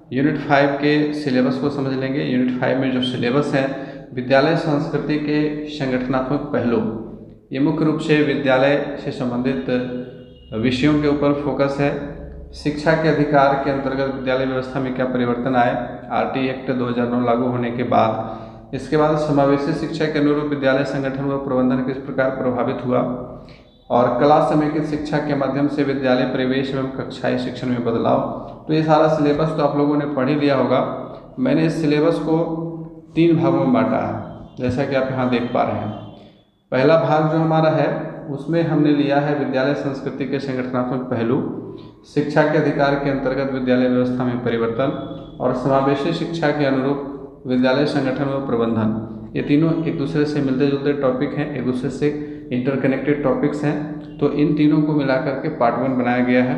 Unit 5 के syllabus को समझ लेंगे। यूनिट 5 में जो सिलेबस है विद्यालय संस्कृति के संगठनात्मक पहलू, ये मुख्य रूप से विद्यालय से संबंधित विषयों के ऊपर फोकस है। शिक्षा के अधिकार के अंतर्गत विद्यालय व्यवस्था में क्या परिवर्तन आए आरटी एक्ट 2009 लागू होने के बाद। इसके बाद समावेशी शिक्षा के अनुरूप विद्यालय संगठन व प्रबंधन किस प्रकार प्रभावित हुआ, और कला समेकित शिक्षा के माध्यम से विद्यालय परिवेश एवं कक्षाई शिक्षण में बदलाव। तो ये सारा सिलेबस तो आप लोगों ने पढ़ ही लिया होगा। मैंने इस सिलेबस को 3 भागों में बांटा है, जैसा कि आप यहाँ देख पा रहे हैं। पहला भाग जो हमारा है उसमें हमने लिया है विद्यालय संस्कृति के संगठनात्मक पहलू, शिक्षा के अधिकार के अंतर्गत विद्यालय व्यवस्था में परिवर्तन और समावेशी शिक्षा के अनुरूप विद्यालय संगठन व प्रबंधन। ये तीनों एक दूसरे से मिलते जुलते टॉपिक हैं, एक दूसरे से इंटरकनेक्टेड टॉपिक्स हैं। तो इन तीनों को मिलाकर के पार्ट 1 बनाया गया है।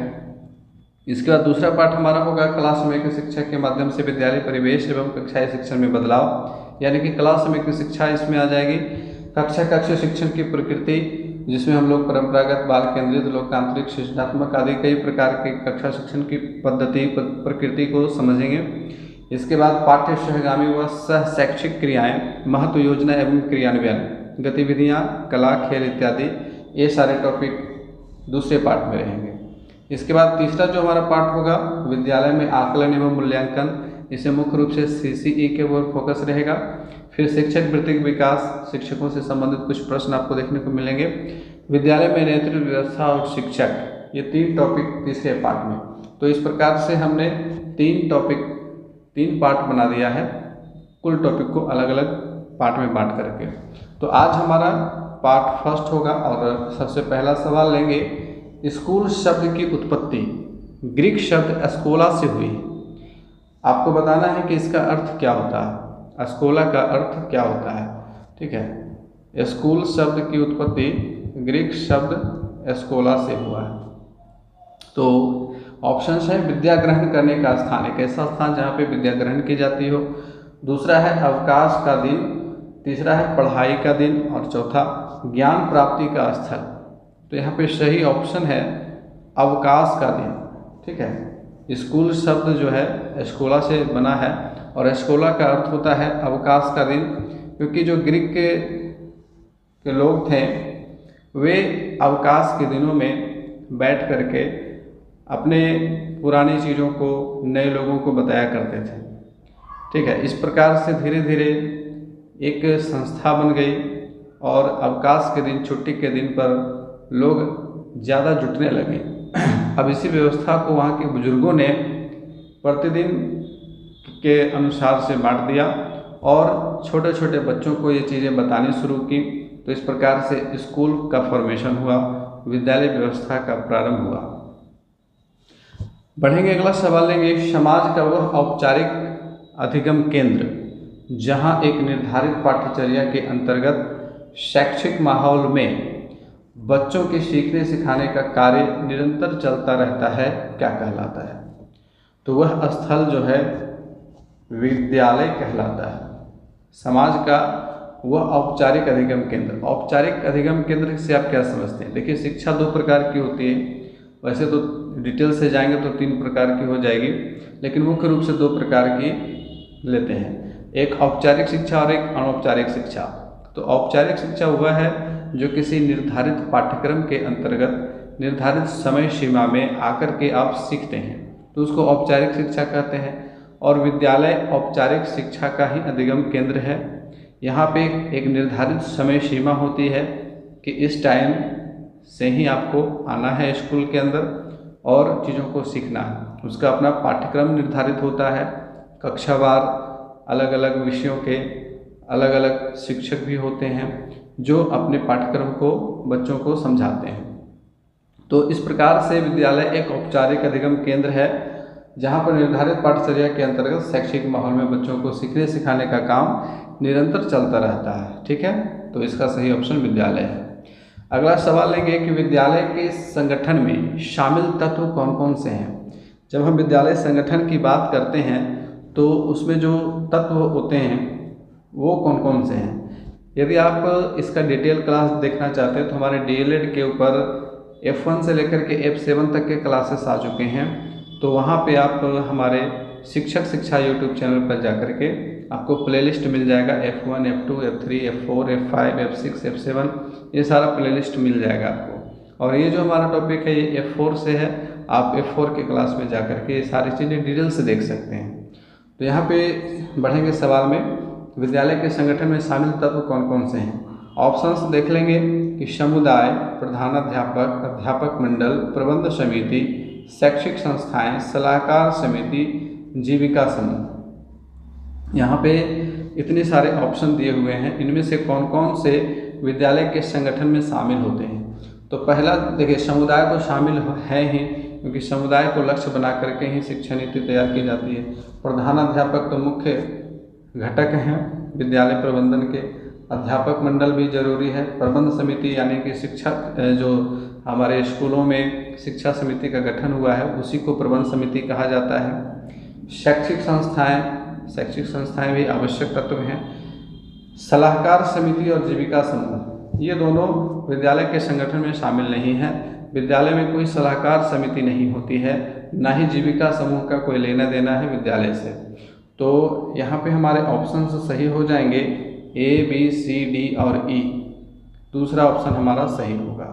इसके बाद दूसरा पार्ट हमारा होगा कला समेकित शिक्षा के माध्यम से विद्यालय परिवेश एवं कक्षाई शिक्षण में बदलाव, यानी कि कला समेकित शिक्षा इसमें आ जाएगी। कक्षा शिक्षण की प्रकृति, जिसमें हम लोग परंपरागत, बाल केंद्रित, लोकतांत्रिक, सृजनात्मक आदि कई प्रकार के कक्षा शिक्षण की पद्धति प्रकृति को समझेंगे। इसके बाद पाठ्य सहगामी व सह शैक्षिक क्रियाएं, महत्व योजना एवं क्रियान्वयन, गतिविधियां, कला, खेल इत्यादि, ये सारे टॉपिक दूसरे पार्ट में रहेंगे। इसके बाद तीसरा जो हमारा पार्ट होगा विद्यालय में आकलन एवं मूल्यांकन, इसे मुख्य रूप से सीसीई के ऊपर फोकस रहेगा। फिर शिक्षक वृत्तिक विकास, शिक्षकों से संबंधित कुछ प्रश्न आपको देखने को मिलेंगे। विद्यालय में नेतृत्व व्यवस्था और शिक्षक, ये 3 टॉपिक तीसरे पार्ट में। तो इस प्रकार से हमने 3 पार्ट बना दिया है, कुल टॉपिक को अलग अलग पार्ट में बांट करके। तो आज हमारा पार्ट 1 होगा और सबसे पहला सवाल लेंगे, स्कूल शब्द की उत्पत्ति ग्रीक शब्द स्कोला से हुई। आपको बताना है कि इसका अर्थ क्या होता है, स्कोला का अर्थ क्या होता है। ठीक है, स्कूल शब्द की उत्पत्ति ग्रीक शब्द स्कोला से हुआ है। तो ऑप्शंस है विद्या ग्रहण करने का स्थान, एक ऐसा स्थान जहाँ पे विद्या ग्रहण की जाती हो। दूसरा है अवकाश का दिन, तीसरा है पढ़ाई का दिन और चौथा ज्ञान प्राप्ति का स्थल। तो यहाँ पे सही ऑप्शन है अवकाश का दिन। ठीक है, स्कूल शब्द जो है स्कोला से बना है और स्कोला का अर्थ होता है अवकाश का दिन, क्योंकि जो ग्रीक के लोग थे वे अवकाश के दिनों में बैठ करके अपने पुरानी चीज़ों को नए लोगों को बताया करते थे। ठीक है, इस प्रकार से धीरे धीरे एक संस्था बन गई और अवकाश के दिन, छुट्टी के दिन पर लोग ज़्यादा जुटने लगे। अब इसी व्यवस्था को वहाँ के बुजुर्गों ने प्रतिदिन के अनुसार से बांट दिया और छोटे छोटे बच्चों को ये चीज़ें बतानी शुरू की। तो इस प्रकार से स्कूल का फॉर्मेशन हुआ, विद्यालय व्यवस्था का प्रारंभ हुआ। बढ़ेंगे, अगला सवाल लेंगे, समाज का वह औपचारिक अधिगम केंद्र जहाँ एक निर्धारित पाठ्यचर्या के अंतर्गत शैक्षिक माहौल में बच्चों के सीखने सिखाने का कार्य निरंतर चलता रहता है, क्या कहलाता है। तो वह स्थल जो है विद्यालय कहलाता है। समाज का वह औपचारिक अधिगम केंद्र, औपचारिक अधिगम केंद्र से आप क्या समझते हैं। देखिए, शिक्षा 2 प्रकार की होती है, वैसे तो डिटेल से जाएंगे तो 3 प्रकार की हो जाएगी, लेकिन मुख्य रूप से 2 प्रकार की लेते हैं, एक औपचारिक शिक्षा और एक अनौपचारिक शिक्षा। तो औपचारिक शिक्षा वह है जो किसी निर्धारित पाठ्यक्रम के अंतर्गत निर्धारित समय सीमा में आकर के आप सीखते हैं, तो उसको औपचारिक शिक्षा कहते हैं। और विद्यालय औपचारिक शिक्षा का ही अधिगम केंद्र है। यहाँ पे एक निर्धारित समय सीमा होती है कि इस टाइम से ही आपको आना है स्कूल के अंदर और चीज़ों को सीखना है। उसका अपना पाठ्यक्रम निर्धारित होता है, कक्षावार अलग अलग विषयों के अलग अलग शिक्षक भी होते हैं जो अपने पाठ्यक्रम को बच्चों को समझाते हैं। तो इस प्रकार से विद्यालय एक औपचारिक अधिगम केंद्र है जहाँ पर निर्धारित पाठ्यचर्या के अंतर्गत शैक्षिक माहौल में बच्चों को सीखने सिखाने का काम निरंतर चलता रहता है। ठीक है, तो इसका सही ऑप्शन विद्यालय है। अगला सवाल लेंगे कि विद्यालय के संगठन में शामिल तत्व कौन कौन से हैं। जब हम विद्यालय संगठन की बात करते हैं तो उसमें जो तत्व होते हैं वो कौन कौन से हैं। यदि आप इसका डिटेल क्लास देखना चाहते हैं तो हमारे डीएलएड के ऊपर F1 से लेकर के F7 तक के क्लासेस आ चुके हैं, तो वहाँ पे आप हमारे शिक्षक शिक्षा यूट्यूब चैनल पर जाकर के आपको प्लेलिस्ट मिल जाएगा। F1, F2, F3, F4, F5, F6, F7 ये सारा प्लेलिस्ट मिल जाएगा आपको। और ये जो हमारा टॉपिक है ये F4 से है, आप F4 के क्लास में जाकर के ये सारी चीज़ें डिटेल से देख सकते हैं। तो यहाँ पे बढ़ेंगे सवाल में, विद्यालय के संगठन में शामिल तत्व कौन कौन से हैं। ऑप्शंस देख लेंगे कि समुदाय, प्रधानाध्यापक, अध्यापक मंडल, प्रबंध समिति, शैक्षिक संस्थाएं, सलाहकार समिति, जीविका समूह। यहाँ पे इतने सारे ऑप्शन दिए हुए हैं, इनमें से कौन कौन से विद्यालय के संगठन में शामिल होते हैं। तो पहला देखिए, समुदाय तो शामिल है ही, क्योंकि समुदाय को लक्ष्य बना करके ही शिक्षा नीति तैयार की जाती है। प्रधानाध्यापक तो मुख्य घटक हैं विद्यालय प्रबंधन के, अध्यापक मंडल भी जरूरी है, प्रबंध समिति यानी कि शिक्षक जो हमारे स्कूलों में शिक्षा समिति का गठन हुआ है उसी को प्रबंध समिति कहा जाता है। शैक्षिक संस्थाएं भी आवश्यक तत्व हैं। सलाहकार समिति और जीविका समूह ये दोनों विद्यालय के संगठन में शामिल नहीं है। विद्यालय में कोई सलाहकार समिति नहीं होती है, ना ही जीविका समूह का कोई लेना देना है विद्यालय से। तो यहाँ पे हमारे ऑप्शन सही हो जाएंगे A, B, C, D और E। दूसरा ऑप्शन हमारा सही होगा।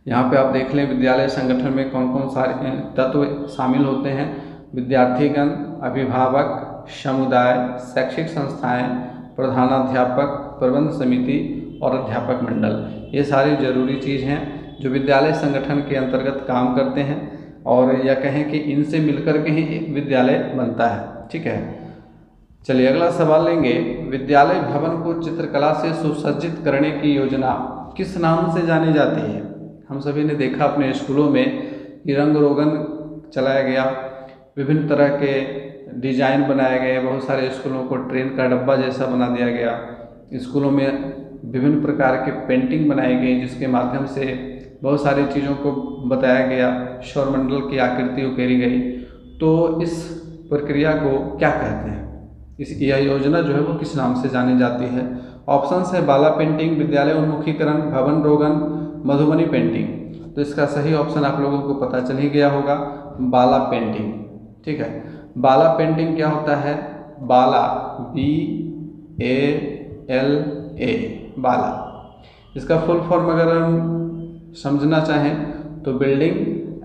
यहाँ पे आप देख लें विद्यालय संगठन में कौन कौन सारे तत्व शामिल होते हैं। विद्यार्थीगण, अभिभावक, समुदाय, शैक्षिक संस्थाएं, प्रधानाध्यापक, प्रबंध समिति और अध्यापक मंडल, ये सारी जरूरी चीज़ हैं जो विद्यालय संगठन के अंतर्गत काम करते हैं, और या कहें कि इनसे मिलकर के ही एक विद्यालय बनता है। ठीक है, चलिए अगला सवाल लेंगे। विद्यालय भवन को चित्रकला से सुसज्जित करने की योजना किस नाम से जानी जाती है। हम सभी ने देखा अपने स्कूलों में कि रंग रोगन चलाया गया, विभिन्न तरह के डिजाइन बनाए गए, बहुत सारे स्कूलों को ट्रेन का डब्बा जैसा बना दिया गया। स्कूलों में विभिन्न प्रकार के पेंटिंग बनाई गई जिसके माध्यम से बहुत सारी चीज़ों को बताया गया, सौरमंडल की आकृति उकेरी गई। तो इस प्रक्रिया को क्या कहते हैं, यह योजना जो है वो किस नाम से जानी जाती है। ऑप्शन है बाला पेंटिंग, विद्यालय उन्मुखीकरण, भवन रोगन, मधुबनी पेंटिंग। तो इसका सही ऑप्शन आप लोगों को पता चल ही गया होगा, बाला पेंटिंग। ठीक है, बाला पेंटिंग क्या होता है। बाला BALA, बाला, इसका फुल फॉर्म अगर हम समझना चाहें तो building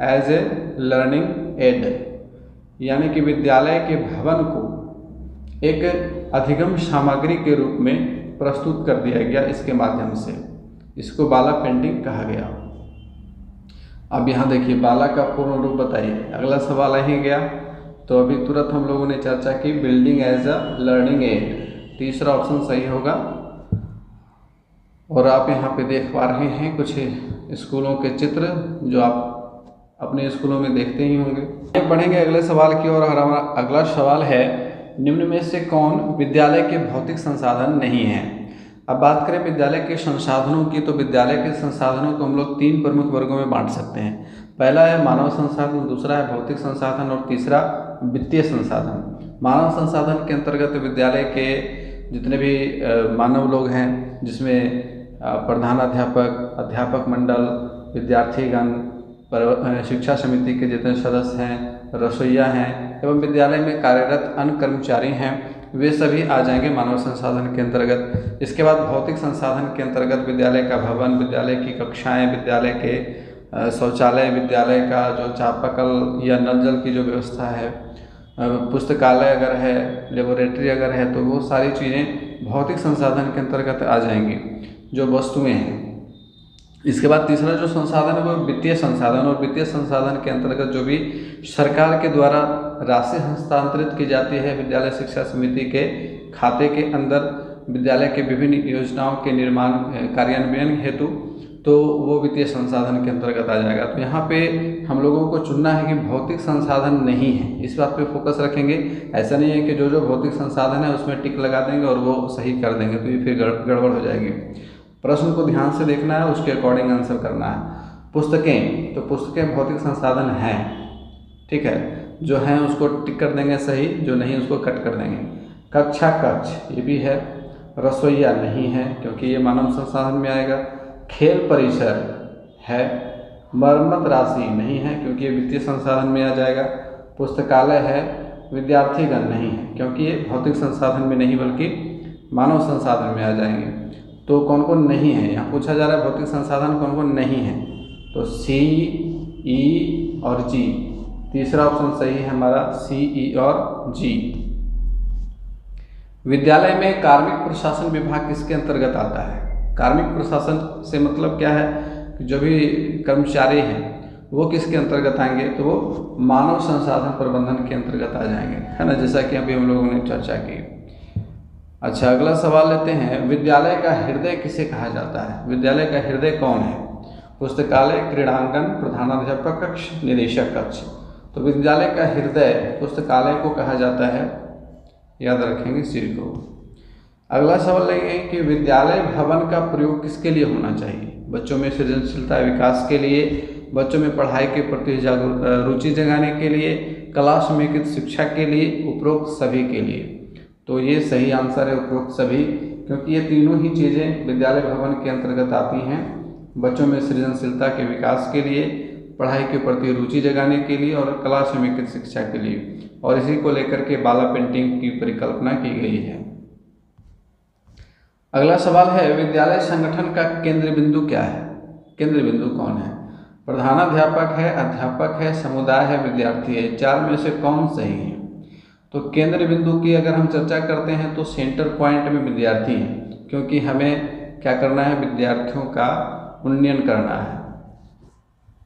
as a learning aid, यानी कि विद्यालय के भवन को एक अधिगम सामग्री के रूप में प्रस्तुत कर दिया गया। इसके माध्यम से इसको बाला पेंटिंग कहा गया। अब यहाँ देखिए बाला का पूर्ण रूप बताइए। अगला सवाल यही गया। तो अभी तुरंत हम लोगों ने चर्चा की building as a learning aid, तीसरा ऑप्शन सही होगा। और आप यहाँ पे देख पा रहे हैं कुछ स्कूलों के चित्र जो आप अपने स्कूलों में देखते ही होंगे। बढ़ेंगे अगले सवाल की ओर। हमारा अगला सवाल है, निम्न में से कौन विद्यालय के भौतिक संसाधन नहीं है। अब बात करें विद्यालय के संसाधनों की, तो विद्यालय के संसाधनों को हम लोग 3 प्रमुख वर्गों में बांट सकते हैं। पहला है मानव संसाधन, दूसरा है भौतिक संसाधन और तीसरा वित्तीय संसाधन। मानव संसाधन के अंतर्गत विद्यालय के जितने भी मानव लोग हैं, जिसमें प्रधानाध्यापक, अध्यापक मंडल, विद्यार्थीगण, शिक्षा समिति के जितने सदस्य हैं, रसोइया हैं एवं विद्यालय में कार्यरत अन्य कर्मचारी हैं, वे सभी आ जाएंगे मानव संसाधन के अंतर्गत। इसके बाद भौतिक संसाधन के अंतर्गत विद्यालय का भवन, विद्यालय की कक्षाएं, विद्यालय के शौचालय, विद्यालय का जो चापाकल या नल जल की जो व्यवस्था है, पुस्तकालय अगर है, लेबोरेटरी अगर है, तो वो सारी चीज़ें भौतिक संसाधन के अंतर्गत आ जाएंगी, जो वस्तुएं हैं। इसके बाद तीसरा जो संसाधन है वो वित्तीय संसाधन, और वित्तीय संसाधन के अंतर्गत जो भी सरकार के द्वारा राशि हस्तांतरित की जाती है विद्यालय शिक्षा समिति के खाते के अंदर विद्यालय के विभिन्न योजनाओं के निर्माण कार्यान्वयन हेतु, तो वो वित्तीय संसाधन के अंतर्गत आ जाएगा। तो यहाँ पे हम लोगों को चुनना है कि भौतिक संसाधन नहीं है, इस बात पे फोकस रखेंगे। ऐसा नहीं है कि जो जो भौतिक संसाधन है उसमें टिक लगा देंगे और वो सही कर देंगे, तो ये फिर गड़बड़ हो जाएगी। प्रश्न को ध्यान से देखना है, उसके अकॉर्डिंग आंसर करना है। पुस्तकें, तो पुस्तकें भौतिक संसाधन हैं, ठीक है, जो हैं उसको टिक कर देंगे सही, जो नहीं उसको कट कर देंगे। कक्षा कक्ष ये भी है। रसोइया नहीं है क्योंकि ये मानव संसाधन में आएगा। खेल परिसर है। मरम्मत राशि नहीं है क्योंकि ये वित्तीय संसाधन में आ जाएगा। पुस्तकालय है, विद्यार्थीगण नहीं है, क्योंकि ये भौतिक संसाधन में नहीं बल्कि मानव संसाधन में आ जाएंगे। तो कौन कौन नहीं है, यहाँ पूछा जा रहा है भौतिक संसाधन कौन कौन नहीं है। तो सी, ई और जी, तीसरा ऑप्शन सही है हमारा, सी, ई और जी। विद्यालय में कार्मिक प्रशासन विभाग किसके अंतर्गत आता है? कार्मिक प्रशासन से मतलब क्या है कि जो भी कर्मचारी हैं वो किसके अंतर्गत आएंगे, तो वो मानव संसाधन प्रबंधन के अंतर्गत आ जाएंगे, है ना, जैसा कि अभी हम लोगों ने चर्चा की। अच्छा, अगला सवाल लेते हैं, विद्यालय का हृदय किसे कहा जाता है? विद्यालय का हृदय कौन है? पुस्तकालय, क्रीड़ांगन, प्रधानाध्यापक कक्ष, निदेशक कक्ष। तो विद्यालय का हृदय पुस्तकालय को कहा जाता है, याद रखेंगे इस चीज को। अगला सवाल लेंगे कि विद्यालय भवन का प्रयोग किसके लिए होना चाहिए? बच्चों में सृजनशीलता विकास के लिए, बच्चों में पढ़ाई के प्रति रुचि जगाने के लिए, कला समेकित शिक्षा के लिए, उपरोक्त सभी के लिए। तो ये सही आंसर है, उपरोक्त सभी, क्योंकि ये तीनों ही चीज़ें विद्यालय भवन के अंतर्गत आती हैं। बच्चों में सृजनशीलता के विकास के लिए, पढ़ाई के प्रति रुचि जगाने के लिए और कला समेकित शिक्षा के लिए, और इसी को लेकर के बाला पेंटिंग की परिकल्पना की गई है। अगला सवाल है, विद्यालय संगठन का केंद्र बिंदु क्या है? केंद्र बिंदु कौन है? प्रधानाध्यापक है, अध्यापक है, समुदाय है, विद्यार्थी है। चार में से कौन सही है? तो केंद्र बिंदु की अगर हम चर्चा करते हैं तो सेंटर पॉइंट में विद्यार्थी है, क्योंकि हमें क्या करना है, विद्यार्थियों का उन्नयन करना है।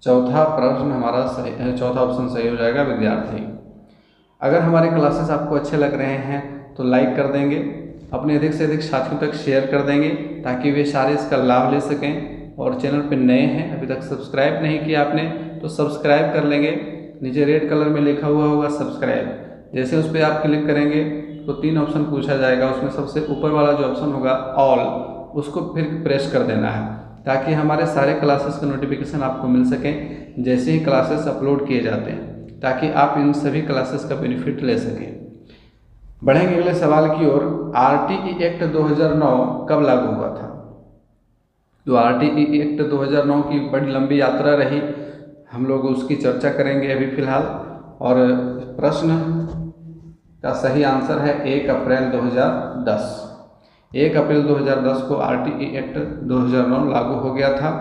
चौथा प्रश्न हमारा सही है, चौथा ऑप्शन सही हो जाएगा, विद्यार्थी। अगर हमारे क्लासेस आपको अच्छे लग रहे हैं तो लाइक कर देंगे, अपने अधिक से अधिक साथियों तक शेयर कर देंगे ताकि वे सारे इसका लाभ ले सकें। और चैनल पर नए हैं, अभी तक सब्सक्राइब नहीं किया आपने तो सब्सक्राइब कर लेंगे। नीचे रेड कलर में लिखा हुआ होगा सब्सक्राइब, जैसे उस पर आप क्लिक करेंगे तो 3 ऑप्शन पूछा जाएगा, उसमें सबसे ऊपर वाला जो ऑप्शन होगा ऑल, उसको फिर प्रेस कर देना है ताकि हमारे सारे क्लासेस का नोटिफिकेशन आपको मिल सकें जैसे ही क्लासेस अपलोड किए जाते हैं, ताकि आप इन सभी क्लासेस का बेनिफिट ले सकें। बढ़ेंगे अगले सवाल की ओर। RTE एक्ट 2009 कब लागू हुआ था? तो RTE एक्ट 2009 की बड़ी लंबी यात्रा रही, हम लोग उसकी चर्चा करेंगे अभी फिलहाल। और प्रश्न का सही आंसर है 1 अप्रैल 2010। 1 अप्रैल 2010 को RTE एक्ट 2009 लागू हो गया था।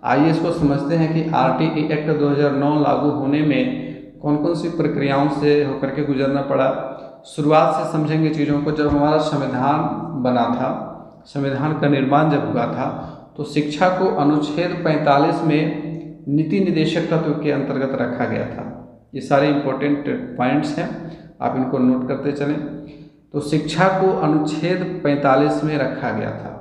आइए इसको समझते हैं कि RTE एक्ट 2009 लागू होने में कौन कौन सी प्रक्रियाओं से होकर के गुजरना पड़ा। शुरुआत से समझेंगे चीज़ों को। जब हमारा संविधान बना था, संविधान का निर्माण जब हुआ था, तो शिक्षा को अनुच्छेद 45 में नीति निदेशक तत्व के अंतर्गत रखा गया था। ये सारे इंपॉर्टेंट पॉइंट्स हैं, आप इनको नोट करते चलें। तो शिक्षा को अनुच्छेद 45 में रखा गया था।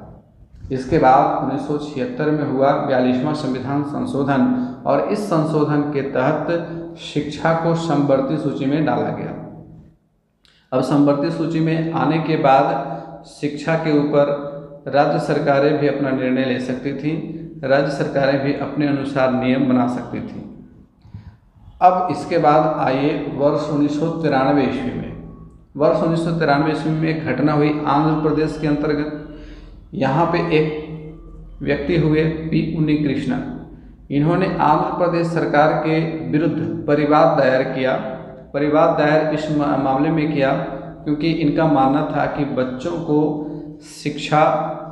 इसके बाद 1976 में हुआ 42वां संविधान संशोधन, और इस संशोधन के तहत शिक्षा को समवर्ती सूची में डाला गया। अब समवर्ती सूची में आने के बाद शिक्षा के ऊपर राज्य सरकारें भी अपना निर्णय ले सकती थी, राज्य सरकारें भी अपने अनुसार नियम बना सकती थी। अब इसके बाद आइए वर्ष 1993 ईस्वी में। वर्ष 1993 ईस्वी में एक घटना हुई आंध्र प्रदेश के अंतर्गत। यहाँ पे एक व्यक्ति हुए पी उन्नीकृष्णन। इन्होंने आंध्र प्रदेश सरकार के विरुद्ध परिवाद दायर किया। परिवाद दायर इस मामले में किया क्योंकि इनका मानना था कि बच्चों को शिक्षा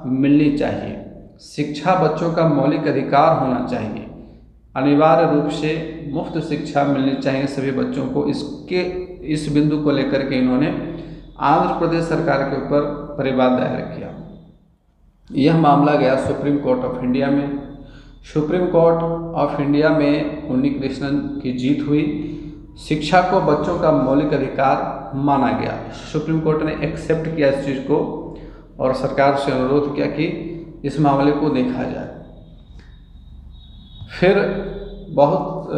मिलनी चाहिए, शिक्षा बच्चों का मौलिक अधिकार होना चाहिए, अनिवार्य रूप से मुफ्त शिक्षा मिलनी चाहिए सभी बच्चों को। इस बिंदु को लेकर के इन्होंने आंध्र प्रदेश सरकार के ऊपर परिवाद दायर किया। यह मामला गया सुप्रीम कोर्ट ऑफ इंडिया में। सुप्रीम कोर्ट ऑफ इंडिया में उन्नीकृष्णन की जीत हुई। शिक्षा को बच्चों का मौलिक अधिकार माना गया। सुप्रीम कोर्ट ने एक्सेप्ट किया इस चीज़ को और सरकार से अनुरोध किया कि इस मामले को देखा जाए। फिर बहुत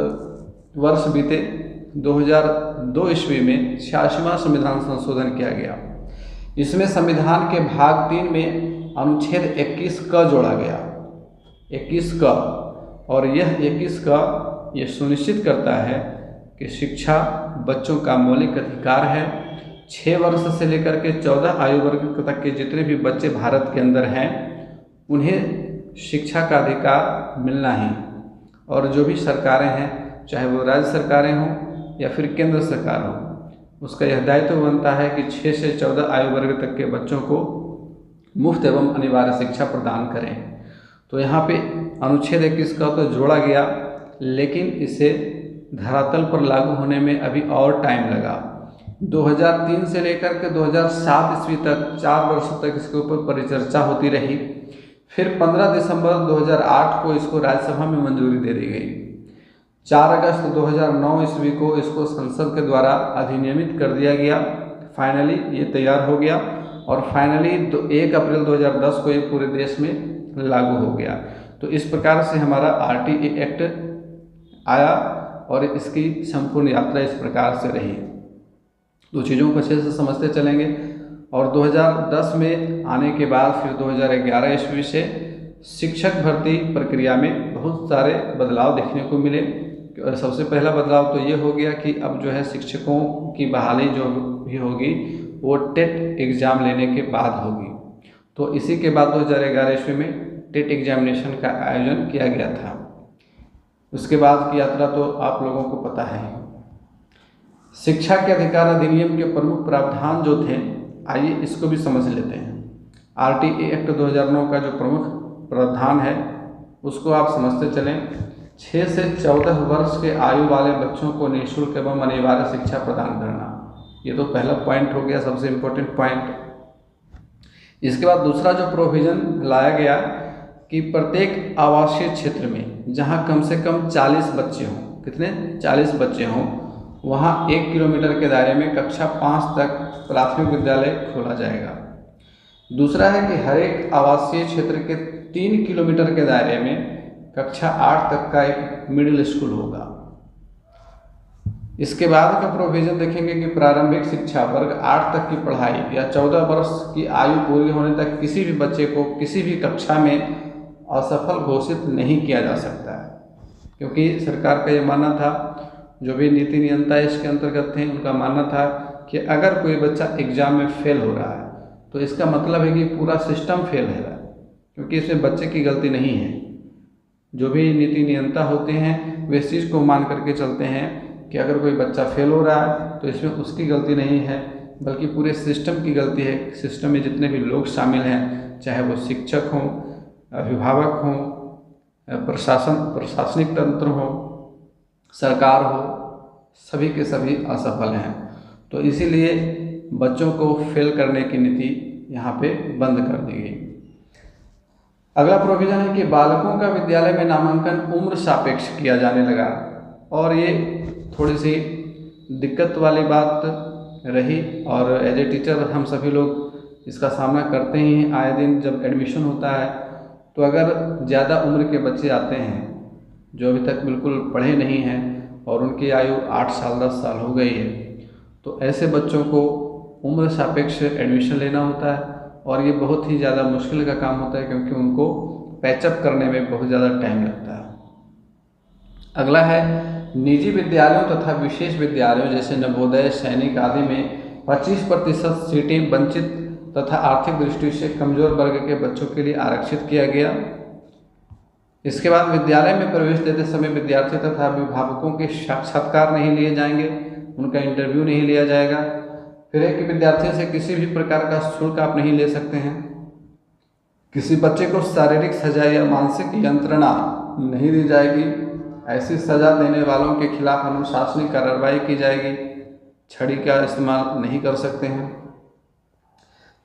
वर्ष बीते, 2002 ईस्वी में 86वां संविधान संशोधन किया गया। इसमें संविधान के भाग 3 में अनुच्छेद 21 क जोड़ा गया, 21 क, और यह 21 क ये सुनिश्चित करता है कि शिक्षा बच्चों का मौलिक अधिकार है। 6 वर्ष से लेकर के 14 आयु वर्ग तक के जितने भी बच्चे भारत के अंदर हैं उन्हें शिक्षा का अधिकार मिलना ही। और जो भी सरकारें हैं, चाहे वो राज्य सरकारें हों या फिर केंद्र सरकार हो, उसका यह दायित्व बनता है कि 6 से 14 आयु वर्ग तक के बच्चों को मुफ्त एवं अनिवार्य शिक्षा प्रदान करें। तो यहाँ पे अनुच्छेद 21 का तो जोड़ा गया, लेकिन इसे धरातल पर लागू होने में अभी और टाइम लगा। 2003 से लेकर के 2007 ईस्वी तक 4 वर्षों तक इसके ऊपर परिचर्चा होती रही। फिर 15 दिसंबर 2008 को इसको राज्यसभा में मंजूरी दे दी गई। 4 अगस्त 2009 ईस्वी को इसको संसद के द्वारा अधिनियमित कर दिया गया। फाइनली ये तैयार हो गया और फाइनली 1 अप्रैल 2010 को ये पूरे देश में लागू हो गया। तो इस प्रकार से हमारा RTA एक्ट आया और इसकी संपूर्ण यात्रा इस प्रकार से रही। तो चीज़ों को अच्छे से समझते चलेंगे। और 2010 में आने के बाद फिर 2011 ईस्वी से शिक्षक भर्ती प्रक्रिया में बहुत सारे बदलाव देखने को मिले। और सबसे पहला बदलाव तो ये हो गया कि अब जो है शिक्षकों की बहाली जो भी होगी वो टेट एग्ज़ाम लेने के बाद होगी। तो इसी के बाद 2011 ईस्वी में टेट एग्जामिनेशन का आयोजन किया गया था। उसके बाद की यात्रा तो आप लोगों को पता है। शिक्षा के अधिकार अधिनियम के प्रमुख प्रावधान जो थे, आइए इसको भी समझ लेते हैं। RTA एक्ट 2009 का जो प्रमुख प्रावधान है उसको आप समझते चलें। 6 से 14 वर्ष के आयु वाले बच्चों को निःशुल्क एवं अनिवार्य शिक्षा प्रदान करना, ये तो पहला पॉइंट हो गया, सबसे इम्पोर्टेंट पॉइंट। इसके बाद दूसरा जो प्रोविज़न लाया गया कि प्रत्येक आवासीय क्षेत्र में जहां कम से कम 40 बच्चे हों, कितने 40 बच्चे हों, वहां 1 किलोमीटर के दायरे में कक्षा 5 तक प्राथमिक विद्यालय खोला जाएगा। दूसरा है कि हर एक आवासीय क्षेत्र के 3 किलोमीटर के दायरे में कक्षा 8 तक का एक मिडिल स्कूल होगा। इसके बाद का प्रोविज़न देखेंगे कि प्रारंभिक शिक्षा वर्ग 8 तक की पढ़ाई या 14 वर्ष की आयु पूरी होने तक किसी भी बच्चे को किसी भी कक्षा में असफल घोषित नहीं किया जा सकता है, क्योंकि सरकार का ये मानना था, जो भी नीति नियंता इसके अंतर्गत थे उनका मानना था कि अगर कोई बच्चा एग्ज़ाम में फेल हो रहा है तो इसका मतलब है कि पूरा सिस्टम फेल है, क्योंकि इसमें बच्चे की गलती नहीं है। जो भी नीति नियंता होते हैं वे इस चीज़ को मान करके चलते हैं कि अगर कोई बच्चा फेल हो रहा है तो इसमें उसकी गलती नहीं है, बल्कि पूरे सिस्टम की गलती है। सिस्टम में जितने भी लोग शामिल हैं, चाहे वो शिक्षक हों, अभिभावक हों, प्रशासनिक तंत्र हो, सरकार हो, सभी के सभी असफल हैं। तो इसीलिए बच्चों को फेल करने की नीति यहाँ पे बंद कर दी गई। अगला प्रोविज़न है कि बालकों का विद्यालय में नामांकन उम्र सापेक्ष किया जाने लगा, और ये थोड़ी सी दिक्कत वाली बात रही, और एज ए टीचर हम सभी लोग इसका सामना करते ही हैं आए दिन। जब एडमिशन होता है तो अगर ज़्यादा उम्र के बच्चे आते हैं जो अभी तक बिल्कुल पढ़े नहीं हैं और उनकी आयु 8 साल 10 साल हो गई है, तो ऐसे बच्चों को उम्र सापेक्ष एडमिशन लेना होता है, और ये बहुत ही ज़्यादा मुश्किल का काम होता है, क्योंकि उनको पैचअप करने में बहुत ज़्यादा टाइम लगता है। अगला है निजी विद्यालयों तथा विशेष विद्यालयों जैसे नवोदय, सैनिक आदि में 25% सीटें वंचित तथा आर्थिक दृष्टि से कमजोर वर्ग के बच्चों के लिए आरक्षित किया गया। इसके बाद विद्यालय में प्रवेश देते समय विद्यार्थी तथा अभिभावकों के साक्षात्कार नहीं लिए जाएंगे, उनका इंटरव्यू नहीं लिया जाएगा। फिर है कि विद्यार्थियों से किसी भी प्रकार का शुल्क आप नहीं ले सकते हैं। किसी बच्चे को शारीरिक सजा या मानसिक यंत्रणा नहीं दी जाएगी। ऐसी सजा देने वालों के खिलाफ अनुशासनिक कार्रवाई की जाएगी। छड़ी का इस्तेमाल नहीं कर सकते हैं।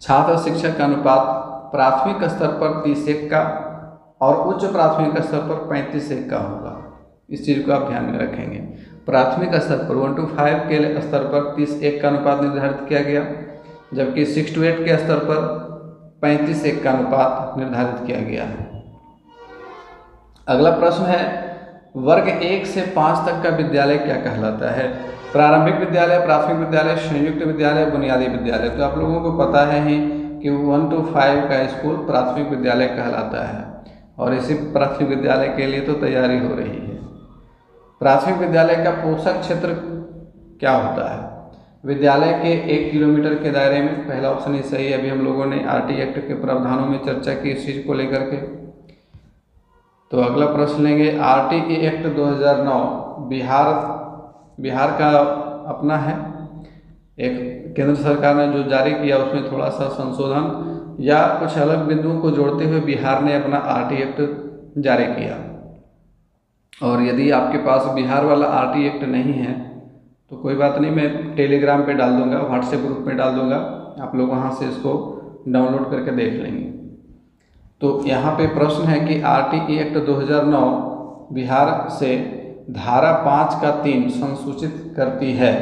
छात्र शिक्षक का अनुपात प्राथमिक स्तर पर 30:1 का और उच्च प्राथमिक स्तर पर 35:1 का होगा। इस चीज़ को आप ध्यान में रखेंगे। प्राथमिक स्तर पर 1 to 5 के स्तर पर 30:1 का अनुपात निर्धारित किया गया, जबकि 6 to 8 के स्तर पर 35:1 का अनुपात निर्धारित किया गया है। अगला प्रश्न है, वर्ग 1 से 5 तक का विद्यालय क्या कहलाता है? प्रारंभिक विद्यालय, प्राथमिक विद्यालय, संयुक्त विद्यालय, बुनियादी विद्यालय। तो आप लोगों को पता है ही कि 1 to 5 का स्कूल प्राथमिक विद्यालय कहलाता है, और इसी प्राथमिक विद्यालय के लिए तो तैयारी हो रही है। प्राथमिक विद्यालय का पोषक क्षेत्र क्या होता है? विद्यालय के 1 किलोमीटर के दायरे में, पहला ऑप्शन ही सही है। अभी हम लोगों ने RTA एक्ट के प्रावधानों में चर्चा की इस चीज़ को लेकर के। तो अगला प्रश्न लेंगे, RTA एक्ट 2009 बिहार बिहार का अपना है, एक केंद्र सरकार ने जो जारी किया उसमें थोड़ा सा संशोधन या कुछ अलग बिंदुओं को जोड़ते हुए बिहार ने अपना RT एक्ट जारी किया। और यदि आपके पास बिहार वाला RT एक्ट नहीं है तो कोई बात नहीं, मैं टेलीग्राम पे डाल दूंगा, व्हाट्सएप ग्रुप में डाल दूंगा, आप लोग वहाँ से इसको डाउनलोड करके देख लेंगे। तो यहाँ पे प्रश्न है कि RT एक्ट 2009 बिहार से धारा 5 का 3 संसूचित करती है।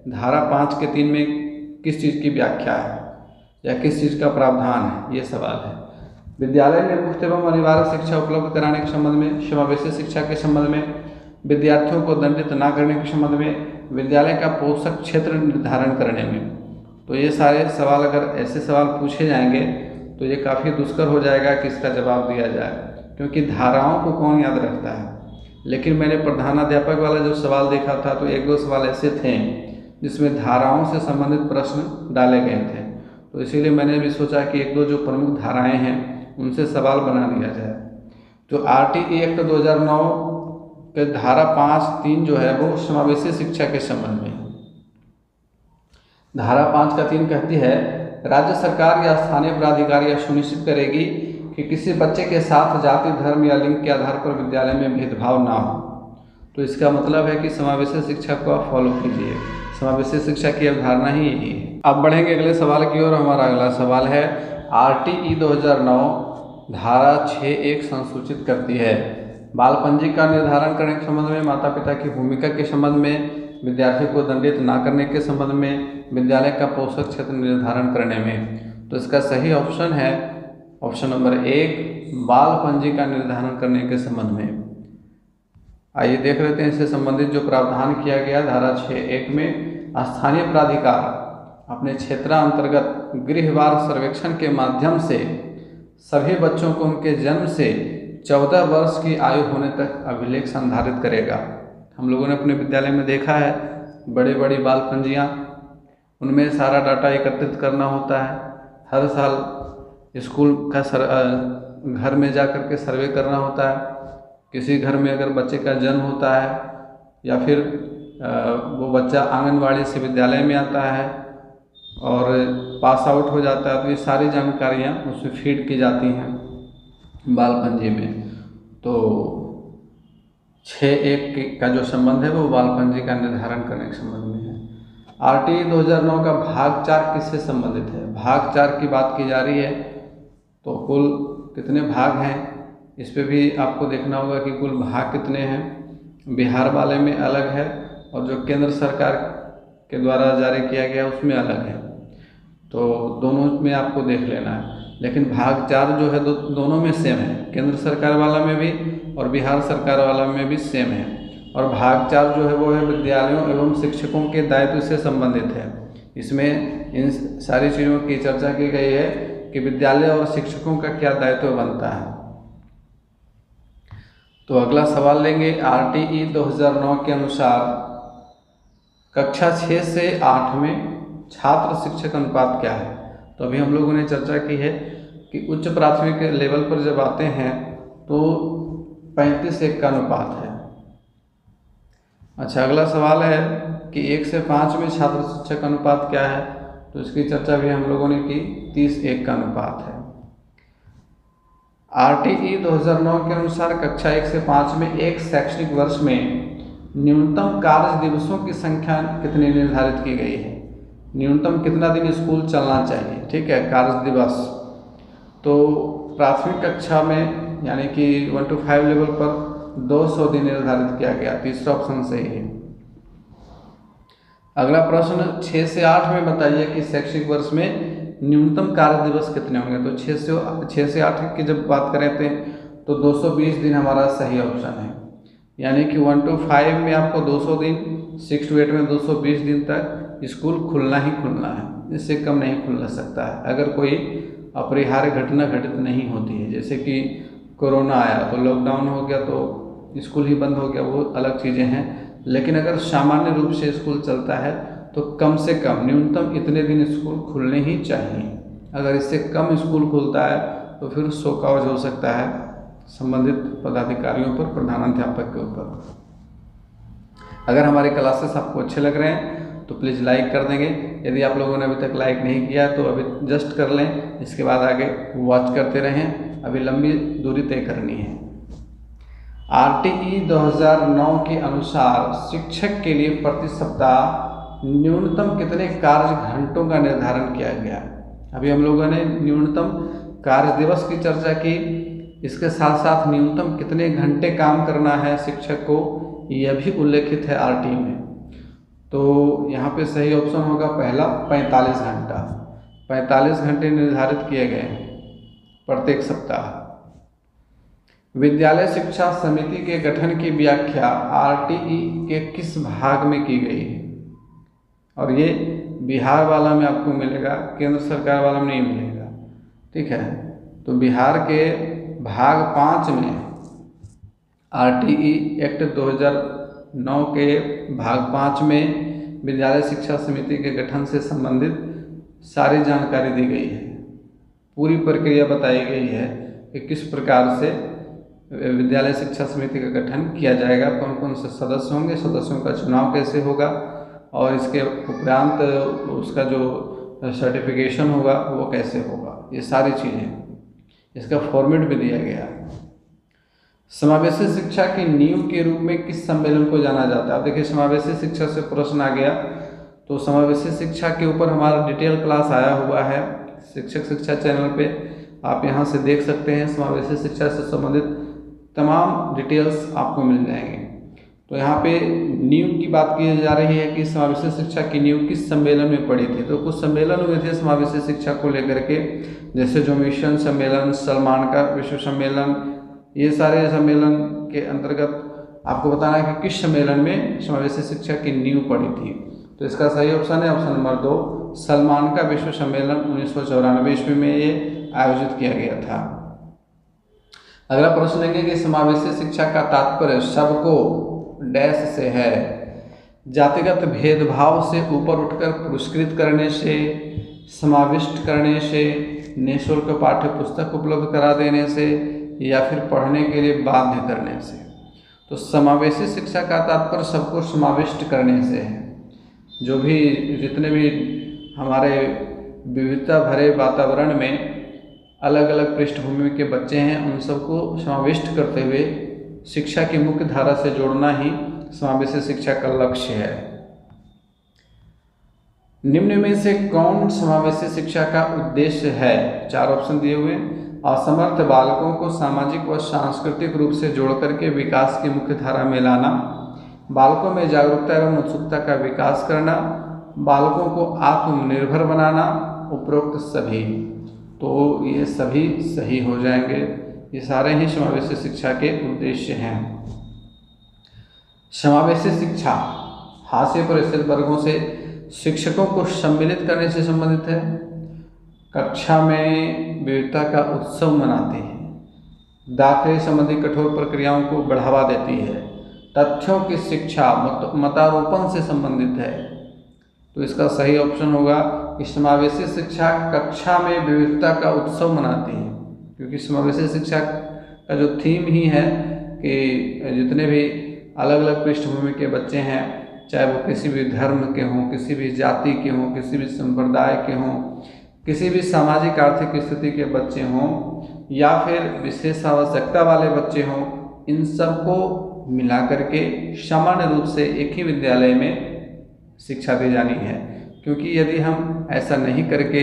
धारा 5 के 3 में किस चीज़ की व्याख्या है या किस चीज़ का प्रावधान है, ये सवाल है। विद्यालय में मुफ्त एवं अनिवार्य शिक्षा उपलब्ध कराने के संबंध में, समावेशी शिक्षा के संबंध में, विद्यार्थियों को दंडित न करने के संबंध में, विद्यालय का पोषक क्षेत्र निर्धारण करने में। तो ये सारे सवाल अगर ऐसे सवाल पूछे जाएंगे तो ये काफ़ी दुष्कर हो जाएगा कि इसका जवाब दिया जाए, क्योंकि धाराओं को कौन याद रखता है। लेकिन मैंने प्रधानाध्यापक वाला जो सवाल देखा था तो एक दो सवाल ऐसे थे जिसमें धाराओं से संबंधित प्रश्न डाले गए थे, तो इसीलिए मैंने भी सोचा कि एक दो जो प्रमुख धाराएं हैं उनसे सवाल बना दिया जाए। तो RT एक्ट 2009 के धारा 5(3) जो है वो समावेशी शिक्षा के संबंध में है। धारा 5 का 3 कहती है, राज्य सरकार या स्थानीय प्राधिकारी यह सुनिश्चित करेगी कि किसी बच्चे के साथ जाति, धर्म या लिंग के आधार पर विद्यालय में भेदभाव ना हो। तो इसका मतलब है कि समावेशी शिक्षा को आप फॉलो कीजिए। समावेशी शिक्षा की अवधारणा ही यही है। अब बढ़ेंगे अगले सवाल की ओर। हमारा अगला सवाल है, RTE 2009 धारा 6(1) संसूचित करती है बाल पंजी का निर्धारण करने के संबंध में, माता पिता की भूमिका के संबंध में, विद्यार्थी को दंडित न करने के संबंध में, विद्यालय का पोषक क्षेत्र निर्धारण करने में। तो इसका सही ऑप्शन है ऑप्शन नंबर 1, बाल पंजी का निर्धारण करने के संबंध में। आइए देख लेते हैं इससे संबंधित जो प्रावधान किया गया धारा 6(1) में। स्थानीय प्राधिकार अपने क्षेत्रांतर्गत गृहवार सर्वेक्षण के माध्यम से सभी बच्चों को उनके जन्म से 14 वर्ष की आयु होने तक अभिलेख संधारित करेगा। हम लोगों ने अपने विद्यालय में देखा है बड़ी बड़ी बाल पंजियाँ, उनमें सारा डाटा एकत्रित करना होता है। हर साल स्कूल का घर में जा कर के सर्वे करना होता है। किसी घर में अगर बच्चे का जन्म होता है या फिर वो बच्चा आंगनवाड़ी से विद्यालय में आता है और पास आउट हो जाता है, तो ये सारी जानकारियाँ उसमें फीड की जाती हैं बाल पंजी में। तो 6(1) का जो संबंध है वो बाल पंजी का निर्धारण करने के संबंध में है। RTE 2009 का भाग 4 किससे संबंधित है? भाग 4 की बात की जा रही है। तो कुल कितने भाग हैं इस पे भी आपको देखना होगा कि कुल भाग कितने हैं। बिहार वाले में अलग है और जो केंद्र सरकार के द्वारा जारी किया गया उसमें अलग है, तो दोनों में आपको देख लेना है। लेकिन भाग 4 जो है दोनों में सेम है, केंद्र सरकार वाला में भी और बिहार सरकार वाला में भी सेम है। और भाग 4 जो है वो है विद्यालयों एवं शिक्षकों के दायित्व से संबंधित है। इसमें इन सारी चीज़ों की चर्चा की गई है कि विद्यालय और शिक्षकों का क्या दायित्व बनता है। तो अगला सवाल लेंगे, RTE 2009 के अनुसार कक्षा 6 से 8 में छात्र शिक्षक अनुपात क्या है? तो अभी हम लोगों ने चर्चा की है कि उच्च प्राथमिक लेवल पर जब आते हैं तो 35:1 का अनुपात है। अच्छा, अगला सवाल है कि 1 से 5 में छात्र शिक्षक अनुपात क्या है? तो इसकी चर्चा भी हम लोगों ने की, 30:1 का अनुपात है। RTE 2009 के अनुसार कक्षा 1 से 5 में एक शैक्षणिक वर्ष में न्यूनतम कार्य दिवसों की संख्या कितनी निर्धारित की गई है? न्यूनतम कितना दिन स्कूल चलना चाहिए, ठीक है, कार्य दिवस। तो प्राथमिक कक्षा में यानी कि 1 to 5 लेवल पर 200 दिन निर्धारित किया गया। तीसरा ऑप्शन सही है। अगला प्रश्न 6 से 8 में बताइए कि शैक्षणिक वर्ष में न्यूनतम कार्य दिवस कितने होंगे? तो 6 से 8 की जब बात करें थे तो 220 दिन हमारा सही ऑप्शन है। यानी कि 1 to 5 में आपको 200 दिन, 6 to 8 में 220 दिन तक स्कूल खुलना ही खुलना है, इससे कम नहीं खुल सकता है। अगर कोई अपरिहार्य घटना घटित नहीं होती है, जैसे कि कोरोना आया तो लॉकडाउन हो गया तो स्कूल ही बंद हो गया, वो अलग चीज़ें हैं। लेकिन अगर सामान्य रूप से स्कूल चलता है तो कम से कम न्यूनतम इतने दिन स्कूल खुलने ही चाहिए। अगर इससे कम स्कूल खुलता है तो फिर शोकॉज हो सकता है संबंधित पदाधिकारियों पर, प्रधानाध्यापक के ऊपर। अगर हमारे क्लासेस आपको अच्छे लग रहे हैं तो प्लीज़ लाइक कर देंगे। यदि आप लोगों ने अभी तक लाइक नहीं किया तो अभी जस्ट कर लें, इसके बाद आगे वॉच करते रहें, अभी लंबी दूरी तय करनी है। RTE 2009 के अनुसार शिक्षक के लिए प्रति सप्ताह न्यूनतम कितने कार्य घंटों का निर्धारण किया गया। अभी हम लोगों ने न्यूनतम कार्य दिवस की चर्चा की, इसके साथ साथ न्यूनतम कितने घंटे काम करना है शिक्षक को, यह भी उल्लेखित है RTE में। तो यहाँ पे सही ऑप्शन होगा पहला 45 घंटा। 45 घंटे निर्धारित किए गए हैं प्रत्येक सप्ताह। विद्यालय शिक्षा समिति के गठन की व्याख्या RTE के किस भाग में की गई है? और ये बिहार वाला में आपको मिलेगा, केंद्र सरकार वाला में नहीं मिलेगा, ठीक है। तो बिहार के भाग 5 में RTE एक्ट 2009 के भाग 5 में विद्यालय शिक्षा समिति के गठन से संबंधित सारी जानकारी दी गई है। पूरी प्रक्रिया बताई गई है कि किस प्रकार से विद्यालय शिक्षा समिति का गठन किया जाएगा, कौन कौन से सदस्य होंगे, सदस्यों का चुनाव कैसे होगा, और इसके उपरांत उसका जो सर्टिफिकेशन होगा वो कैसे होगा, ये सारी चीज़ें, इसका फॉर्मेट भी दिया गया है। समावेशी शिक्षा की नींव के रूप में किस सम्मेलन को जाना जाता है? अब देखिए समावेशी शिक्षा से प्रश्न आ गया, तो समावेशी शिक्षा के ऊपर हमारा डिटेल क्लास आया हुआ है शिक्षक शिक्षा चैनल पे, आप यहाँ से देख सकते हैं। समावेशी शिक्षा से संबंधित तमाम डिटेल्स आपको मिल जाएंगे। तो यहाँ पे नींव की बात की जा रही है कि समावेशी शिक्षा की नींव किस सम्मेलन में पड़ी थी। तो कुछ सम्मेलन हुए थे समावेशी शिक्षा को लेकर के, जैसे जो मिशन सम्मेलन, सलमान का विश्व सम्मेलन, ये सारे सम्मेलन के अंतर्गत आपको बताना है कि किस सम्मेलन में समावेशी शिक्षा की नींव पड़ी थी। तो इसका सही ऑप्शन है ऑप्शन नंबर 2, सलमान का विश्व सम्मेलन 1994 ईस्वी में ये आयोजित किया गया था। अगला प्रश्न लेंगे कि समावेशी शिक्षा का तात्पर्य सबको डैश से है। जातिगत भेदभाव से ऊपर उठकर पुरस्कृत करने से, समाविष्ट करने से, निःशुल्क पाठ्य पुस्तक उपलब्ध करा देने से, या फिर पढ़ने के लिए बाध्य करने से। तो समावेशी शिक्षा का तात्पर्य सबको समाविष्ट करने से है। जो भी जितने भी हमारे विविधता भरे वातावरण में अलग अलग पृष्ठभूमि के बच्चे हैं, उन सबको समाविष्ट करते हुए शिक्षा की मुख्य धारा से जोड़ना ही समावेशी शिक्षा का लक्ष्य है। निम्न में से कौन समावेशी शिक्षा का उद्देश्य है? 4 ऑप्शन दिए हुए। असमर्थ बालकों को सामाजिक व सांस्कृतिक रूप से जोड़ करके विकास की मुख्य धारा में लाना, बालकों में जागरूकता एवं उत्सुकता का विकास करना, बालकों को आत्मनिर्भर बनाना, उपरोक्त सभी। तो ये सभी सही हो जाएंगे, ये सारे ही समावेशी शिक्षा के उद्देश्य हैं। समावेशी शिक्षा हाशिए पर स्थित वर्गों से शिक्षकों को सम्मिलित करने से संबंधित है। कक्षा में विविधता का उत्सव मनाती है। दाखिले संबंधी कठोर प्रक्रियाओं को बढ़ावा देती है। तथ्यों की शिक्षा मतारोपण से संबंधित है। तो इसका सही ऑप्शन होगा कि समावेशी शिक्षा कक्षा में विविधता का उत्सव मनाती है, क्योंकि समावेशी शिक्षा का जो थीम ही है कि जितने भी अलग अलग पृष्ठभूमि के बच्चे हैं, चाहे वो किसी भी धर्म के हों, किसी भी जाति के हों, किसी भी संप्रदाय के हों, किसी भी सामाजिक आर्थिक स्थिति के बच्चे हों, या फिर विशेष आवश्यकता वाले बच्चे हों, इन सबको मिला करके सामान्य रूप से एक ही विद्यालय में शिक्षा दी जानी है। क्योंकि यदि हम ऐसा नहीं करके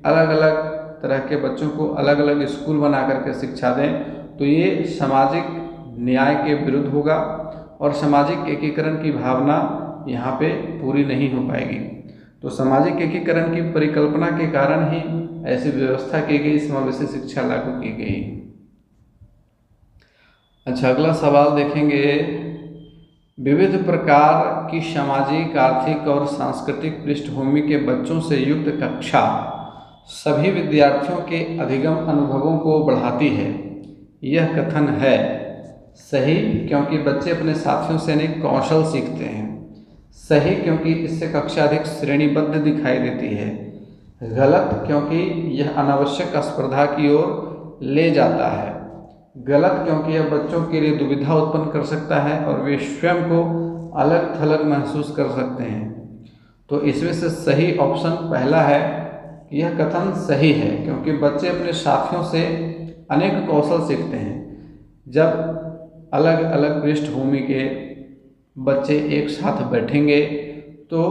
अलग अलग तरह के बच्चों को अलग अलग स्कूल बना करके शिक्षा दें तो ये सामाजिक न्याय के विरुद्ध होगा और सामाजिक एकीकरण की भावना यहाँ पे पूरी नहीं हो पाएगी। तो सामाजिक एकीकरण की परिकल्पना के कारण ही ऐसी व्यवस्था की गई, समावेशी शिक्षा लागू की गई। अच्छा, अगला सवाल देखेंगे। विविध प्रकार की सामाजिक, आर्थिक और सांस्कृतिक पृष्ठभूमि के बच्चों से युक्त कक्षा सभी विद्यार्थियों के अधिगम अनुभवों को बढ़ाती है। यह कथन है सही, क्योंकि बच्चे अपने साथियों से अनेक कौशल सीखते हैं। सही, क्योंकि इससे कक्षा अधिक श्रेणीबद्ध दिखाई देती है। गलत, क्योंकि यह अनावश्यक स्पर्धा की ओर ले जाता है। गलत, क्योंकि यह बच्चों के लिए दुविधा उत्पन्न कर सकता है और वे स्वयं को अलग थलग महसूस कर सकते हैं। तो इसमें से सही ऑप्शन पहला है कि यह कथन सही है, क्योंकि बच्चे अपने साथियों से अनेक कौशल सीखते हैं। जब अलग अलग पृष्ठभूमि के बच्चे एक साथ बैठेंगे तो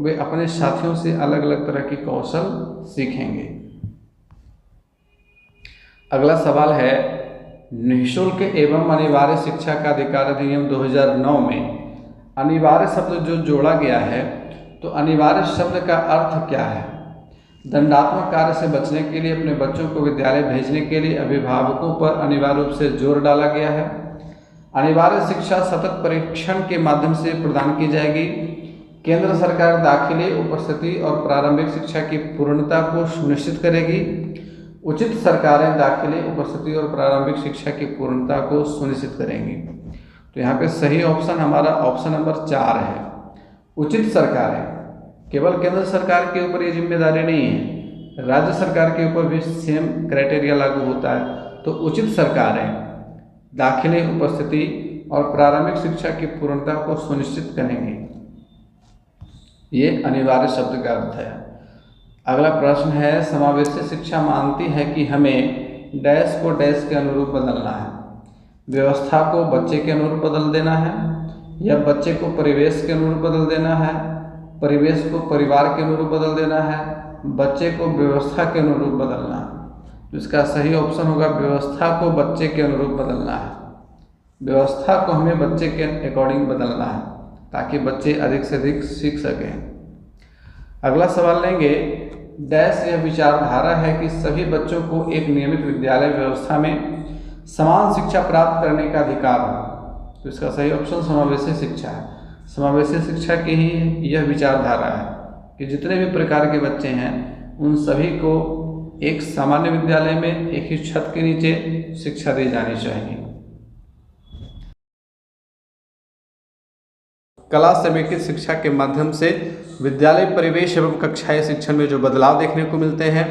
वे अपने साथियों से अलग अलग तरह के कौशल सीखेंगे। अगला सवाल है, निःशुल्क एवं अनिवार्य शिक्षा का अधिकार अधिनियम 2009 में अनिवार्य शब्द जो जोड़ा गया है, तो अनिवार्य शब्द का अर्थ क्या है? दंडात्मक कार्य से बचने के लिए अपने बच्चों को विद्यालय भेजने के लिए अभिभावकों पर अनिवार्य रूप से जोर डाला गया है। अनिवार्य शिक्षा सतत परीक्षण के माध्यम से प्रदान की जाएगी। केंद्र सरकार दाखिले, उपस्थिति और प्रारंभिक शिक्षा की पूर्णता को सुनिश्चित करेगी। उचित सरकारें दाखिले, उपस्थिति और प्रारंभिक शिक्षा की पूर्णता को सुनिश्चित करेंगी। तो यहाँ पे सही ऑप्शन हमारा ऑप्शन नंबर 4 है, उचित सरकारें। केवल केंद्र सरकार के ऊपर ये जिम्मेदारी नहीं है, राज्य सरकार के ऊपर भी सेम क्राइटेरिया लागू होता है। तो उचित सरकारें दाखिले, उपस्थिति और प्रारंभिक शिक्षा की पूर्णता को सुनिश्चित करेंगी। ये अनिवार्य शब्द का अर्थ है। अगला प्रश्न है, समावेशी शिक्षा मानती है कि हमें डैश को डैश के अनुरूप बदलना है। व्यवस्था को बच्चे के अनुरूप बदल देना है, या बच्चे को परिवेश के अनुरूप बदल देना है, परिवेश को परिवार के अनुरूप बदल देना है, बच्चे को व्यवस्था के अनुरूप बदलना है। तो इसका सही ऑप्शन होगा व्यवस्था को बच्चे के अनुरूप बदलना है। व्यवस्था को हमें बच्चे के अकॉर्डिंग बदलना है ताकि बच्चे अधिक से अधिक सीख सकें। अगला सवाल लेंगे, डैश यह विचारधारा है कि सभी बच्चों को एक नियमित विद्यालय व्यवस्था में समान शिक्षा प्राप्त करने का अधिकार हो। तो इसका सही ऑप्शन समावेशी शिक्षा है। समावेशी शिक्षा की ही यह विचारधारा है कि जितने भी प्रकार के बच्चे हैं उन सभी को एक सामान्य विद्यालय में एक ही छत के नीचे शिक्षा दी जानी चाहिए। कला समेकित शिक्षा के माध्यम से विद्यालय परिवेश एवं कक्षाएं शिक्षण में जो बदलाव देखने को मिलते हैं।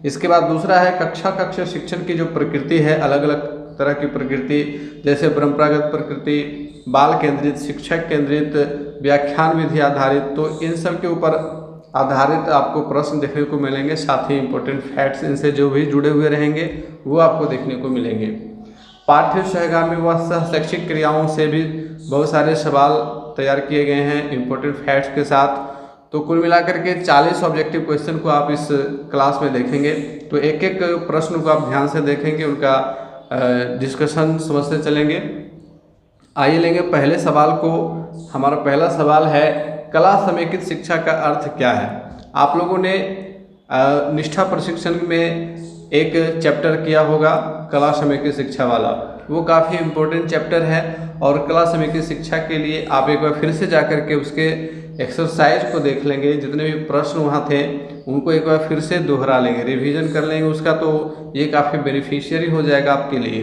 इसके बाद दूसरा है कक्षा शिक्षण की जो प्रकृति है, अलग अलग तरह की प्रकृति, जैसे परंपरागत प्रकृति, बाल केंद्रित, शिक्षक केंद्रित, व्याख्यान विधि आधारित। तो इन सब के ऊपर आधारित आपको प्रश्न देखने को मिलेंगे, साथ ही इम्पोर्टेंट फैक्ट्स इनसे जो भी जुड़े हुए रहेंगे वो आपको देखने को मिलेंगे। पाठ्य सहगामी व शैक्षिक क्रियाओं से भी बहुत सारे सवाल तैयार किए गए हैं इम्पोर्टेंट फैक्ट्स के साथ। तो कुल मिलाकर के 40 ऑब्जेक्टिव क्वेश्चन को आप इस क्लास में देखेंगे। तो एक एक प्रश्न को आप ध्यान से देखेंगे, उनका डिस्कशन समझते चलेंगे। आइए लेंगे पहले सवाल को। हमारा पहला सवाल है, कला समेकित शिक्षा का अर्थ क्या है? आप लोगों ने निष्ठा प्रशिक्षण में एक चैप्टर किया होगा कला समेकित शिक्षा वाला, वो काफ़ी इम्पोर्टेंट चैप्टर है। और कला समेकित शिक्षा के लिए आप एक बार फिर से जा कर के उसके एक्सरसाइज को देख लेंगे, जितने भी प्रश्न वहाँ थे उनको एक बार फिर से दोहरा लेंगे, रिवीजन कर लेंगे उसका, तो ये काफ़ी बेनिफिशियरी हो जाएगा आपके लिए।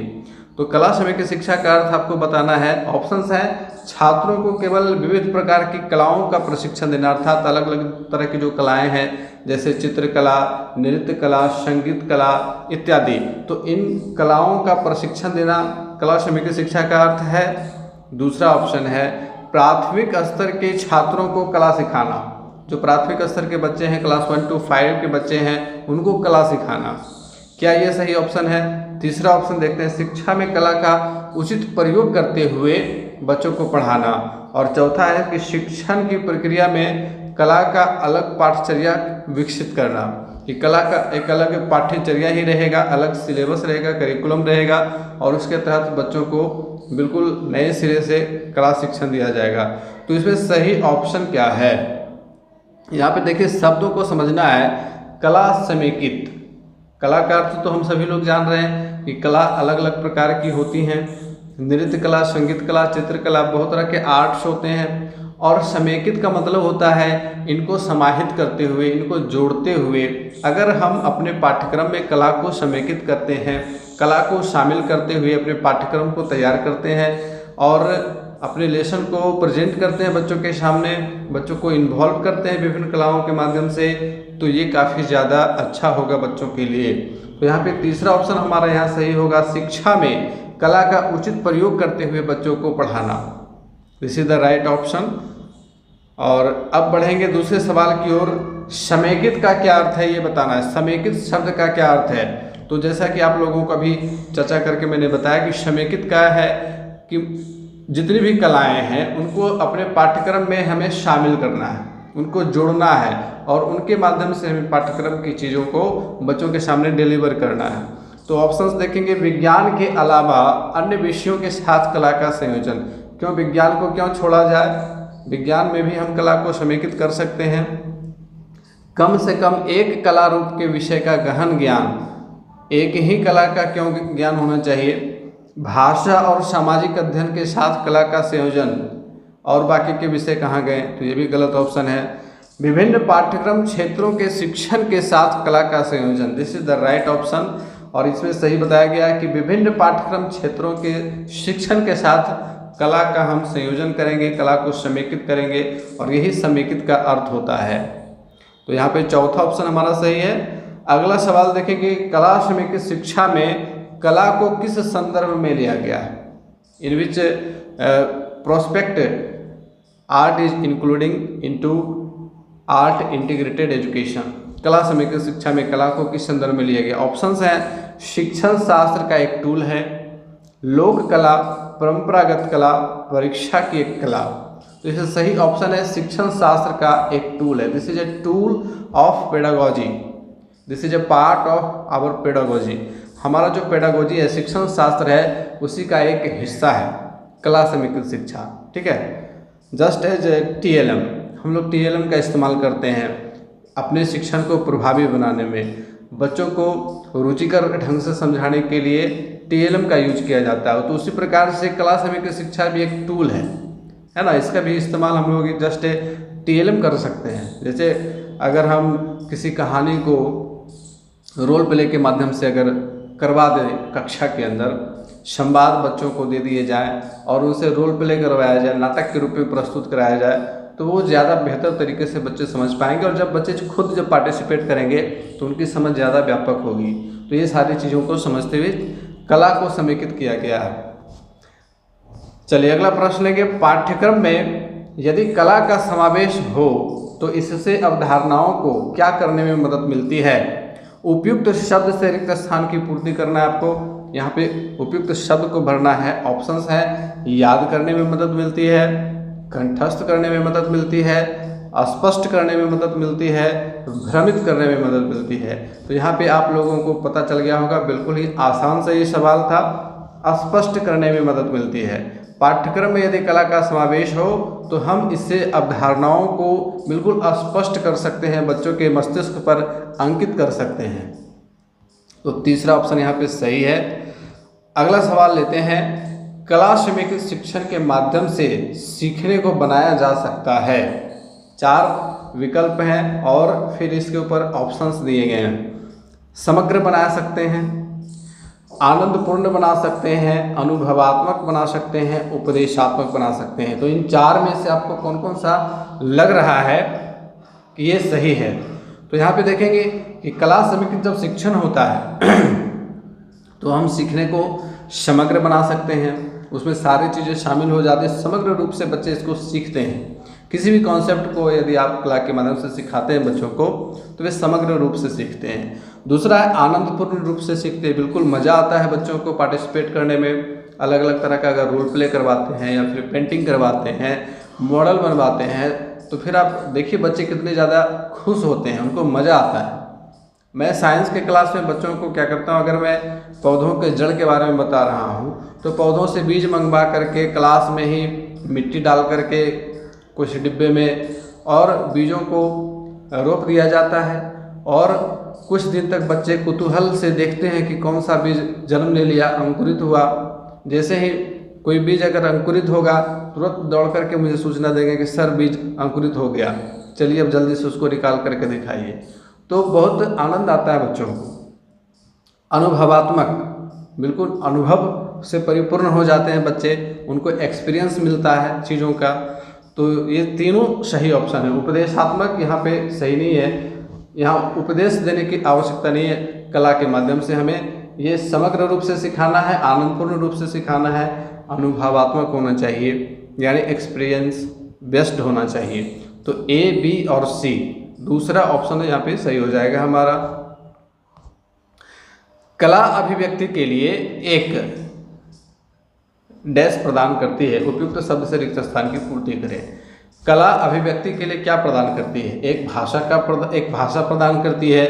तो कला समेकित शिक्षा का अर्थ आपको बताना है। ऑप्शंस हैं, छात्रों को केवल विविध प्रकार की कलाओं का प्रशिक्षण देना, अर्थात अलग अलग तरह की जो कलाएं हैं जैसे चित्रकला, नृत्य कला, संगीत कला इत्यादि, तो इन कलाओं का प्रशिक्षण देना कला समेकित शिक्षा का अर्थ है। दूसरा ऑप्शन है, प्राथमिक स्तर के छात्रों को कला सिखाना। जो प्राथमिक स्तर के बच्चे हैं, क्लास 1 to 5 के बच्चे हैं, उनको कला सिखाना। क्या ये सही ऑप्शन है? तीसरा ऑप्शन देखते हैं, शिक्षा में कला का उचित प्रयोग करते हुए बच्चों को पढ़ाना। और चौथा है कि शिक्षण की प्रक्रिया में कला का अलग पाठचर्या विकसित करना, कि कला का एक अलग पाठ्यचर्या ही रहेगा, अलग सिलेबस रहेगा, करिकुलम रहेगा, और उसके तहत बच्चों को बिल्कुल नए सिरे से कला शिक्षण दिया जाएगा। तो इसमें सही ऑप्शन क्या है? यहाँ पे देखिए, शब्दों को समझना है। कला समेकित, कला का अर्थ तो हम सभी लोग जान रहे हैं कि कला अलग अलग प्रकार की होती हैं। नृत्य कला, संगीत कला, चित्रकला, बहुत तरह के आर्ट्स होते हैं। और समेकित का मतलब होता है इनको समाहित करते हुए, इनको जोड़ते हुए। अगर हम अपने पाठ्यक्रम में कला को समेकित करते हैं, कला को शामिल करते हुए अपने पाठ्यक्रम को तैयार करते हैं और अपने लेसन को प्रेजेंट करते हैं बच्चों के सामने, बच्चों को इन्वॉल्व करते हैं विभिन्न कलाओं के माध्यम से, तो ये काफ़ी ज़्यादा अच्छा होगा बच्चों के लिए। तो यहाँ पे तीसरा ऑप्शन हमारा यहाँ सही होगा, शिक्षा में कला का उचित प्रयोग करते हुए बच्चों को पढ़ाना। This is the right option. और अब बढ़ेंगे दूसरे सवाल की ओर। समेकित का क्या अर्थ है ये बताना है। समेकित शब्द का क्या अर्थ है? तो जैसा कि आप लोगों को अभी चर्चा करके मैंने बताया कि समेकित क्या है कि जितनी भी कलाएं हैं उनको अपने पाठ्यक्रम में हमें शामिल करना है, उनको जोड़ना है और उनके माध्यम से हमें पाठ्यक्रम की चीज़ों को बच्चों के सामने डिलीवर करना है। तो ऑप्शंस देखेंगे, विज्ञान के अलावा अन्य विषयों के साथ कला का संयोजन। क्यों विज्ञान को क्यों छोड़ा जाए? विज्ञान में भी हम कला को समेकित कर सकते हैं। कम से कम एक कला रूप के विषय का गहन ज्ञान, एक ही कला का क्यों ज्ञान होना चाहिए? भाषा और सामाजिक अध्ययन के साथ कला का संयोजन, और बाकी के विषय कहाँ गए? तो ये भी गलत ऑप्शन है। विभिन्न पाठ्यक्रम क्षेत्रों के शिक्षण के साथ कला का संयोजन, this is the right option. और इसमें सही बताया गया है कि विभिन्न पाठ्यक्रम क्षेत्रों के शिक्षण के साथ कला का हम संयोजन करेंगे, कला को समेकित करेंगे, और यही समेकित का अर्थ होता है। तो यहाँ पे चौथा ऑप्शन हमारा सही है। अगला सवाल देखेंगे, कला समेकित शिक्षा में कला को किस संदर्भ में लिया गया है? In which prospect art is including into art integrated education. कला समेकित शिक्षा में कला को किस संदर्भ में लिया गया? ऑप्शंस हैं, शिक्षण शास्त्र का एक टूल है, लोक कला, परंपरागत कला, परीक्षा की एक कला। तो इससे सही ऑप्शन है शिक्षण शास्त्र का एक टूल है। This is a tool of pedagogy, this is a part of our pedagogy. हमारा जो पेडागोजी है, शिक्षण शास्त्र है, उसी का एक हिस्सा है कला समेकित शिक्षा। ठीक है, जस्ट एज TLM, हम लोग TLM का इस्तेमाल करते हैं अपने शिक्षण को प्रभावी बनाने में, बच्चों को रुचिकर ढंग से समझाने के लिए TLM का यूज किया जाता है। तो उसी प्रकार से कला समेकित शिक्षा भी एक टूल है ना, इसका भी इस्तेमाल हम लोग जस्ट TLM कर सकते हैं। जैसे अगर हम किसी कहानी को रोल प्ले के माध्यम से अगर करवा दें, कक्षा के अंदर संवाद बच्चों को दे दिए जाए और उनसे रोल प्ले करवाया जाए, नाटक के रूप में प्रस्तुत कराया जाए, तो वो ज़्यादा बेहतर तरीके से बच्चे समझ पाएंगे। और जब बच्चे खुद जब पार्टिसिपेट करेंगे तो उनकी समझ ज़्यादा व्यापक होगी। तो ये सारी चीज़ों को समझते हुए कला को समेकित किया गया है। चलिए अगला प्रश्न है कि पाठ्यक्रम में यदि कला का समावेश हो तो इससे अवधारणाओं को क्या करने में मदद मिलती है? उपयुक्त शब्द से रिक्त स्थान की पूर्ति करना है आपको। यहाँ पे उपयुक्त शब्द को भरना है। ऑप्शंस है, याद करने में मदद मिलती है, कंठस्थ करने में मदद मिलती है, स्पष्ट करने में मदद मिलती है, भ्रमित करने में मदद मिलती है। तो यहाँ पे आप लोगों को पता चल गया होगा, बिल्कुल ही आसान सा ये सवाल था। स्पष्ट करने में मदद मिलती है। पाठ्यक्रम में यदि कला का समावेश हो तो हम इससे अवधारणाओं को बिल्कुल स्पष्ट कर सकते हैं, बच्चों के मस्तिष्क पर अंकित कर सकते हैं। तो तीसरा ऑप्शन यहाँ पे सही है। अगला सवाल लेते हैं, कला समेकित शिक्षण के माध्यम से सीखने को बनाया जा सकता है। 4 विकल्प हैं और फिर इसके ऊपर ऑप्शंस दिए गए हैं। समग्र बना सकते हैं, आनंदपूर्ण बना सकते हैं, अनुभवात्मक बना सकते हैं, उपदेशात्मक बना सकते हैं। तो इन 4 में से आपको कौन कौन सा लग रहा है कि ये सही है? तो यहाँ पे देखेंगे कि कला समेकित जब शिक्षण होता है तो हम सीखने को समग्र बना सकते हैं, उसमें सारी चीज़ें शामिल हो जाती हैं, समग्र रूप से बच्चे इसको सीखते हैं। किसी भी कॉन्सेप्ट को यदि आप कला के माध्यम से सिखाते हैं बच्चों को तो वे समग्र रूप से सीखते हैं। दूसरा है आनंदपूर्ण रूप से सीखते हैं, बिल्कुल मज़ा आता है बच्चों को पार्टिसिपेट करने में। अलग अलग तरह का अगर रोल प्ले करवाते हैं या फिर पेंटिंग करवाते हैं, मॉडल बनवाते हैं, तो फिर आप देखिए बच्चे कितने ज़्यादा खुश होते हैं, उनको मज़ा आता है। मैं साइंस के क्लास में बच्चों को क्या करता हूँ, अगर मैं पौधों के जड़ के बारे में बता रहा हूँ तो पौधों से बीज मंगवा करके क्लास में ही मिट्टी डाल करके कुछ डिब्बे में और बीजों को रोप दिया जाता है और कुछ दिन तक बच्चे कुतूहल से देखते हैं कि कौन सा बीज जन्म ले लिया, अंकुरित हुआ। जैसे ही कोई बीज अगर अंकुरित होगा तुरंत दौड़ करके मुझे सूचना देंगे कि सर बीज अंकुरित हो गया, चलिए अब जल्दी से उसको निकाल करके दिखाइए। तो बहुत आनंद आता है बच्चों को। अनुभवात्मक, बिल्कुल अनुभव से परिपूर्ण हो जाते हैं बच्चे, उनको एक्सपीरियंस मिलता है चीज़ों का। तो ये तीनों सही ऑप्शन है। उपदेशात्मक यहाँ पे सही नहीं है, यहाँ उपदेश देने की आवश्यकता नहीं है। कला के माध्यम से हमें ये समग्र रूप से सिखाना है, आनंदपूर्ण रूप से सिखाना है, अनुभवात्मक होना चाहिए। यानी एक्सपीरियंस बेस्ड होना चाहिए। तो ए, बी और सी, दूसरा ऑप्शन यहाँ पे सही हो जाएगा हमारा। कला अभिव्यक्ति के लिए एक डैश प्रदान करती है, उपयुक्त शब्द से रिक्त स्थान की पूर्ति करें। कला अभिव्यक्ति के लिए क्या प्रदान करती है? एक भाषा प्रदान करती है,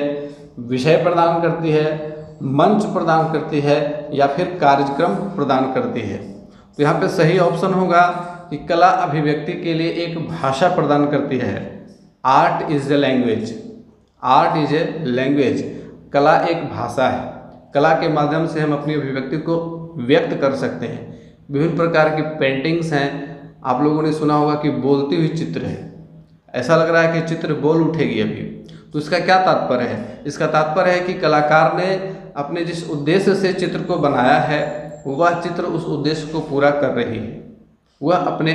विषय प्रदान करती है, मंच प्रदान करती है, या फिर कार्यक्रम प्रदान करती है। तो यहाँ पे सही ऑप्शन होगा कि कला अभिव्यक्ति के लिए एक भाषा प्रदान करती है। Art is a language, art is a language, कला एक भाषा है। कला के माध्यम से हम अपनी अभिव्यक्ति को व्यक्त कर सकते हैं। विभिन्न प्रकार की पेंटिंग्स हैं, आप लोगों ने सुना होगा कि बोलती हुई चित्र है, ऐसा लग रहा है कि चित्र बोल उठेगी अभी। तो इसका क्या तात्पर्य है? इसका तात्पर्य है कि कलाकार ने अपने जिस उद्देश्य से चित्र को बनाया है वह चित्र उस उद्देश्य को पूरा कर रही है, वह अपने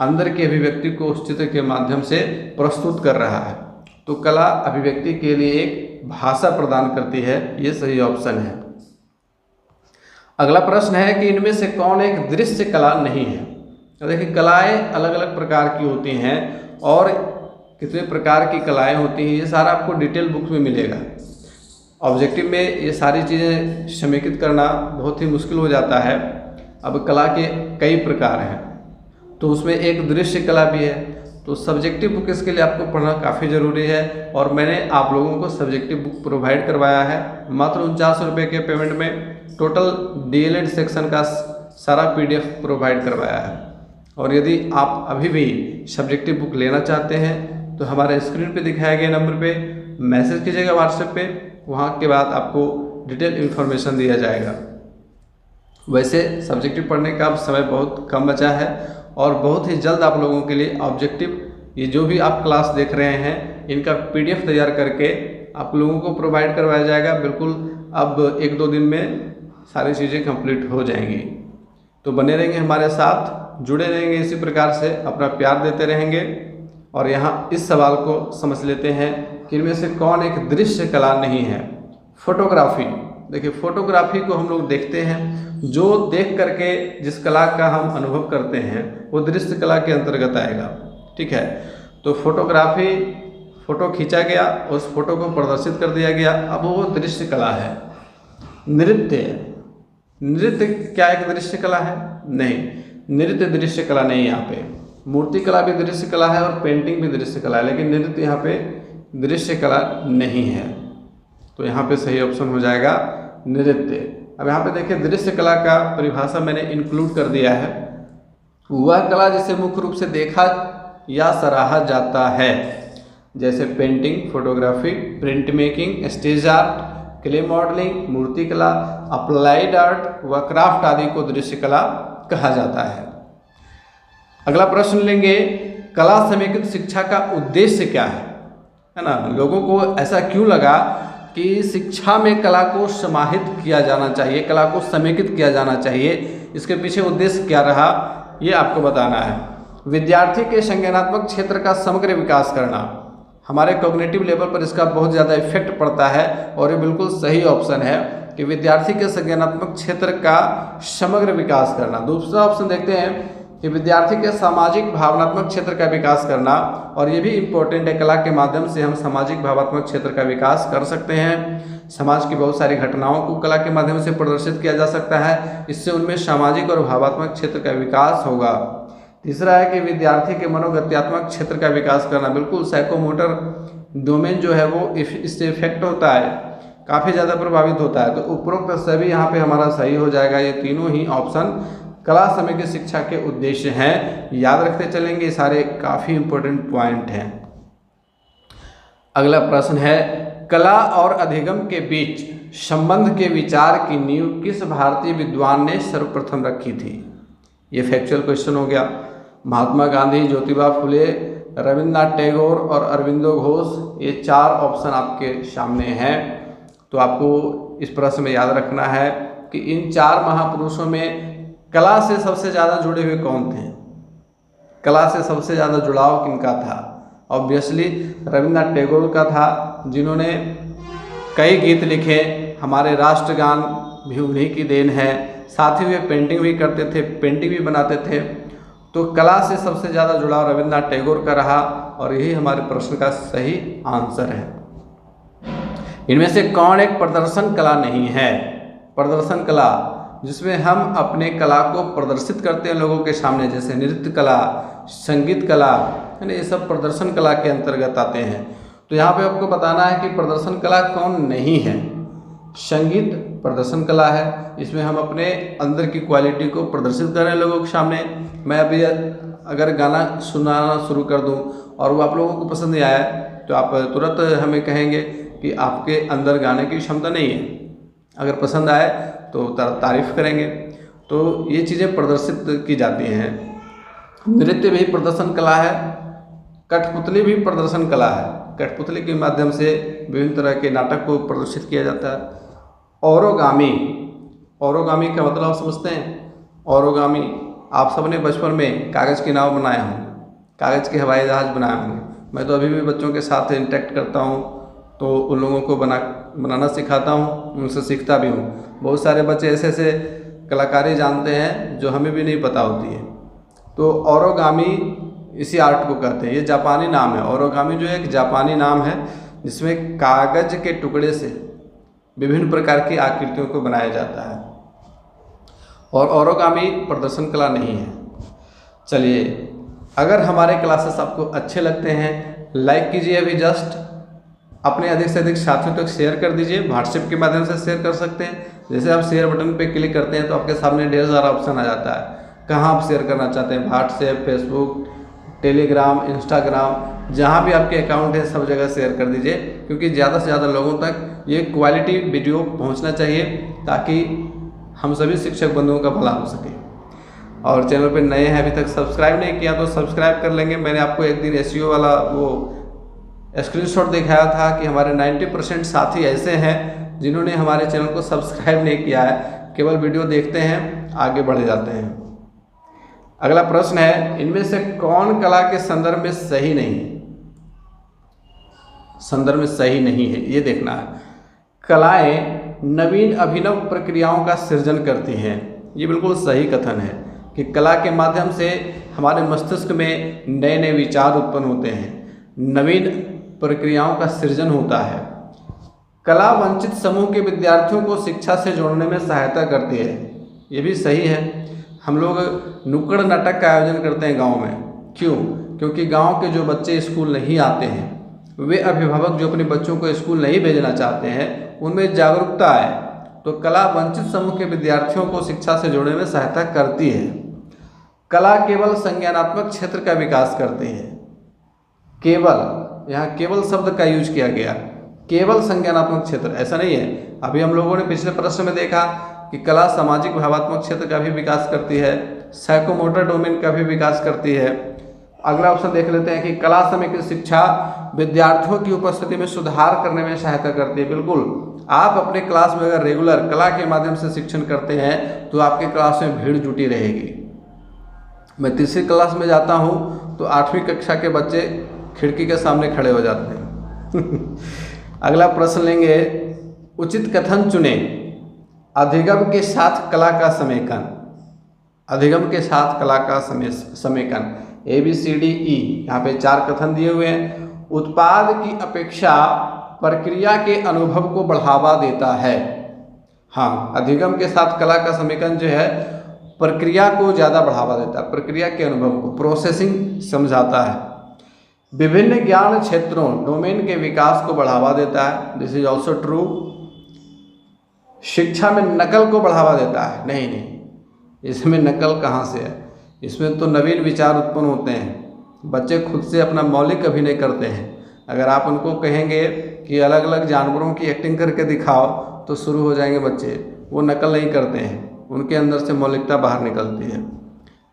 अंदर की अभिव्यक्ति को उस चित्र के माध्यम से प्रस्तुत कर रहा है। तो कला अभिव्यक्ति के लिए एक भाषा प्रदान करती है, ये सही ऑप्शन है। अगला प्रश्न है कि इनमें से कौन एक दृश्य कला नहीं है? तो देखिए, कलाएं अलग अलग प्रकार की होती हैं और कितने प्रकार की कलाएं होती हैं ये सारा आपको डिटेल बुक में मिलेगा। ऑब्जेक्टिव में ये सारी चीज़ें समेकित करना बहुत ही मुश्किल हो जाता है। अब कला के कई प्रकार हैं, तो उसमें एक दृश्य कला भी है। तो सब्जेक्टिव बुक इसके लिए आपको पढ़ना काफ़ी ज़रूरी है, और मैंने आप लोगों को सब्जेक्टिव बुक प्रोवाइड करवाया है मात्र 49 रुपये के पेमेंट में। टोटल डीएलएड सेक्शन का सारा पीडीएफ प्रोवाइड करवाया है। और यदि आप अभी भी सब्जेक्टिव बुक लेना चाहते हैं तो हमारे स्क्रीन पे दिखाए गए नंबर पे मैसेज कीजिएगा व्हाट्सएप पे, वहाँ के बाद आपको डिटेल इन्फॉर्मेशन दिया जाएगा। वैसे सब्जेक्टिव पढ़ने का अब समय बहुत कम बचा है और बहुत ही जल्द आप लोगों के लिए ऑब्जेक्टिव, ये जो भी आप क्लास देख रहे हैं इनका पीडीएफ तैयार करके आप लोगों को प्रोवाइड करवाया जाएगा। बिल्कुल अब 1-2 दिन में सारी चीज़ें कंप्लीट हो जाएंगी। तो बने रहेंगे हमारे साथ, जुड़े रहेंगे, इसी प्रकार से अपना प्यार देते रहेंगे। और यहाँ इस सवाल को समझ लेते हैं कि इनमें से कौन एक दृश्य कला नहीं है? फोटोग्राफी। देखिए, फोटोग्राफी को हम लोग देखते हैं, जो देख करके जिस कला का हम अनुभव करते हैं वो दृश्य कला के अंतर्गत आएगा। ठीक है, तो फोटोग्राफी, फोटो खींचा गया, उस फोटो को प्रदर्शित कर दिया गया, अब वो दृश्य कला है। नृत्य, नृत्य क्या एक दृश्य कला है? नहीं, नृत्य दृश्य कला नहीं। यहाँ पे मूर्ति कला भी दृश्य कला है और पेंटिंग भी दृश्य कला है, लेकिन नृत्य यहाँ पे दृश्य कला नहीं है। तो यहाँ पे सही ऑप्शन हो जाएगा नृत्य। अब यहाँ पे देखिए, दृश्य कला का परिभाषा मैंने इंक्लूड कर दिया है। वह कला जिसे मुख्य रूप से देखा या सराहा जाता है, जैसे painting, photography, print making, stage art, clay modelling, मूर्ति कला, अप्लाइड आर्ट व क्राफ्ट आदि को दृश्य कला कहा जाता है। अगला प्रश्न लेंगे, कला समेकित शिक्षा का उद्देश्य क्या है ना? लोगों को ऐसा क्यों लगा कि शिक्षा में कला को समाहित किया जाना चाहिए, कला को समेकित किया जाना चाहिए? इसके पीछे उद्देश्य क्या रहा ये आपको बताना है। विद्यार्थी के संज्ञानात्मक क्षेत्र का समग्र विकास करना, हमारे कॉग्निटिव लेवल पर इसका बहुत ज़्यादा इफेक्ट पड़ता है, और ये बिल्कुल सही ऑप्शन है कि विद्यार्थी के संज्ञानात्मक क्षेत्र का समग्र विकास करना। दूसरा ऑप्शन देखते हैं कि विद्यार्थी के सामाजिक भावनात्मक क्षेत्र का विकास करना, और ये भी इम्पोर्टेंट है, कला के माध्यम से हम सामाजिक भावनात्मक क्षेत्र का विकास कर सकते हैं। समाज की बहुत सारी घटनाओं को कला के माध्यम से प्रदर्शित किया जा सकता है, इससे उनमें सामाजिक और भावात्मक क्षेत्र का विकास होगा। तीसरा है कि विद्यार्थी के मनोगत्यात्मक क्षेत्र का विकास करना, बिल्कुल साइकोमोटर डोमेन जो है वो इससे इफेक्ट होता है, काफ़ी ज़्यादा प्रभावित होता है। तो उपरोक्त सभी यहाँ पे हमारा सही हो जाएगा। ये तीनों ही ऑप्शन कला समेकित शिक्षा के उद्देश्य हैं, याद रखते चलेंगे, सारे काफ़ी इंपॉर्टेंट पॉइंट हैं। अगला प्रश्न है, कला और अधिगम के बीच संबंध के विचार की नींव किस भारतीय विद्वान ने सर्वप्रथम रखी थी? ये फैक्चुअल क्वेश्चन हो गया। महात्मा गांधी, ज्योतिबा फुले, रविन्द्रनाथ टैगोर और अरविंदो घोष, ये 4 ऑप्शन आपके सामने हैं। तो आपको इस प्रश्न में याद रखना है कि इन 4 महापुरुषों में कला से सबसे ज़्यादा जुड़े हुए कौन थे? कला से सबसे ज़्यादा जुड़ाव किनका था? ऑब्वियसली रविन्द्रनाथ टैगोर का था, जिन्होंने कई गीत लिखे, हमारे राष्ट्रगान भी उन्हीं की देन है। साथ ही वे पेंटिंग भी करते थे, पेंटिंग भी बनाते थे। तो कला से सबसे ज़्यादा जुड़ाव रविन्द्रनाथ टैगोर का रहा और यही हमारे प्रश्न का सही आंसर है। इनमें से कौन एक प्रदर्शन कला नहीं है? प्रदर्शन कला जिसमें हम अपने कला को प्रदर्शित करते हैं लोगों के सामने, जैसे नृत्य कला, संगीत कला, है ना, ये सब प्रदर्शन कला के अंतर्गत आते हैं। तो यहाँ पे आपको बताना है कि प्रदर्शन कला कौन नहीं है। संगीत प्रदर्शन कला है, इसमें हम अपने अंदर की क्वालिटी को प्रदर्शित कर रहे हैं लोगों के सामने। मैं अभी अगर गाना सुनाना शुरू कर दूं और वो आप लोगों को पसंद नहीं आया तो आप तुरंत हमें कहेंगे कि आपके अंदर गाने की क्षमता नहीं है। अगर पसंद आए तो तारीफ करेंगे। तो ये चीज़ें प्रदर्शित की जाती हैं। नृत्य भी प्रदर्शन कला है, कठपुतली भी प्रदर्शन कला है। कठपुतली के माध्यम से विभिन्न तरह के नाटक को प्रदर्शित किया जाता है। ओरोगामी, ओरोगामी का मतलब आप समझते हैं? ओरोगामी आप सबने बचपन में कागज़ की नाव बनाए हों, कागज़ के हवाई जहाज़ बनाए होंगे। मैं तो अभी भी बच्चों के साथ इंटरेक्ट करता हूँ तो उन लोगों को बनाना सिखाता हूँ, उनसे सीखता भी हूँ। बहुत सारे बच्चे ऐसे ऐसे कलाकारी जानते हैं जो हमें भी नहीं पता होती है। तो ओरोगामी इसी आर्ट को कहते हैं। ये जापानी नाम है। ओरोगामी जो एक जापानी नाम है जिसमें कागज़ के टुकड़े से विभिन्न प्रकार की आकृतियों को बनाया जाता है और ओरोगामी प्रदर्शन कला नहीं है। चलिए, अगर हमारे क्लासेस आपको अच्छे लगते हैं लाइक कीजिए, अभी जस्ट अपने अधिक से अधिक साथियों तक शेयर कर दीजिए। व्हाट्सएप के माध्यम से शेयर कर सकते हैं। जैसे आप शेयर बटन पे क्लिक करते हैं तो आपके सामने ढेर सारा ऑप्शन आ जाता है, कहाँ आप शेयर करना चाहते हैं। व्हाट्सएप, फेसबुक, टेलीग्राम, इंस्टाग्राम, जहाँ भी आपके अकाउंट है सब जगह शेयर कर दीजिए, क्योंकि ज़्यादा से ज़्यादा लोगों तक ये क्वालिटी वीडियो पहुँचना चाहिए ताकि हम सभी शिक्षक बंधुओं का भला हो सके। और चैनल पे नए हैं, अभी तक सब्सक्राइब नहीं किया तो सब्सक्राइब कर लेंगे। मैंने आपको एक दिन एसईओ वाला वो स्क्रीनशॉट दिखाया था कि हमारे 90% साथी ऐसे हैं जिन्होंने हमारे चैनल को सब्सक्राइब नहीं किया है, केवल वीडियो देखते हैं, आगे बढ़ जाते हैं। अगला प्रश्न है, इनमें से कौन कला के संदर्भ में सही नहीं है? संदर्भ में सही नहीं है, ये देखना है। कलाएं नवीन अभिनव प्रक्रियाओं का सृजन करती हैं। ये बिल्कुल सही कथन है कि कला के माध्यम से हमारे मस्तिष्क में नए नए विचार उत्पन्न होते हैं, नवीन प्रक्रियाओं का सृजन होता है। कला वंचित समूह के विद्यार्थियों को शिक्षा से जोड़ने में सहायता करती है। ये भी सही है। हम लोग नुक्कड़ नाटक का आयोजन करते हैं गांव में। क्यों? क्योंकि गांव के जो बच्चे स्कूल नहीं आते हैं, वे अभिभावक जो अपने बच्चों को स्कूल नहीं भेजना चाहते हैं, उनमें जागरूकता आए। तो कला वंचित समूह के विद्यार्थियों को शिक्षा से जोड़ने में सहायता करती है। कला केवल संज्ञानात्मक क्षेत्र का विकास करती है। केवल, यहाँ केवल शब्द का यूज किया गया, केवल संज्ञानात्मक क्षेत्र, ऐसा नहीं है। अभी हम लोगों ने पिछले प्रश्न में देखा कि कला सामाजिक भावात्मक क्षेत्र का भी विकास करती है, साइकोमोटर डोमेन का भी विकास करती है। अगला ऑप्शन देख लेते हैं कि कला समय की शिक्षा विद्यार्थियों की उपस्थिति में सुधार करने में सहायता करती है। बिल्कुल, आप अपने क्लास में अगर रेगुलर कला के माध्यम से शिक्षण करते हैं तो आपके क्लास में भीड़ जुटी रहेगी। मैं तीसरी क्लास में जाता हूँ तो 8वीं कक्षा के बच्चे खिड़की के सामने खड़े हो जाते हैं। अगला प्रश्न लेंगे, उचित कथन चुने। अधिगम के साथ कला का समेकन। अधिगम के साथ कला का समेकन ABCDE, यहाँ पे 4 कथन दिए हुए हैं। उत्पाद की अपेक्षा प्रक्रिया के अनुभव को बढ़ावा देता है। हाँ, अधिगम के साथ कला का समेकन जो है प्रक्रिया को ज़्यादा बढ़ावा देता है, प्रक्रिया के अनुभव को, प्रोसेसिंग समझाता है। विभिन्न ज्ञान क्षेत्रों डोमेन के विकास को बढ़ावा देता है। This is also true. शिक्षा में नकल को बढ़ावा देता है। नहीं, इसमें नकल कहाँ से है? इसमें तो नवीन विचार उत्पन्न होते हैं। बच्चे खुद से अपना मौलिक अभिनय करते हैं। अगर आप उनको कहेंगे कि अलग अलग जानवरों की एक्टिंग करके दिखाओ तो शुरू हो जाएंगे बच्चे। वो नकल नहीं करते हैं, उनके अंदर से मौलिकता बाहर निकलती है।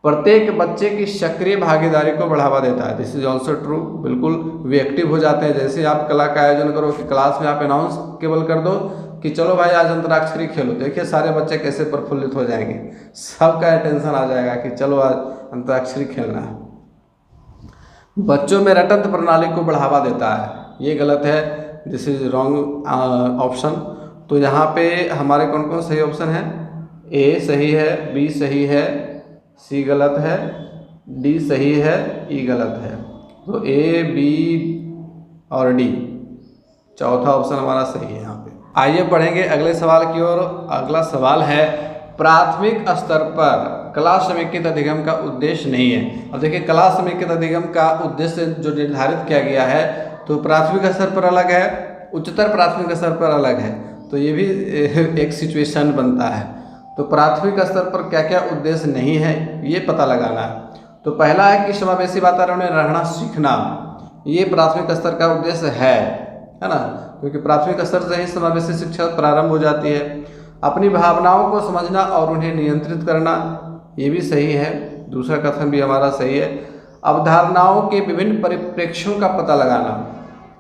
प्रत्येक बच्चे की सक्रिय भागीदारी को बढ़ावा देता है। This is also true. बिल्कुल, वे एक्टिव हो जाते हैं। जैसे आप कला का आयोजन करो कि क्लास में आप अनाउंस केवल कर दो कि चलो भाई आज अंतराक्षरी खेलो, देखिए सारे बच्चे कैसे प्रफुल्लित हो जाएंगे, सबका अटेंशन आ जाएगा कि चलो आज अंतराक्षरी खेलना है। बच्चों में रटंत प्रणाली को बढ़ावा देता है। ये गलत है, दिस इज रॉन्ग ऑप्शन। तो यहाँ पे हमारे कौन कौन सही ऑप्शन है? A सही है, B सही है, C गलत है, डी सही है, ई गलत है। तो ए, बी और डी, चौथा ऑप्शन हमारा सही है यहाँ पे। आइए बढ़ेंगे अगले सवाल की ओर। अगला सवाल है, प्राथमिक स्तर पर कला समेकित अधिगम का उद्देश्य नहीं है। अब देखिए, कला समेकित अधिगम का उद्देश्य जो निर्धारित किया गया है, तो प्राथमिक स्तर पर अलग है, उच्चतर प्राथमिक स्तर पर अलग है। तो ये भी एक सिचुएशन बनता है। तो प्राथमिक स्तर पर क्या क्या उद्देश्य नहीं है, ये पता लगाना है। तो पहला है कि समावेशी वातावरण में रहना सीखना, ये प्राथमिक स्तर का उद्देश्य है ना, क्योंकि प्राथमिक स्तर से ही समावेशी शिक्षा प्रारंभ हो जाती है। अपनी भावनाओं को समझना और उन्हें नियंत्रित करना, ये भी सही है, दूसरा कथन भी हमारा सही है। अवधारणाओं के विभिन्न परिप्रेक्ष्यों का पता लगाना,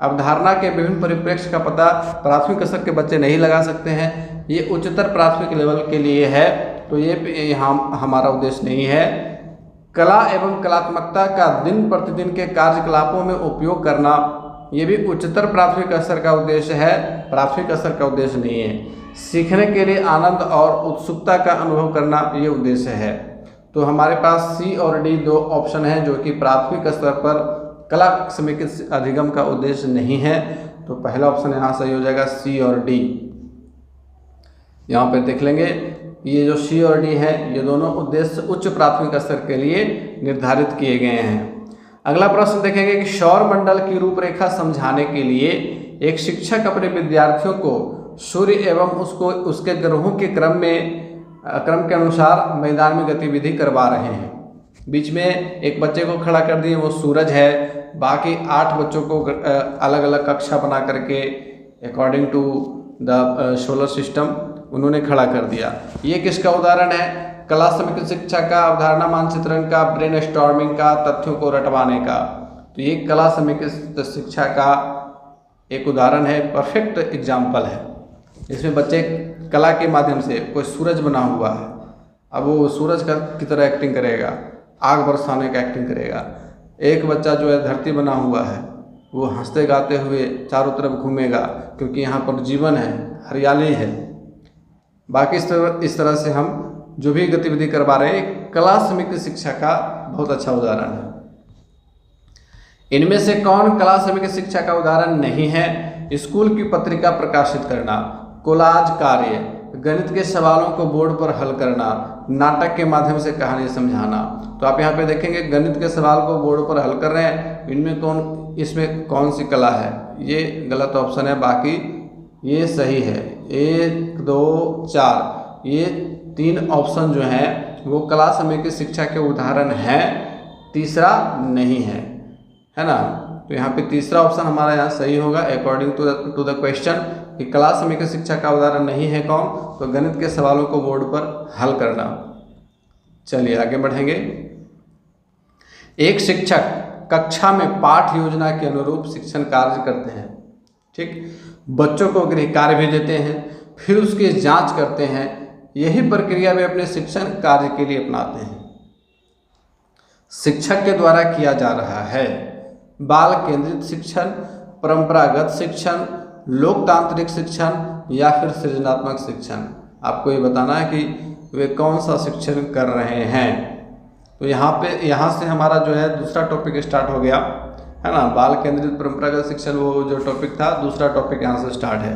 अवधारणा के विभिन्न परिप्रेक्ष्य का पता प्राथमिक स्तर के बच्चे नहीं लगा सकते हैं, ये उच्चतर प्राथमिक लेवल के लिए है। तो ये यहाँ हमारा उद्देश्य नहीं है। कला एवं कलात्मकता का दिन प्रतिदिन के कार्यकलापों में उपयोग करना, ये भी उच्चतर प्राथमिक स्तर का उद्देश्य है, प्राथमिक स्तर का उद्देश्य नहीं है। सीखने के लिए आनंद और उत्सुकता का अनुभव करना, ये उद्देश्य है। तो हमारे पास सी और डी दो ऑप्शन हैं जो कि प्राथमिक स्तर पर कला समेकित अधिगम का उद्देश्य नहीं है। तो पहला ऑप्शन यहाँ सही हो जाएगा, सी और डी। यहाँ पे देख लेंगे, ये जो सी और डी है, ये दोनों उद्देश्य उच्च प्राथमिक स्तर के लिए निर्धारित किए गए हैं। अगला प्रश्न देखेंगे कि सौर मंडल की रूपरेखा समझाने के लिए एक शिक्षक अपने विद्यार्थियों को सूर्य एवं उसके ग्रहों के क्रम के अनुसार मैदान में गतिविधि करवा रहे हैं। बीच में एक बच्चे को खड़ा कर दिए, वो सूरज है। बाकी 8 बच्चों को अलग अलग कक्षा बना करके according to the solar system उन्होंने खड़ा कर दिया। ये किसका उदाहरण है? कला समेकित शिक्षा का, अवधारणा मानचित्रण का, ब्रेन स्टॉर्मिंग का, तथ्यों को रटवाने का। तो ये कला समेकित शिक्षा का एक उदाहरण है, परफेक्ट एग्जाम्पल है। इसमें बच्चे कला के माध्यम से, कोई सूरज बना हुआ है, अब वो सूरज की तरह एक्टिंग करेगा, आग बरसाने का एक्टिंग करेगा। एक बच्चा जो है धरती बना हुआ है, वो हंसते गाते हुए चारों तरफ घूमेगा, क्योंकि यहाँ पर जीवन है, हरियाली है। बाकी इस तरह से हम जो भी गतिविधि करवा रहे हैं, कला समेकित शिक्षा का बहुत अच्छा उदाहरण है। इनमें से कौन कला समेकित शिक्षा का उदाहरण नहीं है? स्कूल की पत्रिका प्रकाशित करना, कोलाज कार्य, गणित के सवालों को बोर्ड पर हल करना, नाटक के माध्यम से कहानी समझाना। तो आप यहाँ पे देखेंगे गणित के सवाल को बोर्ड पर हल कर रहे हैं, इसमें कौन सी कला है? ये गलत ऑप्शन है, बाकी ये सही है। 1, 2, 4 ये 3 ऑप्शन जो हैं वो कला समेकित शिक्षा के उदाहरण हैं, तीसरा नहीं है ना। तो यहाँ पे तीसरा ऑप्शन हमारा यहाँ सही होगा अकॉर्डिंग टू द क्वेश्चन, कि कला समेकित शिक्षा का उदाहरण नहीं है कौन? तो गणित के सवालों को बोर्ड पर हल करना। चलिए आगे बढ़ेंगे। एक शिक्षक कक्षा में पाठ योजना के अनुरूप शिक्षण कार्य करते हैं, ठीक, बच्चों को गृह कार्य भी देते हैं, फिर उसकी जांच करते हैं। यही प्रक्रिया वे अपने शिक्षण कार्य के लिए अपनाते हैं। शिक्षक के द्वारा किया जा रहा है बाल केंद्रित शिक्षण, परंपरागत शिक्षण, लोकतांत्रिक शिक्षण या फिर सृजनात्मक शिक्षण। आपको ये बताना है कि वे कौन सा शिक्षण कर रहे हैं। तो यहाँ से हमारा जो है दूसरा टॉपिक स्टार्ट हो गया है ना। बाल केंद्रित परंपरागत शिक्षण वो जो टॉपिक था, दूसरा टॉपिक यहाँ से स्टार्ट है।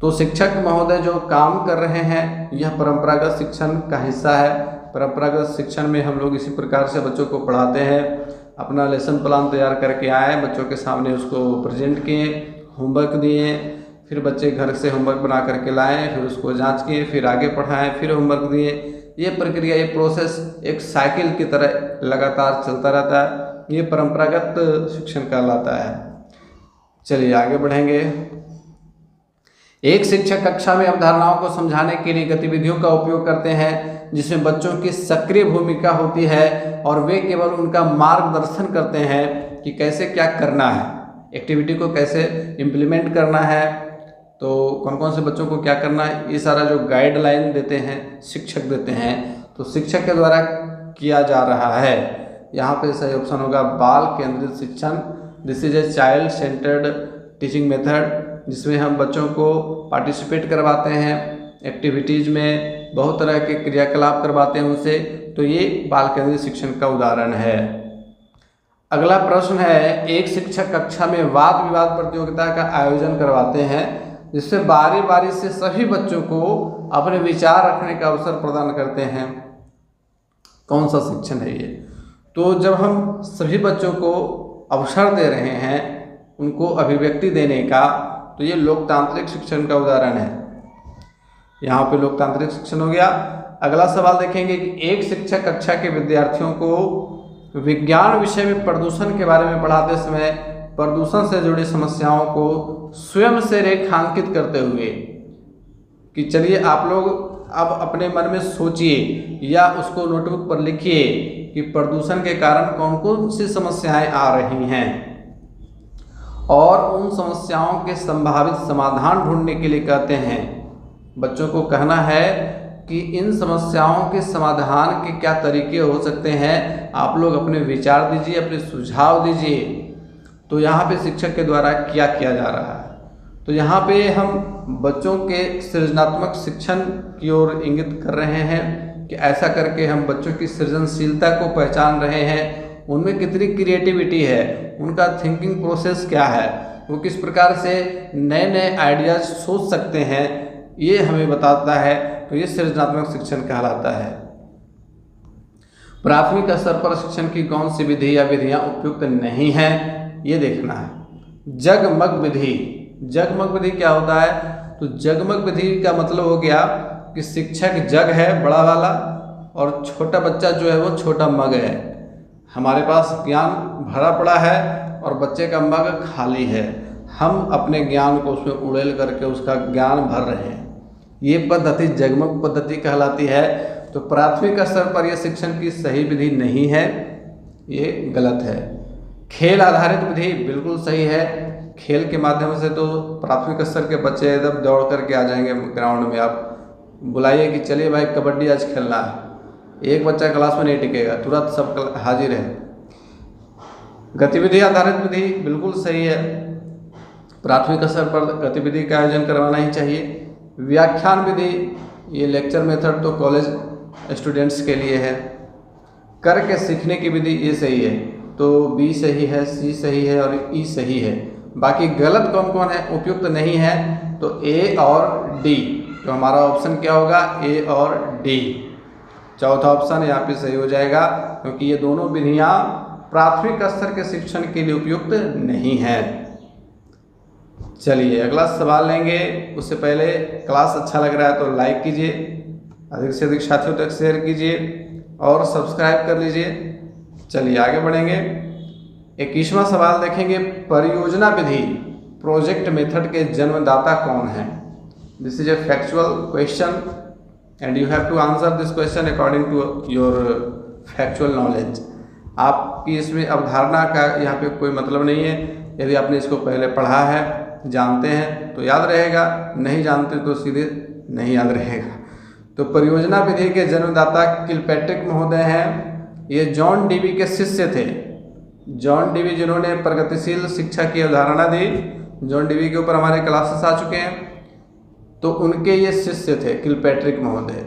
तो शिक्षक महोदय जो काम कर रहे हैं, यह परंपरागत शिक्षण का हिस्सा है। परंपरागत शिक्षण में हम लोग इसी प्रकार से बच्चों को पढ़ाते हैं। अपना लेसन प्लान तैयार करके आए, बच्चों के सामने उसको प्रेजेंट किए, होमवर्क दिए, फिर बच्चे घर से होमवर्क बना करके लाएँ, फिर उसको जांच किए, फिर आगे पढ़ाएँ, फिर होमवर्क दिए। ये प्रक्रिया, ये प्रोसेस एक साइकिल की तरह लगातार चलता रहता है। ये परंपरागत शिक्षण कहलाता है। चलिए आगे बढ़ेंगे। एक शिक्षक कक्षा में अवधारणाओं को समझाने के लिए गतिविधियों का उपयोग करते हैं जिसमें बच्चों की सक्रिय भूमिका होती है और वे केवल उनका मार्गदर्शन करते हैं कि कैसे क्या करना है, एक्टिविटी को कैसे इम्प्लीमेंट करना है, तो कौन कौन से बच्चों को क्या करना है, ये सारा जो गाइडलाइन देते हैं शिक्षक देते हैं। तो शिक्षक के द्वारा किया जा रहा है। यहाँ पे सही ऑप्शन होगा बाल केंद्रित शिक्षण। This is a child centred teaching method, जिसमें हम बच्चों को पार्टिसिपेट करवाते हैं एक्टिविटीज़ में, बहुत तरह के क्रियाकलाप करवाते हैं उनसे, तो ये बाल केंद्रित शिक्षण का उदाहरण है। अगला प्रश्न है, एक शिक्षक कक्षा में वाद विवाद प्रतियोगिता का आयोजन करवाते हैं जिससे बारी बारी से सभी बच्चों को अपने विचार रखने का अवसर प्रदान करते हैं। कौन सा शिक्षण है ये? तो जब हम सभी बच्चों को अवसर दे रहे हैं उनको अभिव्यक्ति देने का, तो ये लोकतांत्रिक शिक्षण का उदाहरण है। यहाँ पे लोकतांत्रिक शिक्षण हो गया। अगला सवाल देखेंगे कि एक शिक्षक कक्षा के विद्यार्थियों को विज्ञान विषय में प्रदूषण के बारे में पढ़ाते समय प्रदूषण से जुड़ी समस्याओं को स्वयं से रेखांकित करते हुए कि चलिए आप लोग अब अपने मन में सोचिए या उसको नोटबुक पर लिखिए कि प्रदूषण के कारण कौन कौन सी समस्याएं आ रही हैं और उन समस्याओं के संभावित समाधान ढूंढने के लिए कहते हैं। बच्चों को कहना है कि इन समस्याओं के समाधान के क्या तरीके हो सकते हैं, आप लोग अपने विचार दीजिए, अपने सुझाव दीजिए। तो यहाँ पे शिक्षक के द्वारा क्या किया जा रहा है? तो यहाँ पे हम बच्चों के सृजनात्मक शिक्षण की ओर इंगित कर रहे हैं कि ऐसा करके हम बच्चों की सृजनशीलता को पहचान रहे हैं, उनमें कितनी क्रिएटिविटी है, उनका थिंकिंग प्रोसेस क्या है, वो किस प्रकार से नए नए आइडियाज सोच सकते हैं, ये हमें बताता है। तो ये सृजनात्मक शिक्षण कहलाता है। प्राथमिक स्तर पर शिक्षण की कौन सी विधि या विधियां उपयुक्त नहीं है, ये देखना है। जगमग विधि, जगमग विधि क्या होता है? तो जगमग विधि का मतलब हो गया कि शिक्षक जग है बड़ा वाला और छोटा बच्चा जो है वो छोटा मग है। हमारे पास ज्ञान भरा पड़ा है और बच्चे का मग खाली है, हम अपने ज्ञान को उसमें उड़ेल करके उसका ज्ञान भर रहे हैं। ये पद्धति जगमग पद्धति कहलाती है। तो प्राथमिक स्तर पर यह शिक्षण की सही विधि नहीं है, ये गलत है। खेल आधारित विधि बिल्कुल सही है। खेल के माध्यम से तो प्राथमिक स्तर के बच्चे एकदम दौड़ करके आ जाएंगे ग्राउंड में। आप बुलाइए कि चलिए भाई कबड्डी आज खेलना है, एक बच्चा क्लास में नहीं टिकेगा, तुरंत सब हाजिर है। गतिविधि आधारित विधि बिल्कुल सही है, प्राथमिक स्तर पर गतिविधि का आयोजन करवाना ही चाहिए। व्याख्यान विधि, ये लेक्चर मेथड तो कॉलेज स्टूडेंट्स के लिए है। करके सीखने की विधि ये सही है, तो बी सही है, सी सही है और ई सही है। बाकी गलत कौन कौन है, उपयुक्त नहीं है, तो ए और डी। तो हमारा ऑप्शन क्या होगा? ए और डी। चौथा ऑप्शन यहाँ पे सही हो जाएगा क्योंकि ये दोनों विधियाँ प्राथमिक स्तर के शिक्षण के लिए उपयुक्त नहीं है। चलिए अगला सवाल लेंगे, उससे पहले क्लास अच्छा लग रहा है तो लाइक कीजिए, अधिक से अधिक साथियों तक शेयर कीजिए और सब्सक्राइब कर लीजिए। चलिए आगे बढ़ेंगे। 21वां सवाल देखेंगे, परियोजना विधि प्रोजेक्ट मेथड के जन्मदाता कौन है? This is a factual question and you have to answer this question according to your factual knowledge. आपकी इसमें अवधारणा का यहाँ पे कोई मतलब नहीं है। यदि आपने इसको पहले पढ़ा है, जानते हैं तो याद रहेगा, नहीं जानते तो सीधे नहीं याद रहेगा। तो परियोजना विधि के जन्मदाता किलपैट्रिक महोदय हैं। ये जॉन डीवी के शिष्य थे। जॉन डीवी जिन्होंने प्रगतिशील शिक्षा की अवधारणा दी, जॉन डीवी के ऊपर हमारे क्लासेस आ चुके हैं, तो उनके ये शिष्य थे किलपैट्रिक महोदय।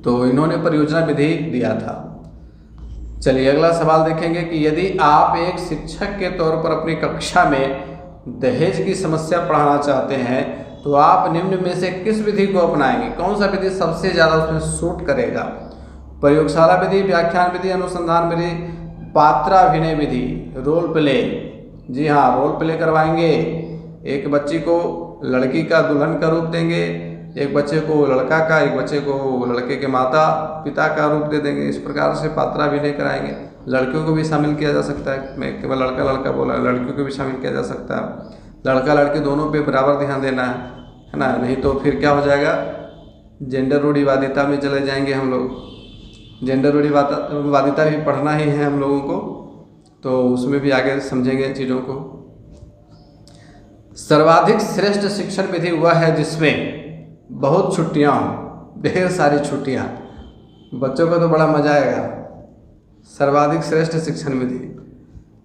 तो इन्होंने परियोजना विधि दिया था। चलिए अगला सवाल देखेंगे कि यदि आप एक शिक्षक के तौर पर अपनी कक्षा में दहेज की समस्या पढ़ाना चाहते हैं तो आप निम्न में से किस विधि को अपनाएंगे? कौन सा विधि सबसे ज़्यादा उसमें सूट करेगा? प्रयोगशाला विधि, व्याख्यान विधि, अनुसंधान विधि, पात्राभिनय विधि, रोल प्ले। जी हाँ, रोल प्ले करवाएंगे। एक बच्ची को लड़की का दुल्हन का रूप देंगे, एक बच्चे को लड़का का, एक बच्चे को लड़के के माता पिता का रूप दे देंगे। इस प्रकार से पात्राभिनय कराएंगे। लड़कियों को भी शामिल किया जा सकता है, मैं केवल लड़का लड़का बोला, लड़कियों को भी शामिल किया जा सकता है। लड़का लड़की दोनों पे बराबर ध्यान देना है ना, नहीं तो फिर क्या हो जाएगा, जेंडर रूढ़िवादिता में चले जाएंगे हम लोग। जेंडर रूढ़िवादिता भी पढ़ना ही है हम लोगों को, तो उसमें भी आगे समझेंगे चीज़ों को। सर्वाधिक श्रेष्ठ शिक्षण विधि हुआ है जिसमें बहुत छुट्टियाँ हों, ढेर सारी छुट्टियाँ। बच्चों को तो बड़ा मजा आएगा, सर्वाधिक श्रेष्ठ शिक्षण विधि,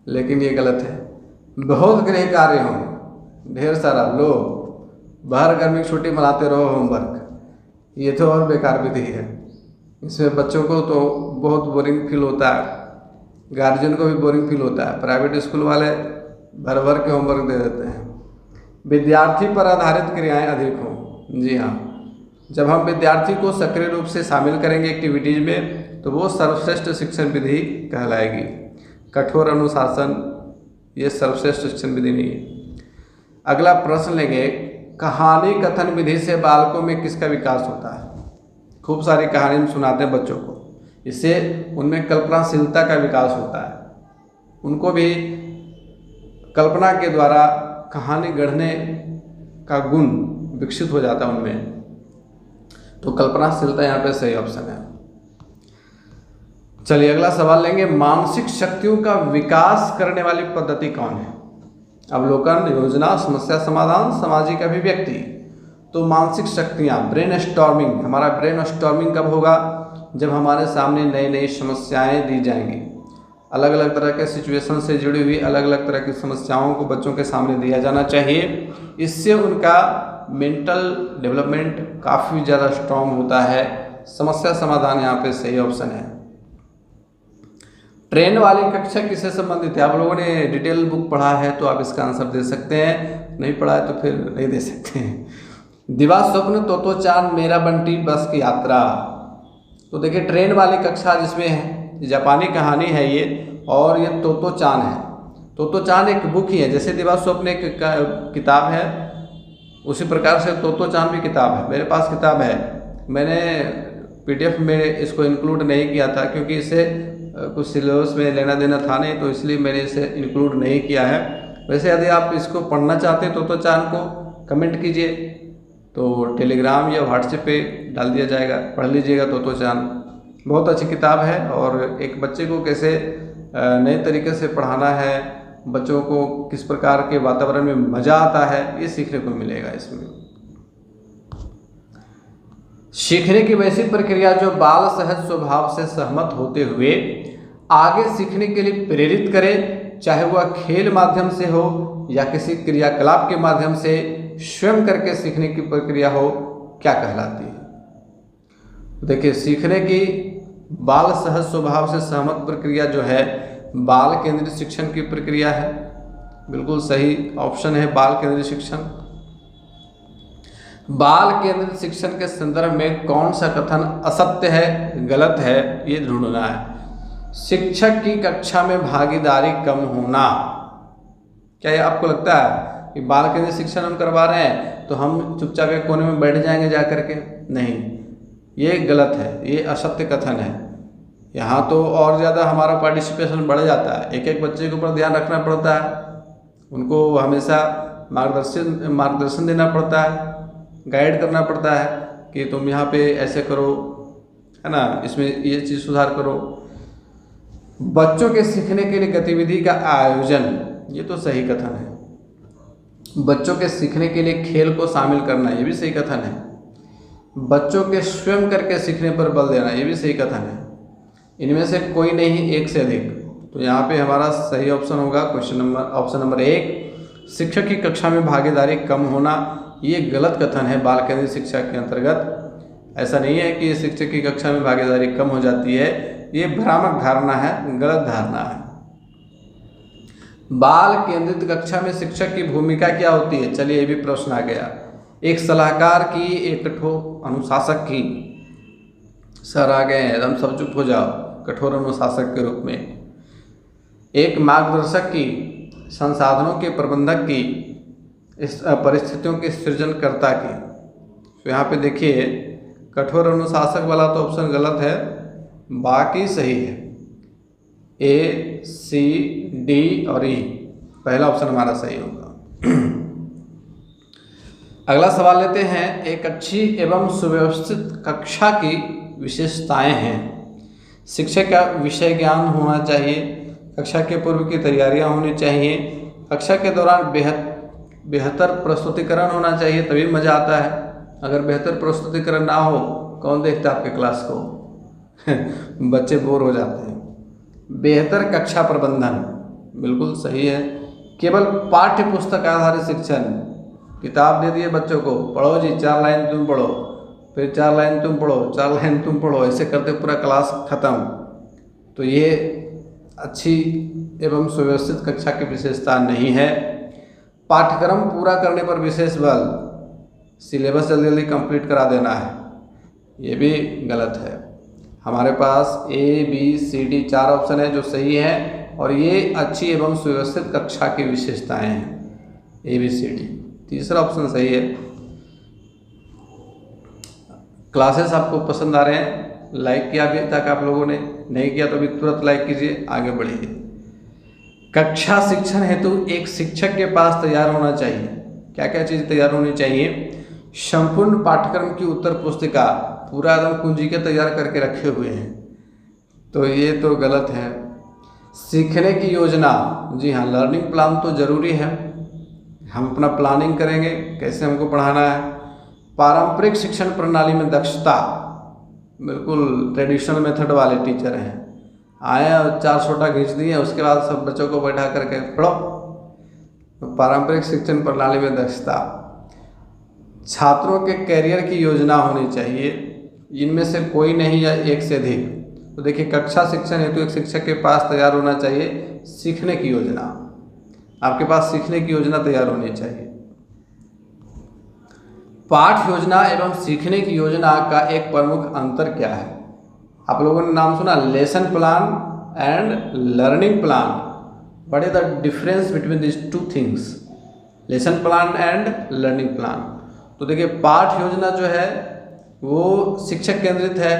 लेकिन ये गलत है। बहुत गृह कार्य हों, ढेर सारा, लो बाहर गर्मी की छुट्टी मनाते रहो, होमवर्क, ये तो और बेकार विधि है। इसमें बच्चों को तो बहुत बोरिंग फील होता है, गार्जियन को भी बोरिंग फील होता है। प्राइवेट स्कूल वाले भर भर के होमवर्क दे देते हैं। विद्यार्थी पर आधारित क्रियाएं अधिक हों। जी हाँ, जब हम विद्यार्थी को सक्रिय रूप से शामिल करेंगे एक्टिविटीज में तो वो सर्वश्रेष्ठ शिक्षण विधि कहलाएगी। कठोर अनुशासन ये सर्वश्रेष्ठ शिक्षण विधि नहीं है। अगला प्रश्न लेंगे, कहानी कथन विधि से बालकों में किसका विकास होता है? खूब सारी कहानी हम सुनाते हैं बच्चों को, इससे उनमें कल्पनाशीलता का विकास होता है। उनको भी कल्पना के द्वारा कहानी गढ़ने का गुण विकसित हो जाता है उनमें। तो कल्पनाशीलता यहाँ पे सही ऑप्शन है। चलिए अगला सवाल लेंगे, मानसिक शक्तियों का विकास करने वाली पद्धति कौन है? अवलोकन, योजना, समस्या समाधान, सामाजिक अभिव्यक्ति। तो मानसिक शक्तियाँ, ब्रेन स्टॉर्मिंग। हमारा ब्रेन स्टॉर्मिंग कब होगा? जब हमारे सामने नई नई समस्याएं दी जाएंगी। अलग अलग तरह के सिचुएशन से जुड़ी हुई अलग अलग तरह की समस्याओं को बच्चों के सामने दिया जाना चाहिए। इससे उनका मेंटल डेवलपमेंट काफ़ी ज़्यादा स्ट्रॉन्ग होता है। समस्या समाधान यहाँ पे सही ऑप्शन है। ट्रेन वाली कक्षा किससे संबंधित है? आप लोगों ने डिटेल बुक पढ़ा है तो आप इसका आंसर दे सकते हैं, नहीं पढ़ा है तो फिर नहीं दे सकते हैं। दिवा स्वप्न, तोतो चांद, मेरा बंटी, बस की यात्रा। तो देखिए ट्रेन वाली कक्षा जिसमें है, जापानी कहानी है ये, और ये तोतो चांद है। तोतो चांद एक बुक ही है, जैसे दिवा स्वप्न एक किताब है उसी प्रकार से तोतो चांद भी किताब है। मेरे पास किताब है, मैंने PDF में इसको इंक्लूड नहीं किया था क्योंकि इसे कुछ सिलेबस में लेना देना था नहीं, तो इसलिए मैंने इसे इंक्लूड नहीं किया है। वैसे यदि आप इसको पढ़ना चाहते हैं तोतो चांद को, कमेंट कीजिए तो टेलीग्राम या व्हाट्सएप पे डाल दिया जाएगा, पढ़ लीजिएगा तोतो चांद। बहुत अच्छी किताब है और एक बच्चे को कैसे नए तरीके से पढ़ाना है, बच्चों को किस प्रकार के वातावरण में मज़ा आता है, ये सीखने को मिलेगा इसमें। सीखने की वैसी प्रक्रिया जो बाल सहज स्वभाव से सहमत होते हुए आगे सीखने के लिए प्रेरित करे, चाहे वह खेल माध्यम से हो या किसी क्रियाकलाप के माध्यम से स्वयं करके सीखने की प्रक्रिया हो, क्या कहलाती है? देखिए सीखने की बाल सहज स्वभाव से सहमत प्रक्रिया जो है बाल केंद्रित शिक्षण की प्रक्रिया है। बिल्कुल सही ऑप्शन है बाल केंद्रित शिक्षण। बाल केंद्रित शिक्षण के संदर्भ में कौन सा कथन असत्य है, गलत है, ये ढूंढना है। शिक्षक की कक्षा में भागीदारी कम होना। क्या ये आपको लगता है कि बाल केंद्रित शिक्षण हम करवा रहे हैं तो हम चुपचाप एक कोने में बैठ जाएंगे जा करके? नहीं, ये गलत है, ये असत्य कथन है। यहाँ तो और ज़्यादा हमारा पार्टिसिपेशन बढ़ जाता है। एक एक बच्चे के ऊपर ध्यान रखना पड़ता है, उनको हमेशा मार्गदर्शन देना पड़ता है, गाइड करना पड़ता है कि तुम यहाँ पे ऐसे करो, है ना, इसमें ये चीज़ सुधार करो। बच्चों के सीखने के लिए गतिविधि का आयोजन, ये तो सही कथन है। बच्चों के सीखने के लिए खेल को शामिल करना, ये भी सही कथन है। बच्चों के स्वयं करके सीखने पर बल देना, ये भी सही कथन है। इनमें से कोई नहीं, एक से अधिक। तो यहाँ पे हमारा सही ऑप्शन होगा ऑप्शन नंबर 1, शिक्षक की कक्षा में भागीदारी कम होना। ये गलत कथन है बाल केंद्रित शिक्षा के अंतर्गत। ऐसा नहीं है कि शिक्षक की कक्षा में भागीदारी कम हो जाती है, ये भ्रामक धारणा है, गलत धारणा है। बाल केंद्रित कक्षा में शिक्षक की भूमिका क्या होती है? चलिए ये भी प्रश्न आ गया। एक सलाहकार की, एक कठोर अनुशासक की। सर आ गए हैं, एकदम सब चुप हो जाओ, कठोर अनुशासक के रूप में। एक मार्गदर्शक की, संसाधनों के प्रबंधक की, इस परिस्थितियों के सृजनकर्ता की। तो यहाँ पे देखिए कठोर अनुशासक वाला तो ऑप्शन गलत है, बाकी सही है। A, C, D और E, पहला ऑप्शन हमारा सही होगा। अगला सवाल लेते हैं, एक अच्छी एवं सुव्यवस्थित कक्षा की विशेषताएं हैं। शिक्षक का विषय ज्ञान होना चाहिए, कक्षा के पूर्व की तैयारियां होनी चाहिए, कक्षा के दौरान बेहतर प्रस्तुतिकरण होना चाहिए, तभी मज़ा आता है। अगर बेहतर प्रस्तुतिकरण ना हो, कौन देखता है आपके क्लास को? बच्चे बोर हो जाते हैं। बेहतर कक्षा प्रबंधन, बिल्कुल सही है। केवल पाठ्य पुस्तक आधारित शिक्षण, किताब दे दिए बच्चों को, पढ़ो जी 4 लाइन तुम पढ़ो, फिर 4 लाइन तुम पढ़ो, 4 लाइन तुम पढ़ो, ऐसे करते पूरा क्लास ख़त्म। तो ये अच्छी एवं सुव्यवस्थित कक्षा की विशेषता नहीं है। पाठ्यक्रम पूरा करने पर विशेष बल, सिलेबस जल्दी जल्दी कंप्लीट करा देना है, ये भी गलत है। हमारे पास ABCD 4 ऑप्शन है जो सही है, और ये अच्छी एवं सुव्यवस्थित कक्षा की विशेषताएं हैं ABCD। तीसरा ऑप्शन सही है। क्लासेस आपको पसंद आ रहे हैं, लाइक किया अभी तक आप लोगों ने, नहीं किया तो अभी तुरंत लाइक कीजिए, आगे बढ़िए। कक्षा शिक्षण हेतु एक शिक्षक के पास तैयार होना चाहिए। क्या क्या चीज़ तैयार होनी चाहिए? संपूर्ण पाठ्यक्रम की उत्तर पुस्तिका, पूरा एकदम कुंजी के तैयार करके रखे हुए हैं, तो ये तो गलत है। सीखने की योजना, जी हाँ, लर्निंग प्लान तो ज़रूरी है, हम अपना प्लानिंग करेंगे कैसे हमको पढ़ाना है। पारंपरिक शिक्षण प्रणाली में दक्षता, बिल्कुल ट्रेडिशनल मेथड वाले टीचर हैं, आए और 4 सोटा खींच दिए, उसके बाद सब बच्चों को बैठा करके पढ़ो। तो पारंपरिक शिक्षण प्रणाली में दक्षता। छात्रों के करियर की योजना होनी चाहिए, इनमें से कोई नहीं या एक से अधिक। तो देखिए, कक्षा शिक्षण हेतु एक शिक्षक के पास तैयार होना चाहिए सीखने की योजना, आपके पास सीखने की योजना तैयार होनी चाहिए। पाठ योजना एवं सीखने की योजना का एक प्रमुख अंतर क्या है? आप लोगों ने नाम सुना lesson plan and learning plan. What is the difference between this 2 things? Lesson plan and learning plan. तो देखिए, पाठ योजना जो है वो शिक्षक केंद्रित है,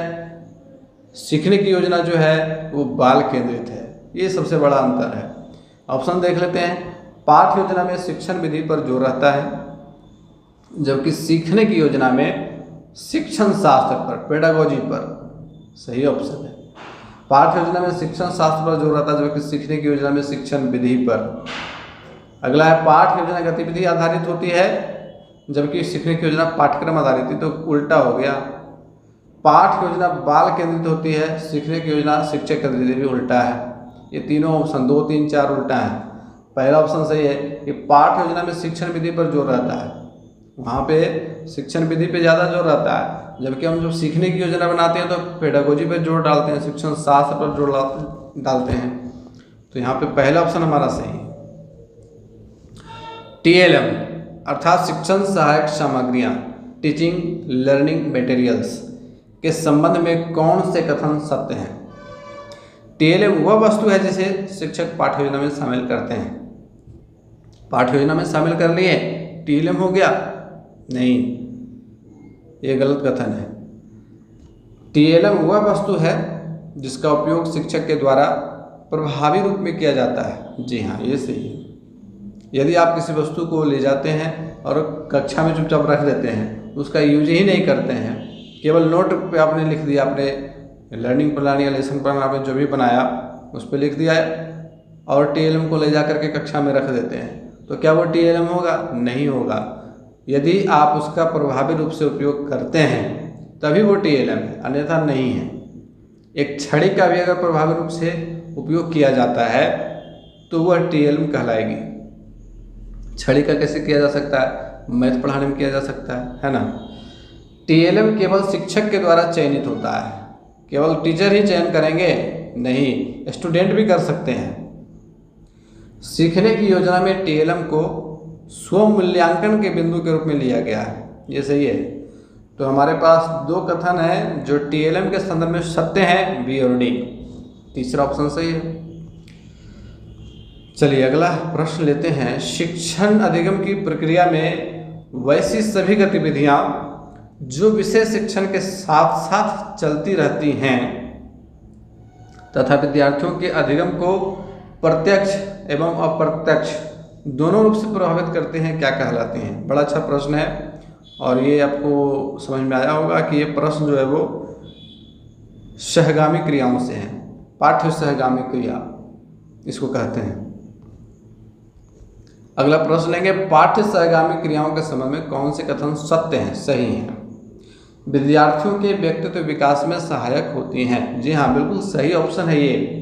सीखने की योजना जो है वो बाल केंद्रित है, ये सबसे बड़ा अंतर है। ऑप्शन देख लेते हैं। पाठ योजना में शिक्षण विधि पर जोर रहता है, जबकि सीखने की योजना में शिक्षण शास्त्र पर, पेडागोजी पर। सही ऑप्शन है। पाठ योजना में शिक्षण शास्त्र पर जोर रहता है, जबकि सीखने की योजना में शिक्षण विधि पर। अगला है, पाठ योजना गतिविधि आधारित होती है, जबकि सीखने की योजना पाठ्यक्रम आधारित। तो उल्टा हो गया। पाठ योजना बाल केंद्रित होती है, सीखने की योजना शिक्षक केंद्रित, भी उल्टा है। ये तीनों ऑप्शन 2, 3, 4 उल्टा है। पहला ऑप्शन सही है कि पाठ योजना में शिक्षण विधि पर जोर रहता है, वहाँ पे शिक्षण विधि पे ज़्यादा जोर रहता है, जबकि हम जब सीखने की योजना बनाते हैं तो पेडागोजी पे जोर डालते हैं, शिक्षण शास्त्र पर जोर डालते हैं। तो यहाँ पे पहला ऑप्शन हमारा सही है। TLM अर्थात शिक्षण सहायक सामग्रियाँ, टीचिंग लर्निंग मटेरियल्स के संबंध में कौन से कथन सत्य हैं? TLM वह वस्तु है जिसे शिक्षक पाठ्य योजना में शामिल करते हैं। पाठ्य योजना में शामिल कर लिए, TLM हो गया? नहीं, ये गलत कथन है। TLM वह वस्तु है जिसका उपयोग शिक्षक के द्वारा प्रभावी रूप में किया जाता है। जी हाँ, ये सही है। यदि आप किसी वस्तु को ले जाते हैं और कक्षा में चुपचाप रख देते हैं, उसका यूज ही नहीं करते हैं, केवल नोट पे आपने लिख दिया, आपने लर्निंग प्लान या लेसन प्लान आपने जो भी बनाया उस पर लिख दिया और TLM को ले जा करके कक्षा में रख देते हैं, तो क्या वो TLM होगा? नहीं होगा। यदि आप उसका प्रभावी रूप से उपयोग करते हैं तभी वो TLM है, अन्यथा नहीं है। एक छड़ी का भी अगर प्रभावी रूप से उपयोग किया जाता है तो वह TLM कहलाएगी। छड़ी का कैसे किया जा सकता है? मैथ पढ़ाने में किया जा सकता है ना। TLM केवल शिक्षक के द्वारा चयनित होता है, केवल टीचर ही चयन करेंगे? नहीं, स्टूडेंट भी कर सकते हैं। सीखने की योजना में TLM को स्व मूल्यांकन के बिंदु के रूप में लिया गया है, ये सही है। तो हमारे पास 2 कथन हैं जो TLM के संदर्भ में सत्य हैं, B और D। तीसरा ऑप्शन सही है। चलिए अगला प्रश्न लेते हैं। शिक्षण अधिगम की प्रक्रिया में वैसी सभी गतिविधियां जो विषय शिक्षण के साथ साथ चलती रहती हैं तथा विद्यार्थियों के अधिगम को प्रत्यक्ष एवं अप्रत्यक्ष दोनों रूप से प्रभावित करते हैं, क्या कहलाती हैं? बड़ा अच्छा प्रश्न है और ये आपको समझ में आया होगा कि ये प्रश्न जो है वो सहगामी क्रियाओं से है। पाठ्य सहगामी क्रिया इसको कहते हैं। अगला प्रश्न लेंगे, पाठ्य सहगामी क्रियाओं के संबंध में कौन से कथन सत्य हैं, सही हैं? विद्यार्थियों के व्यक्तित्व विकास में सहायक होती हैं। जी हाँ, बिल्कुल सही ऑप्शन है ये।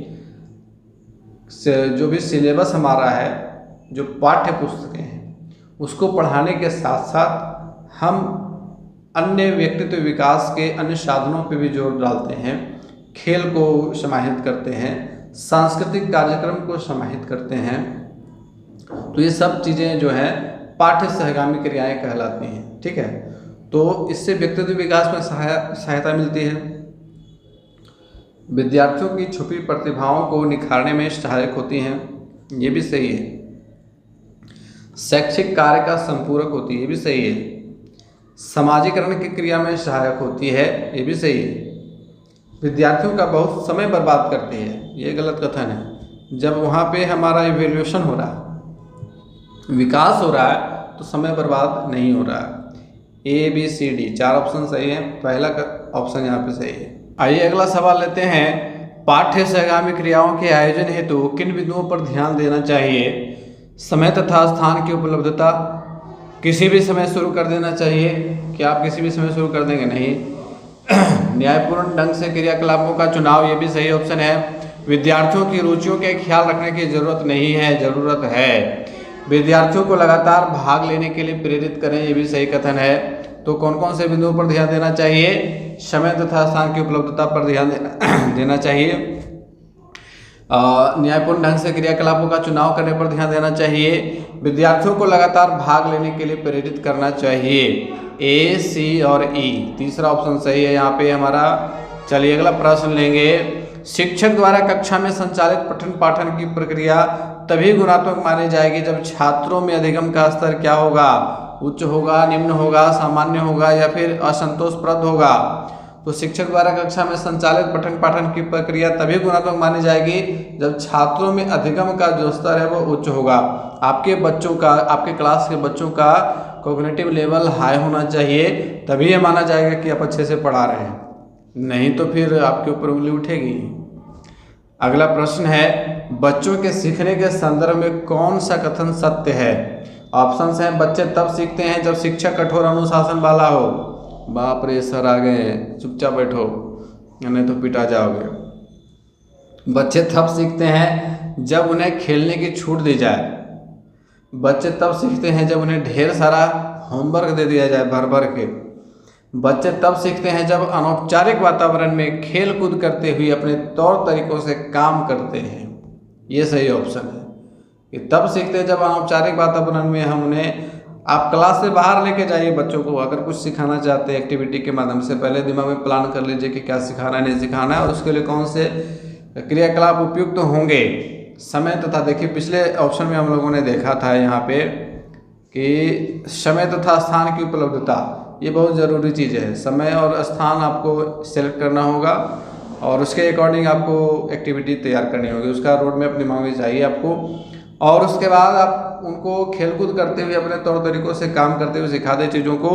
जो भी सिलेबस हमारा है, जो पाठ्य पुस्तकें हैं, उसको पढ़ाने के साथ साथ हम अन्य व्यक्तित्व विकास के अन्य साधनों पर भी जोर डालते हैं, खेल को समाहित करते हैं, सांस्कृतिक कार्यक्रम को समाहित करते हैं। तो ये सब चीज़ें जो है पाठ्य सहगामी क्रियाएं कहलाती हैं। ठीक है, तो इससे व्यक्तित्व विकास में सहायता मिलती है, विद्यार्थियों की छुपी प्रतिभाओं को निखारने में सहायक होती हैं, ये भी सही है। शैक्षिक कार्य का संपूरक होती है, ये भी सही है। समाजीकरण की क्रिया में सहायक होती है, ये भी सही है। विद्यार्थियों का बहुत समय बर्बाद करती है, ये गलत कथन है। जब वहाँ पे हमारा इवैल्यूएशन हो रहा है, विकास हो रहा है, तो समय बर्बाद नहीं हो रहा है। A, B, C, D 4 option सही है, पहला ऑप्शन यहाँ पे सही है। आइए अगला सवाल लेते हैं। पाठ्य सहगामी क्रियाओं के आयोजन हेतु किन बिंदुओं पर ध्यान देना चाहिए? समय तथा स्थान की उपलब्धता, किसी भी समय शुरू कर देना चाहिए। क्या आप किसी भी समय शुरू कर देंगे? नहीं। न्यायपूर्ण ढंग से क्रियाकलापों का चुनाव, ये भी सही ऑप्शन है। विद्यार्थियों की रुचियों के ख्याल रखने की जरूरत नहीं है, जरूरत है। विद्यार्थियों को लगातार भाग लेने के लिए प्रेरित करें, ये भी सही कथन है। तो कौन कौन से बिंदुओं पर ध्यान देना चाहिए? समय तथा स्थान की उपलब्धता पर ध्यान देना चाहिए, न्यायपूर्ण ढंग से क्रियाकलापों का चुनाव करने पर ध्यान देना चाहिए, विद्यार्थियों को लगातार भाग लेने के लिए प्रेरित करना चाहिए। A, C और E, तीसरा ऑप्शन सही है यहाँ पे हमारा। चलिए अगला प्रश्न लेंगे। शिक्षक द्वारा कक्षा में संचालित पठन पाठन की प्रक्रिया तभी गुणात्मक मानी जाएगी जब छात्रों में अधिगम का स्तर क्या होगा? उच्च होगा, निम्न होगा, सामान्य होगा या फिर असंतोषप्रद होगा? तो शिक्षक द्वारा कक्षा में संचालित पठन पाठन की प्रक्रिया तभी गुणात्मक मानी जाएगी जब छात्रों में अधिगम का जो स्तर है वो उच्च होगा। आपके बच्चों का, आपके क्लास के बच्चों का कॉग्निटिव लेवल हाई होना चाहिए, तभी ये माना जाएगा कि आप अच्छे से पढ़ा रहे हैं, नहीं तो फिर आपके ऊपर उंगली उठेगी। अगला प्रश्न है, बच्चों के सीखने के संदर्भ में कौन सा कथन सत्य है? ऑप्शंस हैं, बच्चे तब सीखते हैं जब शिक्षक कठोर अनुशासन वाला हो। बाप रे सर आ गए, चुपचाप बैठो नहीं तो पिटा जाओगे। बच्चे तब सीखते हैं जब उन्हें खेलने की छूट दी जाए। बच्चे तब सीखते हैं जब उन्हें ढेर सारा होमवर्क दे दिया जाए भर भर के। बच्चे तब सीखते हैं जब अनौपचारिक वातावरण में खेल कूद करते हुए अपने तौर तरीकों से काम करते हैं। ये सही ऑप्शन है कि तब सीखते हैं जब अनौपचारिक वातावरण में हम उन्हें, आप क्लास से बाहर लेके जाइए बच्चों को, अगर कुछ सिखाना चाहते हैं एक्टिविटी के माध्यम से, पहले दिमाग में प्लान कर लीजिए कि क्या सिखाना है नहीं सिखाना है और उसके लिए कौन से क्रियाकलाप उपयुक्त होंगे। समय तथा, देखिए पिछले ऑप्शन में हम लोगों ने देखा था यहाँ पे कि समय तथा स्थान की उपलब्धता, ये बहुत ज़रूरी चीज़ है। समय और स्थान आपको सेलेक्ट करना होगा और उसके अकॉर्डिंग आपको एक्टिविटी तैयार करनी होगी, उसका रोड मैप दिमाग में चाहिए आपको। और उसके बाद आप उनको खेलकूद करते हुए अपने तौर तरीकों से काम करते हुए सिखा दें चीज़ों को,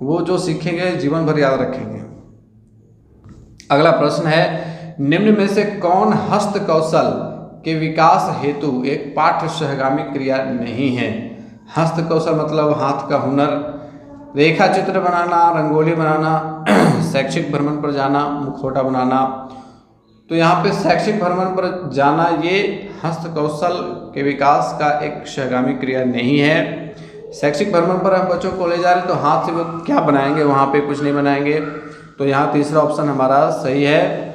वो जो सीखेंगे जीवन भर याद रखेंगे। अगला प्रश्न है, निम्न में से कौन हस्त कौशल के विकास हेतु एक पाठ्य सहगामी क्रिया नहीं है? हस्त कौशल मतलब हाथ का हुनर, रेखा चित्र बनाना, रंगोली बनाना, शैक्षिक भ्रमण पर जाना, मुखौटा बनाना। तो यहाँ पे शैक्षिक भ्रमण पर जाना ये हस्त कौशल के विकास का एक सहगामी क्रिया नहीं है। शैक्षिक भ्रमण पर हम बच्चों को ले जा रहे हैं तो हाथ से वो क्या बनाएंगे, वहाँ पे कुछ नहीं बनाएंगे। तो यहाँ तीसरा ऑप्शन हमारा सही है।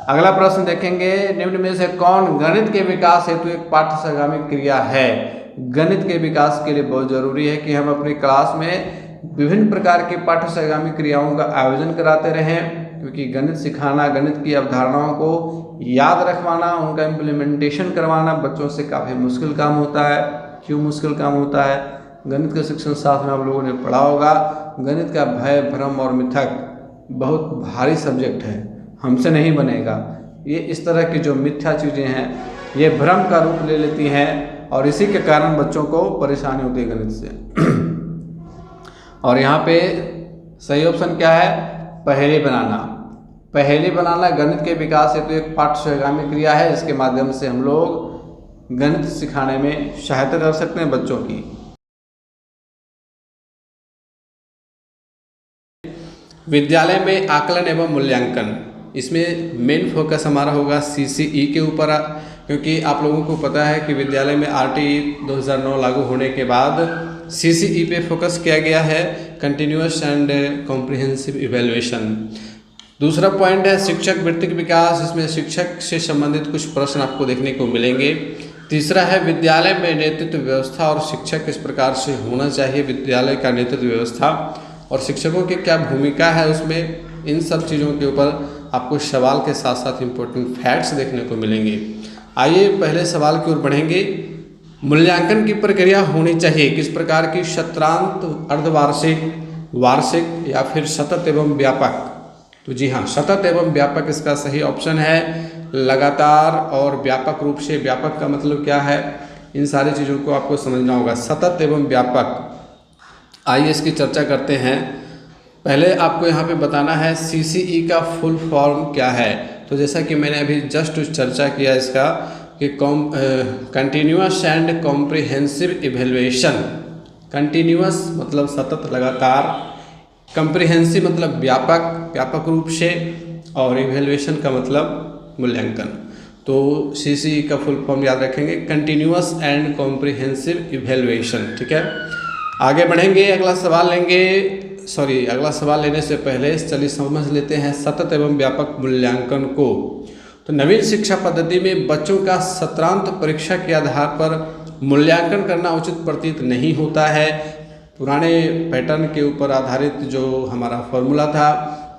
अगला प्रश्न देखेंगे, निम्न में से कौन गणित के विकास हेतु एक पाठ्य सहगामी क्रिया है? गणित के विकास के लिए बहुत जरूरी है कि हम अपनी क्लास में विभिन्न प्रकार के पाठ्य सहगामी क्रियाओं का आयोजन कराते रहें, क्योंकि गणित सिखाना, गणित की अवधारणाओं को याद रखवाना, उनका इम्प्लीमेंटेशन करवाना बच्चों से काफ़ी मुश्किल काम होता है। क्यों मुश्किल काम होता है? गणित के शिक्षण शास्त्र में आप लोगों ने पढ़ा होगा, गणित का भय, भ्रम और मिथक बहुत भारी सब्जेक्ट है, हमसे नहीं बनेगा। ये इस तरह की जो मिथ्या चीज़ें हैं ये भ्रम का रूप ले लेती हैं और इसी के कारण बच्चों को परेशानी होती है गणित से। और यहाँ पे सही ऑप्शन क्या है? पहेली बनाना। पहेली बनाना गणित के विकास हेतु एक पाठ्य सहगामी क्रिया है, इसके माध्यम से हम लोग गणित सिखाने में सहायता कर सकते हैं बच्चों की। विद्यालय में आकलन एवं मूल्यांकन, इसमें मेन फोकस हमारा होगा CCE के ऊपर, क्योंकि आप लोगों को पता है कि विद्यालय में RTE 2009 लागू होने के बाद CCE पे फोकस किया गया है, कंटिन्यूअस एंड कॉम्प्रिहेंसिव इवैल्यूएशन। दूसरा पॉइंट है शिक्षक वृत्तिक विकास, इसमें शिक्षक से संबंधित कुछ प्रश्न आपको देखने को मिलेंगे। तीसरा है विद्यालय में नेतृत्व व्यवस्था और शिक्षक किस प्रकार से होना चाहिए, विद्यालय का नेतृत्व व्यवस्था और शिक्षकों की क्या भूमिका है उसमें, इन सब चीज़ों के ऊपर आपको सवाल के साथ साथ इम्पोर्टेंट फैक्ट्स देखने को मिलेंगे। आइए पहले सवाल की ओर बढ़ेंगे। मूल्यांकन की प्रक्रिया होनी चाहिए किस प्रकार की, सत्रांत, अर्धवार्षिक, वार्षिक या फिर सतत एवं व्यापक। तो जी हाँ, सतत एवं व्यापक इसका सही ऑप्शन है। लगातार और व्यापक रूप से, व्यापक का मतलब क्या है, इन सारी चीज़ों को आपको समझना होगा, सतत एवं व्यापक। आइए इसकी चर्चा करते हैं। पहले आपको यहाँ पे बताना है CCE का फुल फॉर्म क्या है। तो जैसा कि मैंने अभी जस्ट चर्चा किया इसका कि continuous and comprehensive evaluation. Continuous मतलब सतत, लगातार, कॉम्प्रिहेंसिव मतलब व्यापक, व्यापक रूप से, और इवैल्यूएशन का मतलब मूल्यांकन। तो CCE का फुल फॉर्म याद रखेंगे, कंटिन्यूअस एंड कॉम्प्रिहेंसिव इवैल्यूएशन। ठीक है, आगे बढ़ेंगे, अगला सवाल लेने से पहले चलिए समझ लेते हैं सतत एवं व्यापक मूल्यांकन को। तो नवीन शिक्षा पद्धति में बच्चों का सत्रांत परीक्षा के आधार पर मूल्यांकन करना उचित प्रतीत नहीं होता है। पुराने पैटर्न के ऊपर आधारित जो हमारा फॉर्मूला था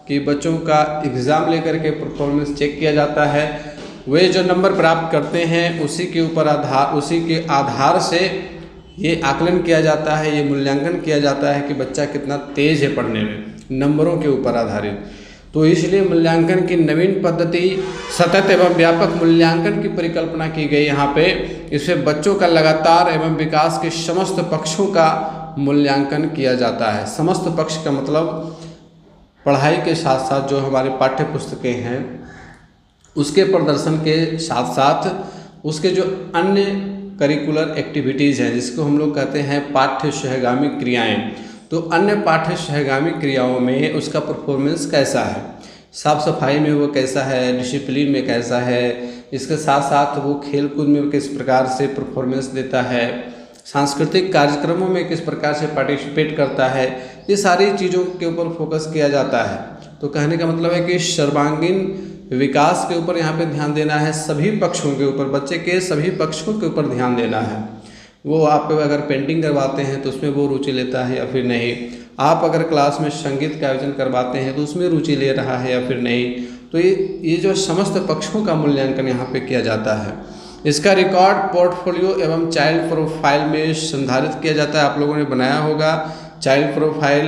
कि बच्चों का एग्ज़ाम लेकर के परफॉर्मेंस चेक किया जाता है, वे जो नंबर प्राप्त करते हैं उसी के आधार से ये आकलन किया जाता है, ये मूल्यांकन किया जाता है कि बच्चा कितना तेज है पढ़ने में, नंबरों के ऊपर आधारित। तो इसलिए मूल्यांकन की नवीन पद्धति सतत एवं व्यापक मूल्यांकन की परिकल्पना की गई यहाँ पे। इसमें बच्चों का लगातार एवं विकास के समस्त पक्षों का मूल्यांकन किया जाता है। समस्त पक्ष का मतलब पढ़ाई के साथ साथ जो हमारे पाठ्य पुस्तकें हैं उसके प्रदर्शन के साथ साथ उसके जो अन्य करिकुलर एक्टिविटीज़ हैं जिसको हम लोग कहते हैं पाठ्य सहगामी क्रियाएं। तो अन्य पाठ्य सहगामी क्रियाओं में उसका परफॉर्मेंस कैसा है, साफ सफाई में वो कैसा है, डिसिप्लिन में कैसा है, इसके साथ साथ वो खेल कूद में किस प्रकार से परफॉर्मेंस देता है, सांस्कृतिक कार्यक्रमों में किस प्रकार से पार्टिसिपेट करता है, ये सारी चीज़ों के ऊपर फोकस किया जाता है। तो कहने का मतलब है कि सर्वांगीण विकास के ऊपर यहाँ पे ध्यान देना है, सभी पक्षों के ऊपर, बच्चे के सभी पक्षों के ऊपर ध्यान देना है। वो आप अगर पेंटिंग करवाते हैं तो उसमें वो रुचि लेता है या फिर नहीं, आप अगर क्लास में संगीत का आयोजन करवाते हैं तो उसमें रुचि ले रहा है या फिर नहीं। तो ये जो समस्त पक्षों का मूल्यांकन यहाँ पे किया जाता है। इसका रिकॉर्ड पोर्टफोलियो एवं चाइल्ड प्रोफाइल में संधारित किया जाता है। आप लोगों ने बनाया होगा चाइल्ड प्रोफाइल,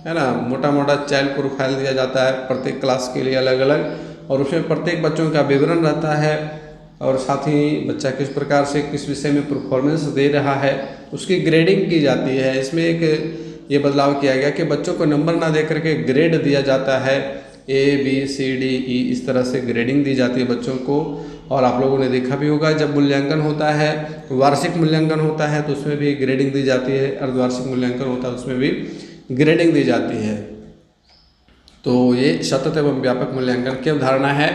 है ना, मोटा मोटा चाइल्ड प्रोफाइल दिया जाता है प्रत्येक क्लास के लिए अलग अलग, और उसमें प्रत्येक बच्चों का विवरण रहता है और साथ ही बच्चा किस प्रकार से किस विषय में परफॉर्मेंस दे रहा है उसकी ग्रेडिंग की जाती है। इसमें एक ये बदलाव किया गया कि बच्चों को नंबर ना दे करके ग्रेड दिया जाता है, A B C D E इस तरह से ग्रेडिंग दी जाती है बच्चों को। और आप लोगों ने देखा भी होगा जब मूल्यांकन होता है, वार्षिक मूल्यांकन होता है तो उसमें भी ग्रेडिंग दी जाती है, अर्धवार्षिक मूल्यांकन होता है उसमें भी ग्रेडिंग दी जाती है। तो ये सतत एवं व्यापक मूल्यांकन की अवधारणा है।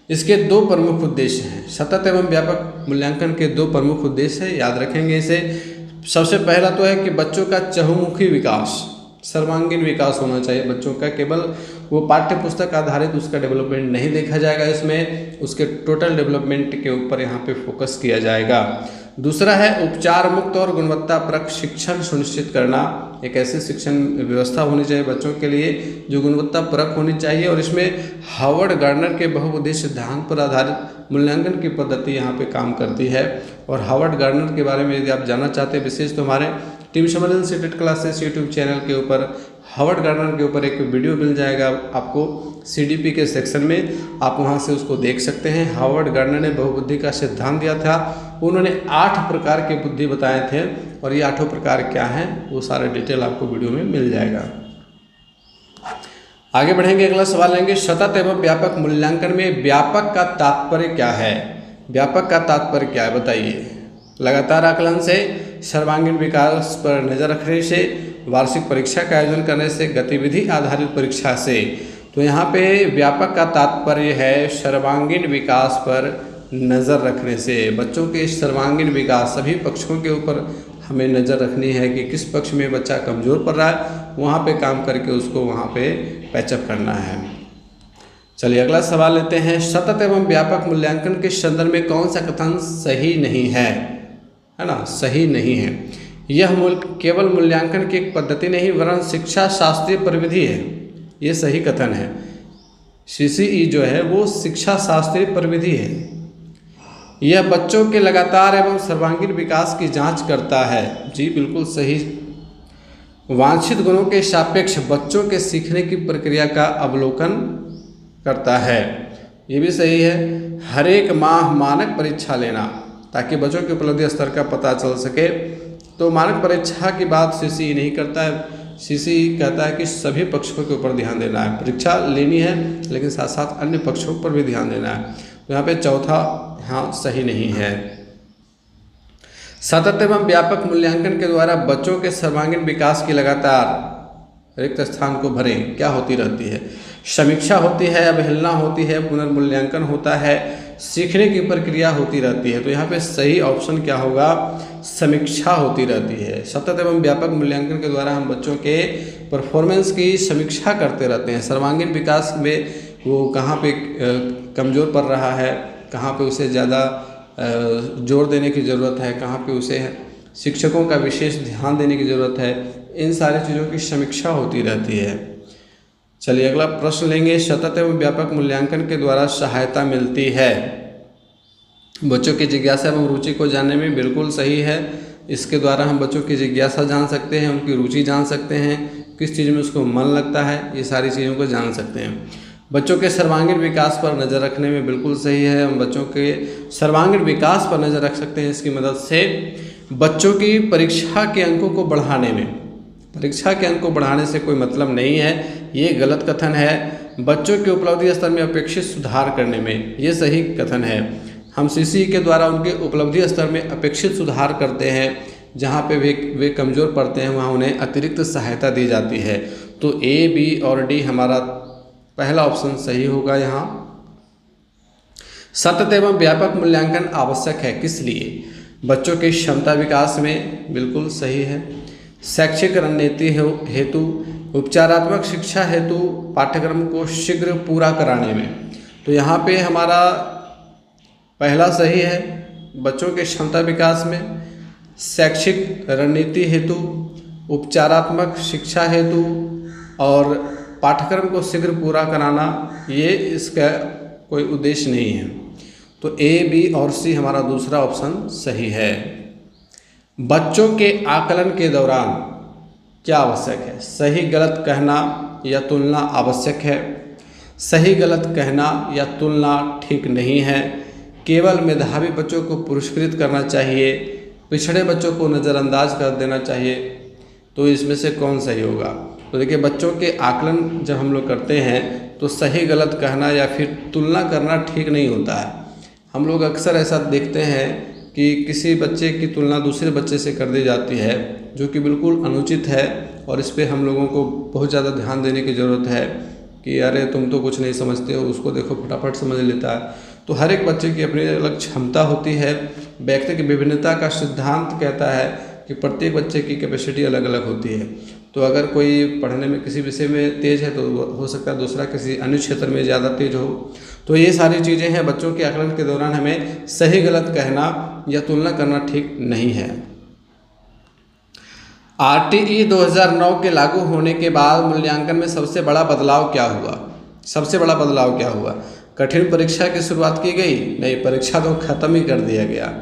इसके दो प्रमुख उद्देश्य हैं। सतत एवं व्यापक मूल्यांकन के दो प्रमुख उद्देश्य है, याद रखेंगे इसे। सबसे पहला तो है कि बच्चों का चहुमुखी विकास, सर्वांगीण विकास होना चाहिए बच्चों का। केवल वो पाठ्य पुस्तक आधारित उसका डेवलपमेंट नहीं देखा जाएगा, इसमें उसके टोटल डेवलपमेंट के ऊपर यहाँ पे फोकस किया जाएगा। दूसरा है उपचार मुक्त और गुणवत्तापरक शिक्षण सुनिश्चित करना। एक ऐसी शिक्षण व्यवस्था होनी चाहिए बच्चों के लिए जो गुणवत्तापरक होनी चाहिए, और इसमें हार्वर्ड गार्डनर के बहुउद्देश्य सिद्धांत पर आधारित मूल्यांकन की पद्धति यहाँ पे काम करती है। और हार्वर्ड गार्डनर के बारे में यदि आप जानना चाहते हैं विशेष, तो हमारे टीम समरल सीटेट क्लासेस यूट्यूब चैनल के ऊपर हार्वर्ड गार्डनर के ऊपर एक वीडियो मिल जाएगा आपको CDP के सेक्शन में, आप वहां से उसको देख सकते हैं। हार्वर्ड गार्डनर ने बहुबुद्धि का सिद्धांत दिया था, उन्होंने 8 प्रकार के बुद्धि बताए थे, और ये 8 प्रकार क्या हैं वो सारे डिटेल आपको वीडियो में मिल जाएगा। आगे बढ़ेंगे, अगला सवाल लेंगे। सतत एवं व्यापक मूल्यांकन में व्यापक का तात्पर्य क्या है? व्यापक का तात्पर्य क्या है बताइए? लगातार आकलन से, सर्वांगीण विकास पर नजर रखने से, वार्षिक परीक्षा का आयोजन करने से, गतिविधि आधारित परीक्षा से। तो यहाँ पे व्यापक का तात्पर्य है सर्वांगीण विकास पर नज़र रखने से। बच्चों के सर्वांगीण विकास, सभी पक्षों के ऊपर हमें नज़र रखनी है कि किस पक्ष में बच्चा कमज़ोर पड़ रहा है, वहाँ पे काम करके उसको वहाँ पे पैचअप करना है। चलिए अगला सवाल लेते हैं। सतत एवं व्यापक मूल्यांकन के संदर्भ में कौन सा कथन सही नहीं है ना? सही नहीं है। यह केवल मूल्यांकन की एक पद्धति नहीं वरन शिक्षा शास्त्रीय प्रविधि है। ये सही कथन है। CCE जो है वो शिक्षा शास्त्रीय प्रविधि है। यह बच्चों के लगातार एवं सर्वांगीण विकास की जांच करता है। जी बिल्कुल सही। वांछित गुणों के सापेक्ष बच्चों के सीखने की प्रक्रिया का अवलोकन करता है। ये भी सही है। हर एक माह मानक परीक्षा लेना ताकि बच्चों के उपलब्धि स्तर का पता चल सके। तो मानक परीक्षा की बात CCE नहीं करता है। CCE कहता है कि सभी पक्षों के ऊपर ध्यान देना है। परीक्षा लेनी है लेकिन साथ साथ अन्य पक्षों पर भी ध्यान देना है। तो यहाँ पे चौथा हाँ सही नहीं है। सतत एवं व्यापक मूल्यांकन के द्वारा बच्चों के सर्वांगीण विकास की लगातार रिक्त स्थान को भरें क्या होती रहती है? समीक्षा होती है, अवहेलना होती है, पुनर्मूल्यांकन होता है, सीखने की प्रक्रिया होती रहती है। तो यहाँ पे सही ऑप्शन क्या होगा? समीक्षा होती रहती है। सतत एवं व्यापक मूल्यांकन के द्वारा हम बच्चों के परफॉर्मेंस की समीक्षा करते रहते हैं। सर्वांगीण विकास में वो कहाँ पे कमज़ोर पड़ रहा है, कहाँ पे उसे ज़्यादा जोर देने की ज़रूरत है, कहाँ पे उसे शिक्षकों का विशेष ध्यान देने की ज़रूरत है, इन सारी चीज़ों की समीक्षा होती रहती है। चलिए अगला प्रश्न लेंगे। सतत एवं व्यापक मूल्यांकन के द्वारा सहायता मिलती है बच्चों की जिज्ञासा एवं रुचि को जानने में। बिल्कुल सही है। इसके द्वारा हम बच्चों की जिज्ञासा जान सकते हैं, उनकी रुचि जान सकते हैं, किस चीज़ में उसको मन लगता है, ये सारी चीज़ों को जान सकते हैं। बच्चों के सर्वांगीण विकास पर नज़र रखने में बिल्कुल सही है। हम बच्चों के सर्वांगीण विकास पर नज़र रख सकते हैं इसकी मदद से। बच्चों की परीक्षा के अंकों को बढ़ाने में, परीक्षा के अंक को बढ़ाने से कोई मतलब नहीं है, ये गलत कथन है। बच्चों के उपलब्धि स्तर में अपेक्षित सुधार करने में, ये सही कथन है। हम CCE के द्वारा उनके उपलब्धि स्तर में अपेक्षित सुधार करते हैं। जहाँ पे वे कमज़ोर पड़ते हैं वहाँ उन्हें अतिरिक्त सहायता दी जाती है। तो A, B और D हमारा पहला ऑप्शन सही होगा। यहाँ सतत एवं व्यापक मूल्यांकन आवश्यक है किस लिए? बच्चों के क्षमता विकास में, बिल्कुल सही है। शैक्षिक रणनीति हेतु, उपचारात्मक शिक्षा हेतु, पाठ्यक्रम को शीघ्र पूरा कराने में। तो यहाँ पे हमारा पहला सही है। बच्चों के क्षमता विकास में, शैक्षिक रणनीति हेतु, उपचारात्मक शिक्षा हेतु और पाठ्यक्रम को शीघ्र पूरा कराना, ये इसका कोई उद्देश्य नहीं है। तो A, B और C हमारा दूसरा ऑप्शन सही है। बच्चों के आकलन के दौरान क्या आवश्यक है? सही गलत कहना या तुलना आवश्यक है। सही गलत कहना या तुलना ठीक नहीं है। केवल मेधावी बच्चों को पुरस्कृत करना चाहिए, पिछड़े बच्चों को नज़रअंदाज कर देना चाहिए। तो इसमें से कौन सही होगा? तो देखिए, बच्चों के आकलन जब हम लोग करते हैं तो सही गलत कहना या फिर तुलना करना ठीक नहीं होता है। हम लोग अक्सर ऐसा देखते हैं कि किसी बच्चे की तुलना दूसरे बच्चे से कर दी जाती है, जो कि बिल्कुल अनुचित है। और इस पे हम लोगों को बहुत ज़्यादा ध्यान देने की ज़रूरत है कि अरे तुम तो कुछ नहीं समझते हो, उसको देखो फटाफट समझ लेता है। तो हर एक बच्चे की अपनी अलग क्षमता होती है। व्यक्ति की विभिन्नता का सिद्धांत कहता है कि प्रत्येक बच्चे की कैपेसिटी अलग अलग होती है। तो अगर कोई पढ़ने में किसी विषय में तेज़ है तो हो सकता है दूसरा किसी अन्य क्षेत्र में ज़्यादा तेज हो। तो ये सारी चीज़ें हैं। बच्चों के आकलन के दौरान हमें सही गलत कहना या तुलना करना ठीक नहीं है। RTE 2009 के लागू होने के बाद मूल्यांकन में सबसे बड़ा बदलाव क्या हुआ? सबसे बड़ा बदलाव क्या हुआ? कठिन परीक्षा की शुरुआत की गई? नहीं, परीक्षा तो खत्म ही कर दिया गया।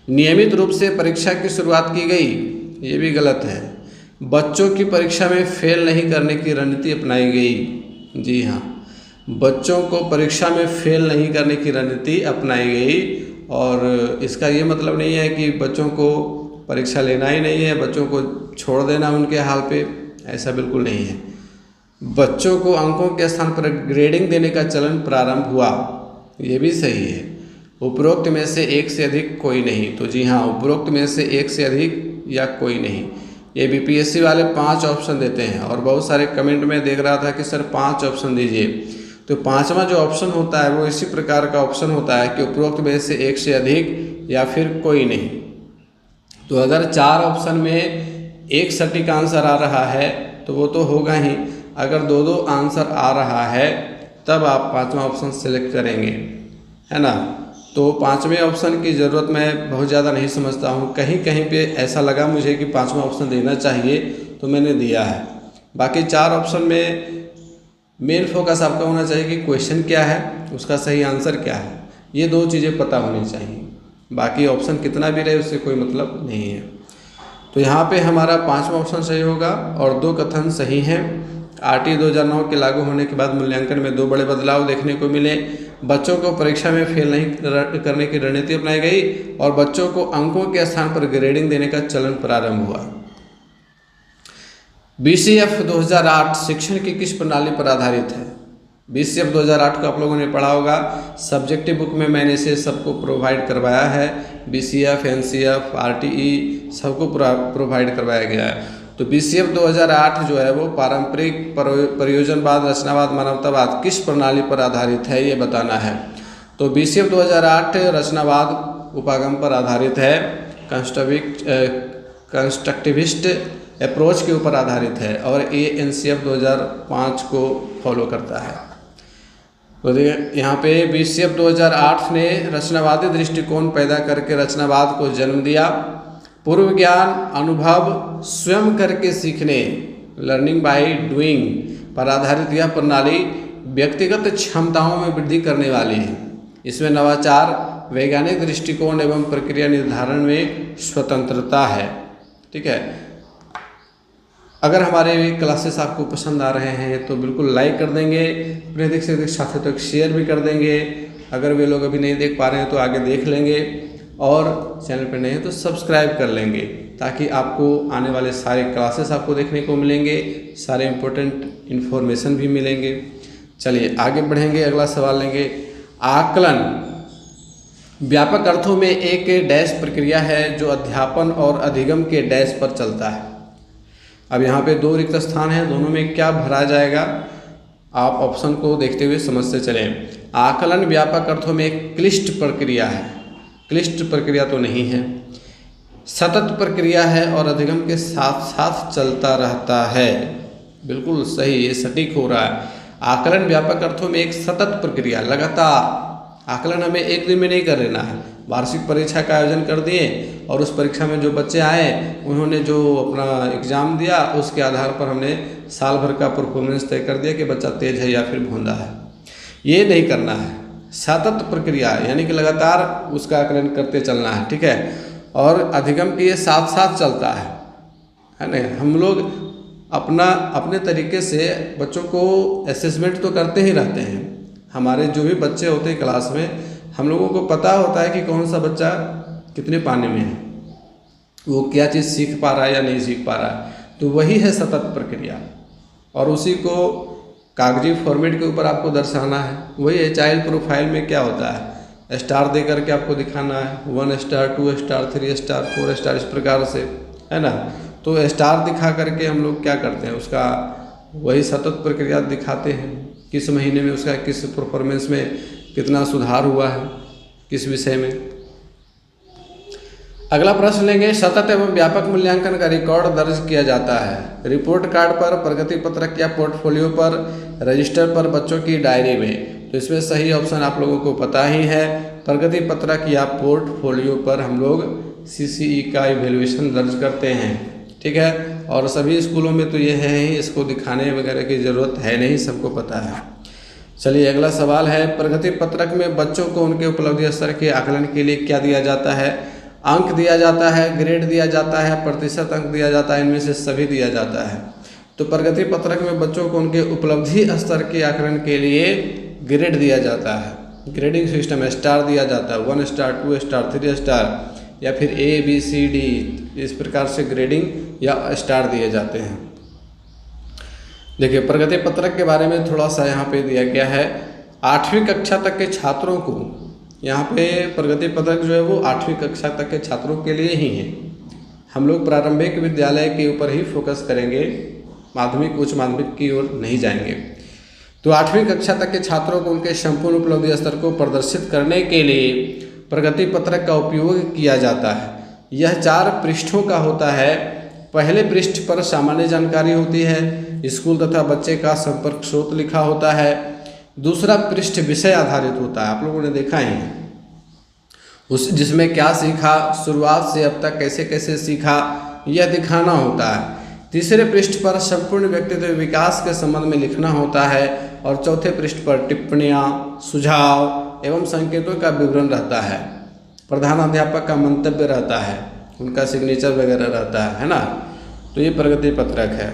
नियमित रूप से परीक्षा की शुरुआत की गई? ये भी गलत है। बच्चों की परीक्षा में फेल नहीं करने की रणनीति अपनाई गई। जी हाँ, बच्चों को परीक्षा में फेल नहीं करने की रणनीति अपनाई गई। और इसका ये मतलब नहीं है कि बच्चों को परीक्षा लेना ही नहीं है, बच्चों को छोड़ देना उनके हाल पे, ऐसा बिल्कुल नहीं है। बच्चों को अंकों के स्थान पर ग्रेडिंग देने का चलन प्रारंभ हुआ, ये भी सही है। उपरोक्त में से एक से अधिक कोई नहीं। तो जी हाँ, उपरोक्त में से एक से अधिक या कोई नहीं। ये BPSC वाले 5 ऑप्शन देते हैं और बहुत सारे कमेंट में देख रहा था कि सर 5 ऑप्शन दीजिए। तो 5वां जो ऑप्शन होता है वो इसी प्रकार का ऑप्शन होता है कि उपरोक्त में से एक से अधिक या फिर कोई नहीं। तो अगर 4 ऑप्शन में एक सटीक आंसर आ रहा है तो वो तो होगा ही, अगर 2-2 आंसर आ रहा है तब आप 5वां ऑप्शन सेलेक्ट करेंगे, है ना। तो 5वें ऑप्शन की ज़रूरत मैं बहुत ज़्यादा नहीं समझता हूँ, कहीं कहीं पे ऐसा लगा मुझे कि 5वां ऑप्शन देना चाहिए तो मैंने दिया है। बाकी 4 ऑप्शन में मेन फोकस आपका होना चाहिए कि क्वेश्चन क्या है, उसका सही आंसर क्या है, ये 2 चीज़ें पता होनी चाहिए। बाकी ऑप्शन कितना भी रहे उससे कोई मतलब नहीं है। तो यहाँ पे हमारा 5वां ऑप्शन सही होगा और 2 कथन सही हैं। RT 2009 के लागू होने के बाद मूल्यांकन में 2 बड़े बदलाव देखने को मिले। बच्चों को परीक्षा में फेल नहीं करने की रणनीति अपनाई गई और बच्चों को अंकों के स्थान पर ग्रेडिंग देने का चलन प्रारंभ हुआ। BCF 2008 शिक्षण की किस प्रणाली पर आधारित है? BCF 2008 को आप लोगों ने पढ़ा होगा, सब्जेक्टिव बुक में मैंने इसे सबको प्रोवाइड करवाया है। BCF, NCF, RTE सबको प्रोवाइड करवाया गया है। तो BCF 2008 जो है वो पारंपरिक, प्रयोजनवाद, रचनावाद, मानवतावाद किस प्रणाली पर आधारित है ये बताना है। तो BCF 2008 रचनावाद उपागम पर आधारित है, कंस्ट्रक्टिविस्ट अप्रोच के ऊपर आधारित है और ये NCF 2005 को फॉलो करता है। तो यहाँ पे BCF 2008 ने रचनावादी दृष्टिकोण पैदा करके रचनावाद को जन्म दिया। पूर्व ज्ञान, अनुभव, स्वयं करके सीखने, लर्निंग बाय डूइंग पर आधारित यह प्रणाली व्यक्तिगत क्षमताओं में वृद्धि करने वाली है। इसमें नवाचार, वैज्ञानिक दृष्टिकोण एवं प्रक्रिया निर्धारण में स्वतंत्रता है। ठीक है, अगर हमारे क्लासेस आपको पसंद आ रहे हैं तो बिल्कुल लाइक कर देंगे, अपने अधिक से अधिक साथियों तक शेयर भी कर देंगे। अगर वे लोग अभी नहीं देख पा रहे हैं तो आगे देख लेंगे और चैनल पर नहीं है तो सब्सक्राइब कर लेंगे, ताकि आपको आने वाले सारे क्लासेस आपको देखने को मिलेंगे, सारे इम्पोर्टेंट इन्फॉर्मेशन भी मिलेंगे। चलिए आगे बढ़ेंगे, अगला सवाल लेंगे। आकलन व्यापक अर्थों में एक डैश प्रक्रिया है जो अध्यापन और अधिगम के डैश पर चलता है। अब यहाँ पे 2 रिक्त स्थान हैं, दोनों में क्या भरा जाएगा आप ऑप्शन को देखते हुए समझते चलें। आकलन व्यापक अर्थों में एक क्लिष्ट प्रक्रिया है, क्लिष्ट प्रक्रिया तो नहीं है, सतत प्रक्रिया है और अधिगम के साथ साथ चलता रहता है। बिल्कुल सही, ये सटीक हो रहा है। आकलन व्यापक अर्थों में एक सतत प्रक्रिया, लगातार। आकलन हमें एक दिन में नहीं कर लेना है। वार्षिक परीक्षा का आयोजन कर दिए और उस परीक्षा में जो बच्चे आए उन्होंने जो अपना एग्ज़ाम दिया उसके आधार पर हमने साल भर का परफॉर्मेंस तय कर दिया कि बच्चा तेज है या फिर भोंदा है। ये नहीं करना है। सतत प्रक्रिया यानी कि लगातार उसका आकलन करते चलना है। ठीक है, और अधिगम के ये साथ साथ चलता है ना। हम लोग अपने तरीके से बच्चों को असेसमेंट तो करते ही रहते हैं। हमारे जो भी बच्चे होते हैं क्लास में, हम लोगों को पता होता है कि कौन सा बच्चा कितने पाने में है, वो क्या चीज़ सीख पा रहा है या नहीं सीख पा रहा है। तो वही है सतत प्रक्रिया और उसी को कागजी फॉर्मेट के ऊपर आपको दर्शाना है। वही है, चाइल्ड प्रोफाइल में क्या होता है, स्टार दे करके आपको दिखाना है, 1 स्टार, 2 स्टार, 3 स्टार, 4 स्टार, इस प्रकार से, है ना। तो स्टार दिखा करके हम लोग क्या करते हैं, उसका वही सतत प्रक्रिया दिखाते हैं, किस महीने में उसका किस परफॉर्मेंस में कितना सुधार हुआ है, किस विषय में। अगला प्रश्न लेंगे। सतत एवं व्यापक मूल्यांकन का रिकॉर्ड दर्ज किया जाता है रिपोर्ट कार्ड पर, प्रगति पत्रक या पोर्टफोलियो पर, रजिस्टर पर, बच्चों की डायरी में। तो इसमें सही ऑप्शन आप लोगों को पता ही है, प्रगति पत्रक या पोर्टफोलियो पर हम लोग CCE का इवेल्युएशन दर्ज करते हैं। ठीक है, और सभी स्कूलों में तो ये है ही, इसको दिखाने वगैरह की ज़रूरत है नहीं, सबको पता है। चलिए अगला सवाल है। प्रगति पत्रक में बच्चों को उनके उपलब्धि स्तर के आकलन के लिए क्या दिया जाता है? अंक दिया जाता है, ग्रेड दिया जाता है, प्रतिशत अंक दिया जाता है, इनमें से सभी दिया जाता है। तो प्रगति पत्रक में बच्चों को उनके उपलब्धि स्तर के आकलन के लिए ग्रेड दिया जाता है। ग्रेडिंग सिस्टम स्टार दिया जाता है, 1 स्टार, 2 स्टार, 3 स्टार या फिर ABCD, इस प्रकार से ग्रेडिंग या स्टार दिए जाते हैं। देखिए प्रगति पत्रक के बारे में थोड़ा सा यहाँ पे दिया गया है। 8वीं कक्षा तक के छात्रों को, यहाँ पे प्रगति पत्रक जो है वो 8वीं कक्षा तक के छात्रों के लिए ही है। हम लोग प्रारंभिक विद्यालय के ऊपर ही फोकस करेंगे, माध्यमिक उच्च माध्यमिक की ओर नहीं जाएंगे। तो 8वीं कक्षा तक के छात्रों को उनके संपूर्ण उपलब्धि स्तर को प्रदर्शित करने के लिए प्रगति पत्रक का उपयोग किया जाता है। यह 4 पृष्ठों का होता है। पहले पृष्ठ पर सामान्य जानकारी होती है, स्कूल तथा बच्चे का संपर्क स्रोत लिखा होता है। दूसरा पृष्ठ विषय आधारित होता है, आप लोगों ने देखा ही है, जिसमें क्या सीखा, शुरुआत से अब तक कैसे कैसे सीखा, यह दिखाना होता है। तीसरे पृष्ठ पर संपूर्ण व्यक्तित्व विकास के संबंध में लिखना होता है और चौथे पृष्ठ पर टिप्पणियाँ, सुझाव एवं संकेतों का विवरण रहता है। प्रधानाध्यापक का मंतव्य रहता है, उनका सिग्नेचर वगैरह रहता है ना। तो ये प्रगति पत्रक है।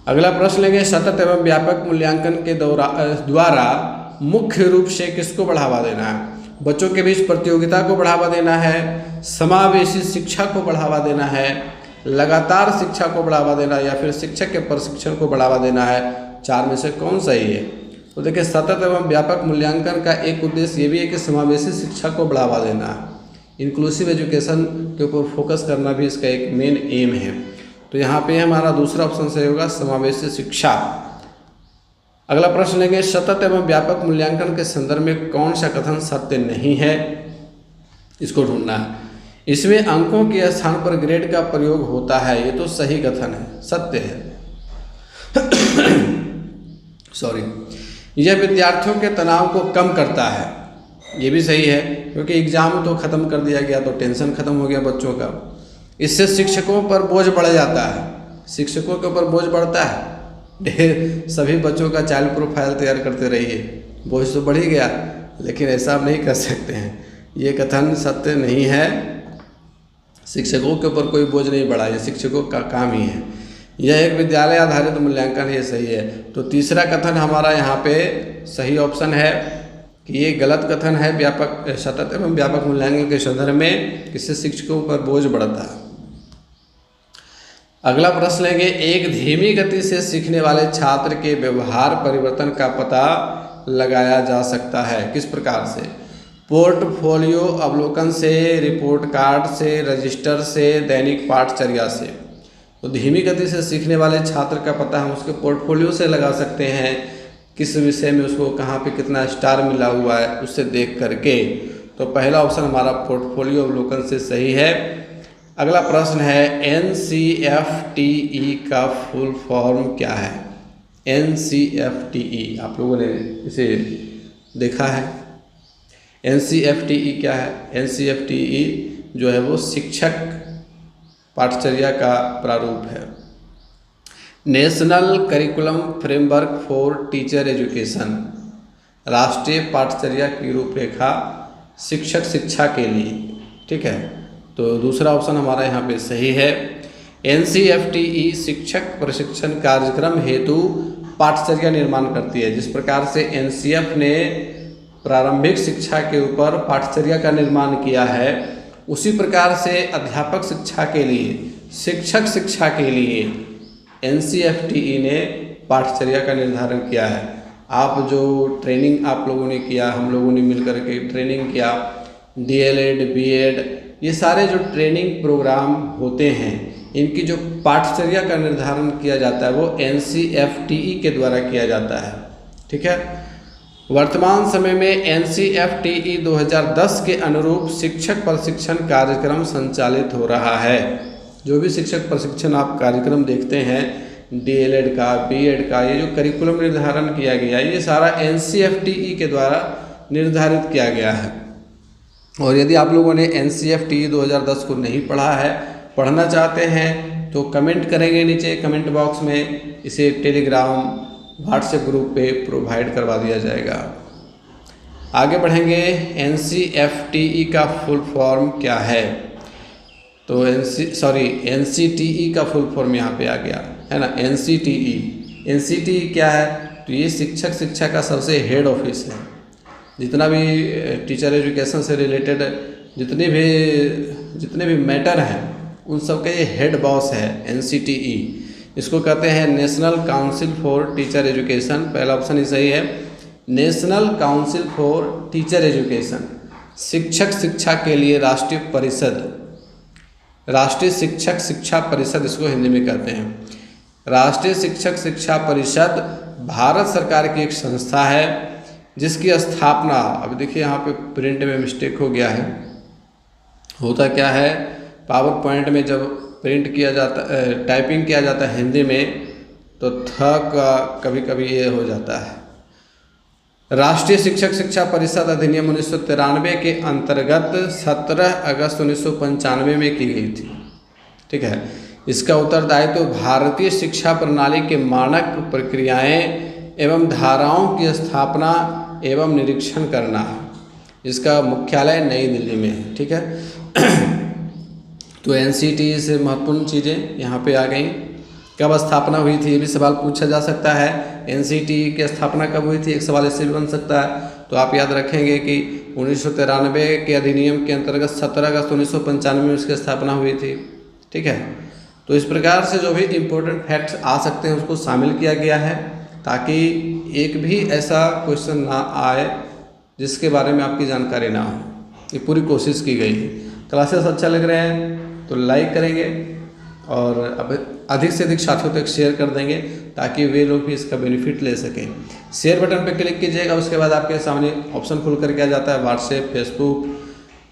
अगला प्रश्न लेंगे, सतत एवं व्यापक मूल्यांकन के द्वारा मुख्य रूप से किसको बढ़ावा देना है? बच्चों के बीच प्रतियोगिता को बढ़ावा देना है, समावेशी शिक्षा को बढ़ावा देना है, लगातार शिक्षा को बढ़ावा देना या फिर शिक्षक के प्रशिक्षण को बढ़ावा देना है। 4 में से कौन सही है? तो देखिए, सतत एवं व्यापक मूल्यांकन का एक उद्देश्य ये भी है कि समावेशी शिक्षा को बढ़ावा देना है, इंक्लूसिव एजुकेशन के ऊपर फोकस करना भी इसका एक मेन एम है। तो यहाँ पे हमारा दूसरा ऑप्शन सही होगा, समावेशी शिक्षा। अगला प्रश्न लेंगे, सतत एवं व्यापक मूल्यांकन के संदर्भ में कौन सा कथन सत्य नहीं है? इसको ढूंढना है। इसमें अंकों के स्थान पर ग्रेड का प्रयोग होता है, ये तो सही कथन है, सत्य है। सॉरी, यह विद्यार्थियों के तनाव को कम करता है, ये भी सही है, क्योंकि एग्जाम तो ख़त्म कर दिया गया तो टेंशन ख़त्म हो गया बच्चों का। इससे शिक्षकों पर बोझ बढ़ जाता है, शिक्षकों के ऊपर बोझ बढ़ता है, ढेर सभी बच्चों का चाइल्ड प्रोफाइल तैयार करते रहिए, बोझ तो बढ़ ही गया। लेकिन ऐसा आप नहीं कर सकते हैं, ये कथन सत्य नहीं है। शिक्षकों के ऊपर कोई बोझ नहीं बढ़ा, ये शिक्षकों का काम ही है। यह एक विद्यालय आधारित मूल्यांकन, ये सही है। तो तीसरा कथन हमारा यहाँ पे सही ऑप्शन है कि ये गलत कथन है। व्यापक सतत एवं व्यापक मूल्यांकन के संदर्भ में किससे शिक्षकों पर बोझ बढ़ता है। अगला प्रश्न लेंगे, एक धीमी गति से सीखने वाले छात्र के व्यवहार परिवर्तन का पता लगाया जा सकता है, किस प्रकार से? पोर्टफोलियो अवलोकन से, रिपोर्ट कार्ड से, रजिस्टर से, दैनिक पाठचर्या से। तो धीमी गति से सीखने वाले छात्र का पता हम उसके पोर्टफोलियो से लगा सकते हैं, किस विषय में उसको कहाँ पे कितना स्टार मिला हुआ है उससे देख करके। तो पहला ऑप्शन हमारा पोर्टफोलियो अवलोकन से सही है। अगला प्रश्न है, NCFTE का फुल फॉर्म क्या है? NCFTE आप लोगों ने इसे देखा है। NCFTE क्या है? NCFTE जो है वो शिक्षक पाठचर्या का प्रारूप है। National curriculum framework for teacher education, राष्ट्रीय पाठचर्या की रूपरेखा शिक्षक शिक्षा के लिए, ठीक है। तो दूसरा ऑप्शन हमारा यहाँ पे सही है। NCFTE शिक्षक प्रशिक्षण कार्यक्रम हेतु पाठचर्या निर्माण करती है। जिस प्रकार से NCF ने प्रारंभिक शिक्षा के ऊपर पाठचर्या का निर्माण किया है, उसी प्रकार से अध्यापक शिक्षा के लिए, शिक्षक शिक्षा के लिए NCFTE ने पाठचर्या का निर्धारण किया है। आप जो ट्रेनिंग आप लोगों ने किया, हम लोगों ने मिलकर के ट्रेनिंग किया, DLED, BEd, ये सारे जो ट्रेनिंग प्रोग्राम होते हैं, इनकी जो पाठचर्या का निर्धारण किया जाता है वो NCFTE के द्वारा किया जाता है, ठीक है। वर्तमान समय में NCFTE 2010 के अनुरूप शिक्षक प्रशिक्षण कार्यक्रम संचालित हो रहा है। जो भी शिक्षक प्रशिक्षण आप कार्यक्रम देखते हैं, DLED का, BEd का, ये जो करिकुलम निर्धारण किया गया है, ये सारा NCFTE के द्वारा निर्धारित किया गया है। और यदि आप लोगों ने NCFTE 2010 को नहीं पढ़ा है, पढ़ना चाहते हैं, तो कमेंट करेंगे नीचे कमेंट बॉक्स में, इसे टेलीग्राम व्हाट्सएप ग्रुप पे प्रोवाइड करवा दिया जाएगा। आगे बढ़ेंगे, NCFTE का फुल फॉर्म क्या है? तो NCTE का फुल फॉर्म यहाँ पे आ गया है ना, NCTE क्या है? तो ये शिक्षक शिक्षा का सबसे हेड ऑफिस है। जितना भी टीचर एजुकेशन से रिलेटेड जितने भी मैटर हैं, उन सब का ये हेड बॉस है NCTE। इसको कहते हैं national council for teacher education. पहला ऑप्शन ही सही है, national council for teacher education, शिक्षक शिक्षा के लिए राष्ट्रीय परिषद, राष्ट्रीय शिक्षक शिक्षा परिषद इसको हिंदी में कहते हैं। राष्ट्रीय शिक्षक शिक्षा परिषद भारत सरकार की एक संस्था है, जिसकी स्थापना, अब देखिए यहाँ पे प्रिंट में मिस्टेक हो गया है, होता क्या है पावर पॉइंट में जब प्रिंट किया जाता टाइपिंग किया जाता है हिंदी में तो थ का कभी कभी ये हो जाता है। राष्ट्रीय शिक्षक शिक्षा परिषद अधिनियम 1993 के अंतर्गत 17 अगस्त 1995 में की गई थी। ठीक है, इसका उत्तरदायित्व तो भारतीय शिक्षा प्रणाली के मानक प्रक्रियाएं एवं धाराओं की स्थापना एवं निरीक्षण करना है। इसका मुख्यालय नई दिल्ली में है। ठीक है, तो NCT से महत्वपूर्ण चीज़ें यहाँ पे आ गई। कब स्थापना हुई थी ये भी सवाल पूछा जा सकता है। NCT की स्थापना कब हुई थी, एक सवाल इससे भी बन सकता है। तो आप याद रखेंगे कि 1993 के अधिनियम के अंतर्गत 17 अगस्त 1995 में उसकी स्थापना हुई थी। ठीक है, तो इस प्रकार से जो भी इम्पोर्टेंट फैक्ट्स आ सकते हैं उसको शामिल किया गया है ताकि एक भी ऐसा क्वेश्चन ना आए जिसके बारे में आपकी जानकारी ना हो। ये पूरी कोशिश की गई है। क्लासेस अच्छा लग रहे हैं तो लाइक करेंगे और अब अधिक से अधिक साथियों तक शेयर कर देंगे ताकि वे लोग भी इसका बेनिफिट ले सकें। शेयर बटन पर क्लिक कीजिएगा, उसके बाद आपके सामने ऑप्शन खुल करके आ जाता है व्हाट्सएप, फेसबुक,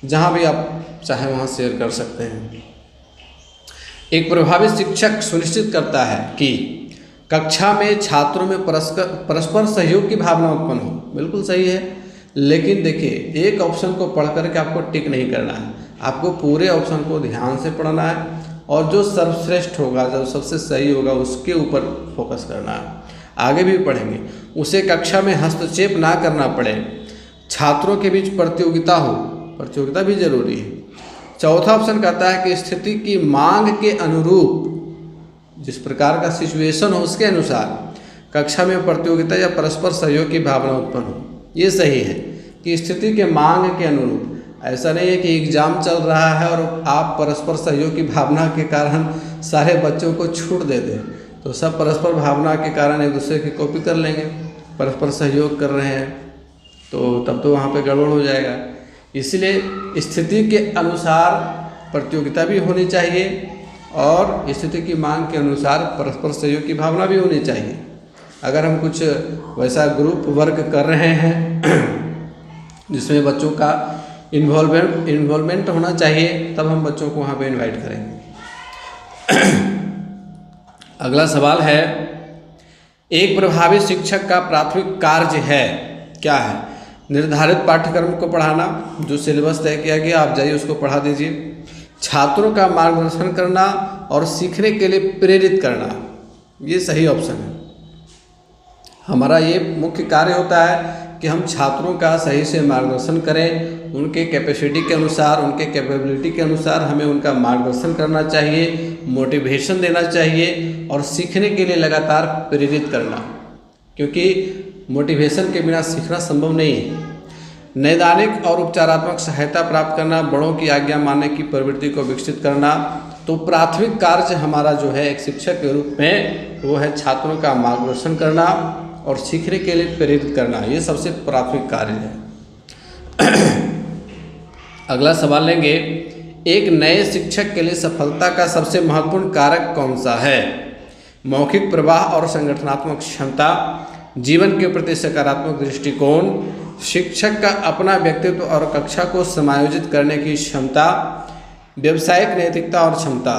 जहाँ भी आप चाहें वहाँ शेयर कर सकते हैं। एक प्रभावी शिक्षक सुनिश्चित करता है कि कक्षा में छात्रों में परस्पर सहयोग की भावना उत्पन्न हो। बिल्कुल सही है, लेकिन देखिए एक ऑप्शन को पढ़ करके आपको टिक नहीं करना है, आपको पूरे ऑप्शन को ध्यान से पढ़ना है और जो सर्वश्रेष्ठ होगा, जो सबसे सही होगा उसके ऊपर फोकस करना है। आगे भी पढ़ेंगे। उसे कक्षा में हस्तक्षेप ना करना पड़े, छात्रों के बीच प्रतियोगिता हो, प्रतियोगिता भी जरूरी है। चौथा ऑप्शन कहता है कि स्थिति की मांग के अनुरूप, जिस प्रकार का सिचुएशन हो उसके अनुसार कक्षा में प्रतियोगिता या परस्पर सहयोग की भावना उत्पन्न हो। ये सही है कि स्थिति के मांग के अनुरूप। ऐसा नहीं है कि एग्जाम चल रहा है और आप परस्पर सहयोग की भावना के कारण सारे बच्चों को छूट दे दें, तो सब परस्पर भावना के कारण एक दूसरे की कॉपी कर लेंगे। परस्पर सहयोग कर रहे हैं तो तब तो वहाँ पे गड़बड़ हो जाएगा। इसलिए स्थिति के अनुसार प्रतियोगिता भी होनी चाहिए और स्थिति की मांग के अनुसार परस्पर सहयोग की भावना भी होनी चाहिए। अगर हम कुछ वैसा ग्रुप वर्क कर रहे हैं जिसमें बच्चों का इन्वॉल्वमेंट होना चाहिए, तब हम बच्चों को वहाँ पे इनवाइट करेंगे। अगला सवाल है, एक प्रभावी शिक्षक का प्राथमिक कार्य है क्या है? निर्धारित पाठ्यक्रम को पढ़ाना, जो सिलेबस तय किया गया आप जाइए उसको पढ़ा दीजिए। छात्रों का मार्गदर्शन करना और सीखने के लिए प्रेरित करना, ये सही ऑप्शन है। हमारा ये मुख्य कार्य होता है कि हम छात्रों का सही से मार्गदर्शन करें, उनके कैपेसिटी के अनुसार, उनके कैपेबिलिटी के अनुसार हमें उनका मार्गदर्शन करना चाहिए, मोटिवेशन देना चाहिए और सीखने के लिए लगातार प्रेरित करना, क्योंकि मोटिवेशन के बिना सीखना संभव नहीं है। नैदानिक और उपचारात्मक सहायता प्राप्त करना, बड़ों की आज्ञा मानने की प्रवृत्ति को विकसित करना। तो प्राथमिक कार्य हमारा जो है एक शिक्षक के रूप में वो है छात्रों का मार्गदर्शन करना और सीखने के लिए प्रेरित करना, ये सबसे प्राथमिक कार्य है। अगला सवाल लेंगे, एक नए शिक्षक के लिए सफलता का सबसे महत्वपूर्ण कारक कौन सा है? मौखिक प्रवाह और संगठनात्मक क्षमता, जीवन के प्रति सकारात्मक दृष्टिकोण, शिक्षक का अपना व्यक्तित्व और कक्षा को समायोजित करने की क्षमता, व्यावसायिक नैतिकता और क्षमता।